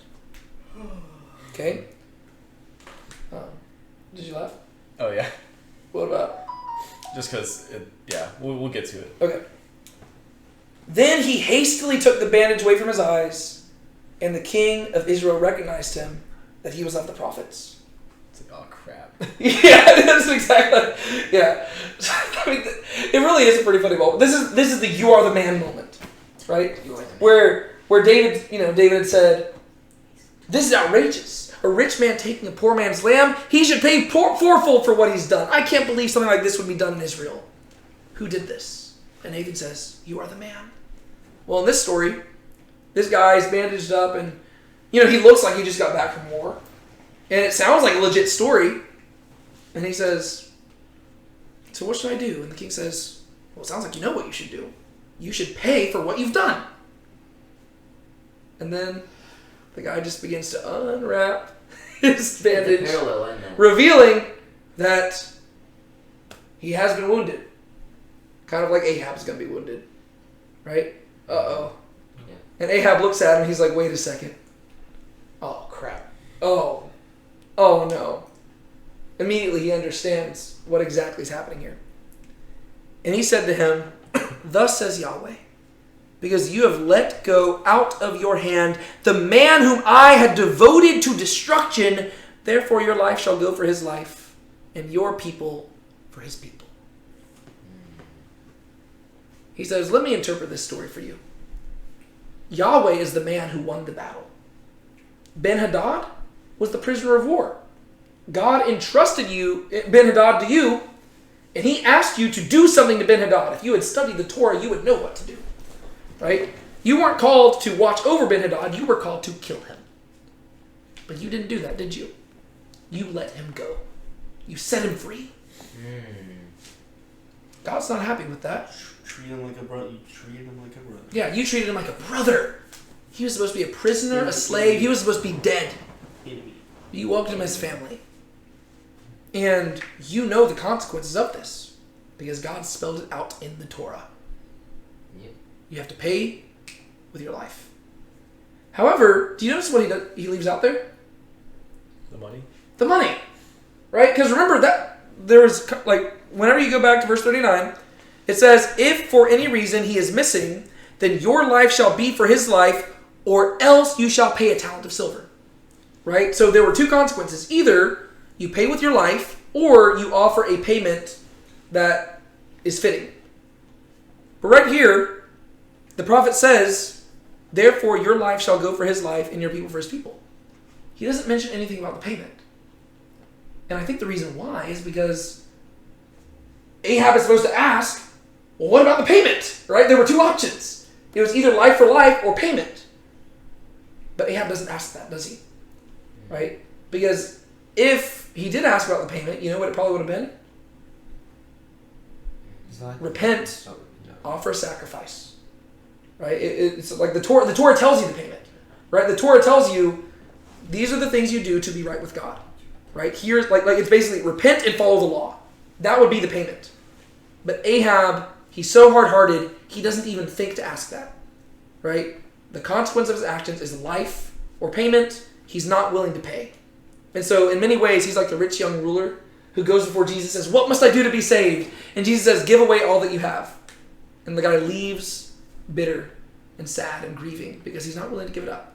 Okay? Did you laugh? Oh, yeah. What about? Just because, we'll get to it. Okay. Then he hastily took the bandage away from his eyes, and the king of Israel recognized him, that he was of the prophets. It's like, oh, crap. Yeah, that's exactly. Yeah. I mean, it really is a pretty funny moment. This is the "you are the man" moment, right? Where David had said, "This is outrageous. A rich man taking a poor man's lamb, he should pay fourfold for what he's done. I can't believe something like this would be done in Israel. Who did this?" And Nathan says, "You are the man." Well, in this story, this guy's bandaged up, and he looks like he just got back from war, and it sounds like a legit story. And he says, "So what should I do?" And the king says, "Well, it sounds like you know what you should do. You should pay for what you've done." And then the guy just begins to unwrap his bandage, revealing that he has been wounded. Kind of like Ahab is going to be wounded. Right? Uh-oh. Yeah. And Ahab looks at him, he's like, wait a second. Oh, crap. Oh no. Immediately he understands what exactly is happening here. And he said to him, thus says Yahweh, because you have let go out of your hand the man whom I had devoted to destruction, therefore your life shall go for his life, and your people for his people. He says, let me interpret this story for you. Yahweh is the man who won the battle. Ben-Hadad was the prisoner of war. God entrusted Ben-Hadad to you, and he asked you to do something to Ben-Hadad. If you had studied the Torah, you would know what to do. Right? You weren't called to watch over Ben-Hadad, you were called to kill him. But you didn't do that, did you? You let him go. You set him free. God's not happy with that. Treat him like a brother. You treated him like a brother. Yeah, you treated him like a brother. He was supposed to be a prisoner, a slave. He was supposed to be dead. Enemy. You welcomed him as family. And you know the consequences of this because God spelled it out in the Torah. Yep. You have to pay with your life. However, do you notice what he leaves out there? The money? The money. Right? Because remember that there was, like, whenever you go back to verse 39, it says, if for any reason he is missing, then your life shall be for his life, or else you shall pay a talent of silver. Right? So there were two consequences. Either you pay with your life, or you offer a payment that is fitting. But right here, the prophet says, therefore your life shall go for his life, and your people for his people. He doesn't mention anything about the payment. And I think the reason why is because Ahab is supposed to ask, well, what about the payment? Right? There were two options. It was either life for life or payment. But Ahab doesn't ask that, does he? Right? Because if he did ask about the payment, you know what it probably would have been? Repent, offer a sacrifice. Right? It's like the Torah tells you the payment. Right? The Torah tells you these are the things you do to be right with God. Right? Here's like it's basically repent and follow the law. That would be the payment. But Ahab, he's so hard-hearted, he doesn't even think to ask that. Right? The consequence of his actions is life or payment. He's not willing to pay. And so in many ways, he's like the rich young ruler who goes before Jesus and says, what must I do to be saved? And Jesus says, give away all that you have. And the guy leaves bitter and sad and grieving because he's not willing to give it up.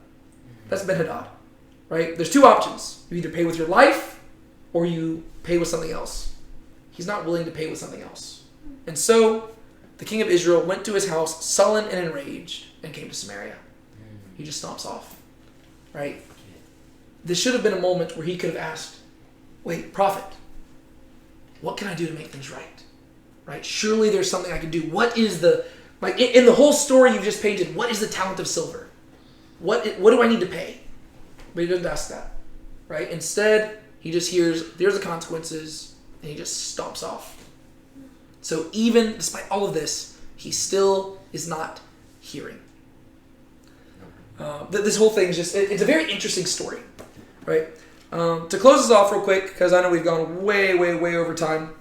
That's Ben-Hadad. Right? There's two options. You either pay with your life or you pay with something else. He's not willing to pay with something else. And so the king of Israel went to his house sullen and enraged and came to Samaria. He just stomps off. Right? This should have been a moment where he could have asked, wait, prophet, what can I do to make things right? Right? Surely there's something I can do. What is the, like in the whole story you've just painted, what is the talent of silver? What do I need to pay? But he doesn't ask that. Right? Instead, he just hears, there's the consequences, and he just stomps off. So even despite all of this, he still is not hearing. This whole thing is just, it's a very interesting story. Right? To close this off real quick, because I know we've gone way over time.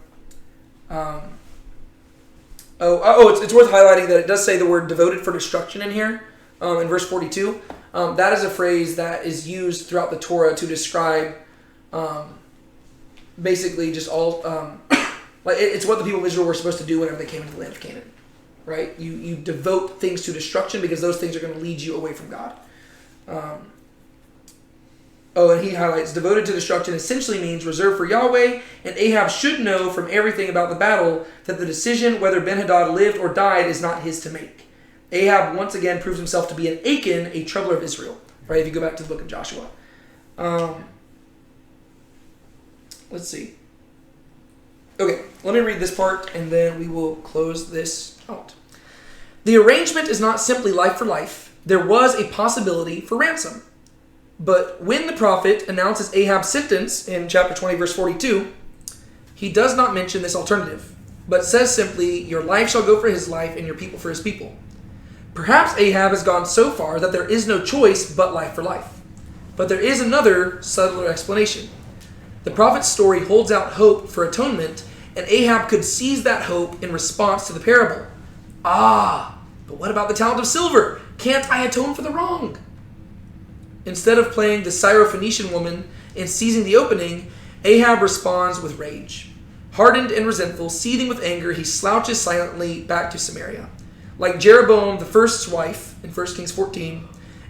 It's worth highlighting that it does say the word devoted for destruction in here, in verse 42. That is a phrase that is used throughout the Torah to describe basically just all, like it's what the people of Israel were supposed to do whenever they came into the land of Canaan. Right? You devote things to destruction because those things are going to lead you away from God. And he highlights, devoted to destruction essentially means reserved for Yahweh, and Ahab should know from everything about the battle that the decision whether Ben-Hadad lived or died is not his to make. Ahab once again proves himself to be an Achan, a troubler of Israel. Right, if you go back to the book of Joshua. Let's see. Okay, let me read this part, and then we will close this out. The arrangement is not simply life for life. There was a possibility for ransom. But when the prophet announces Ahab's sentence in chapter 20, verse 42, he does not mention this alternative, but says simply, your life shall go for his life and your people for his people. Perhaps Ahab has gone so far that there is no choice but life for life. But there is another, subtler explanation. The prophet's story holds out hope for atonement, and Ahab could seize that hope in response to the parable. But what about the talent of silver? Can't I atone for the wrong? Instead of playing the Syrophoenician woman and seizing the opening, Ahab responds with rage. Hardened and resentful, seething with anger, he slouches silently back to Samaria. Like Jeroboam, the first's wife, in 1 Kings 14,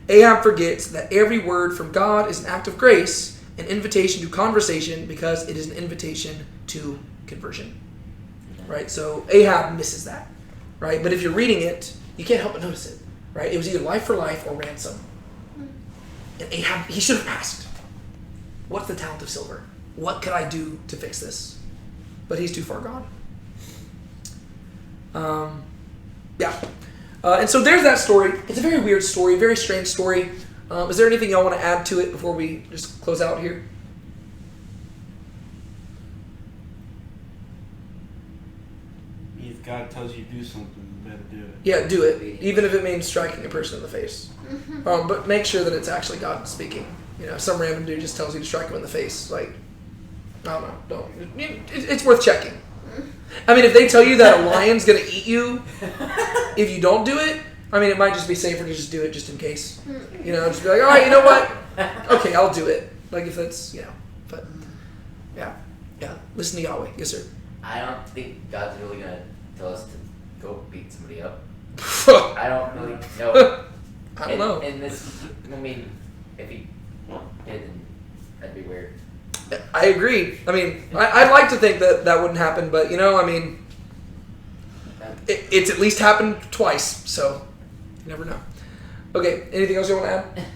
Ahab forgets that every word from God is an act of grace, an invitation to conversation, because it is an invitation to conversion. Right? So Ahab misses that. Right? But if you're reading it, you can't help but notice it. Right? It was either life for life or ransom. And Ahab, he should have asked, what's the talent of silver? What could I do to fix this? But he's too far gone. And so there's that story. It's a very weird story, very strange story. Is there anything y'all want to add to it before we just close out here? If God tells you to do something, you better do it. Yeah, do it, even if it means striking a person in the face. But make sure that it's actually God speaking. You know, if some random dude just tells you to strike him in the face, like, I don't know, don't. It's worth checking. I mean, if they tell you that a lion's going to eat you if you don't do it, I mean, it might just be safer to just do it just in case. You know, just be like, all right, you know what? Okay, I'll do it. Like, if that's, you know, but, yeah. Listen to Yahweh. Yes, sir. I don't think God's really gonna tell us to go beat somebody up. I I don't really know. don't know. And this, I mean, if he did, then that'd be weird. I agree. I mean, I'd like to think that that wouldn't happen, but, you know, I mean, it's at least happened twice, so you never know. Okay, anything else you want to add?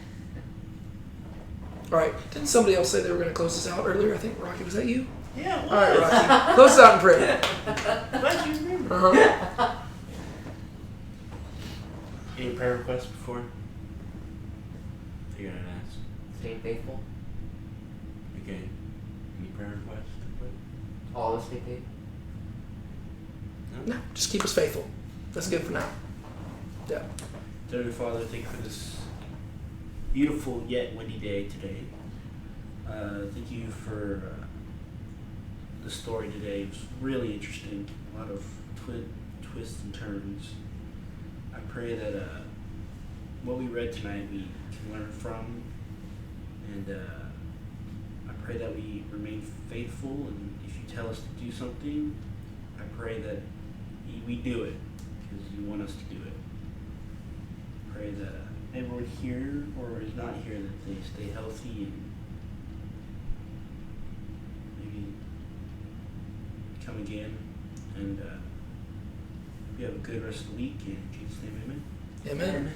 All right. Didn't somebody else say they were going to close this out earlier? I think, Rocky, was that you? Yeah, All right, Rocky. Close us out in prayer. Glad you remember. Uh-huh. Any prayer requests before? You're gonna ask. Stay faithful. Okay. Any prayer requests? All of us stay faithful. No, just keep us faithful. That's good for now. Yeah. Dear Father, thank you for this beautiful yet windy day today. Thank you for the story today. It was really interesting. A lot of twists and turns. I pray that what we read tonight we can learn from, and I pray that we remain faithful, and if you tell us to do something, I pray that we do it because you want us to do it. Pray that everyone here or is not here, that they stay healthy and maybe come again, and we have a good rest of the week. In Jesus' name, amen. Amen.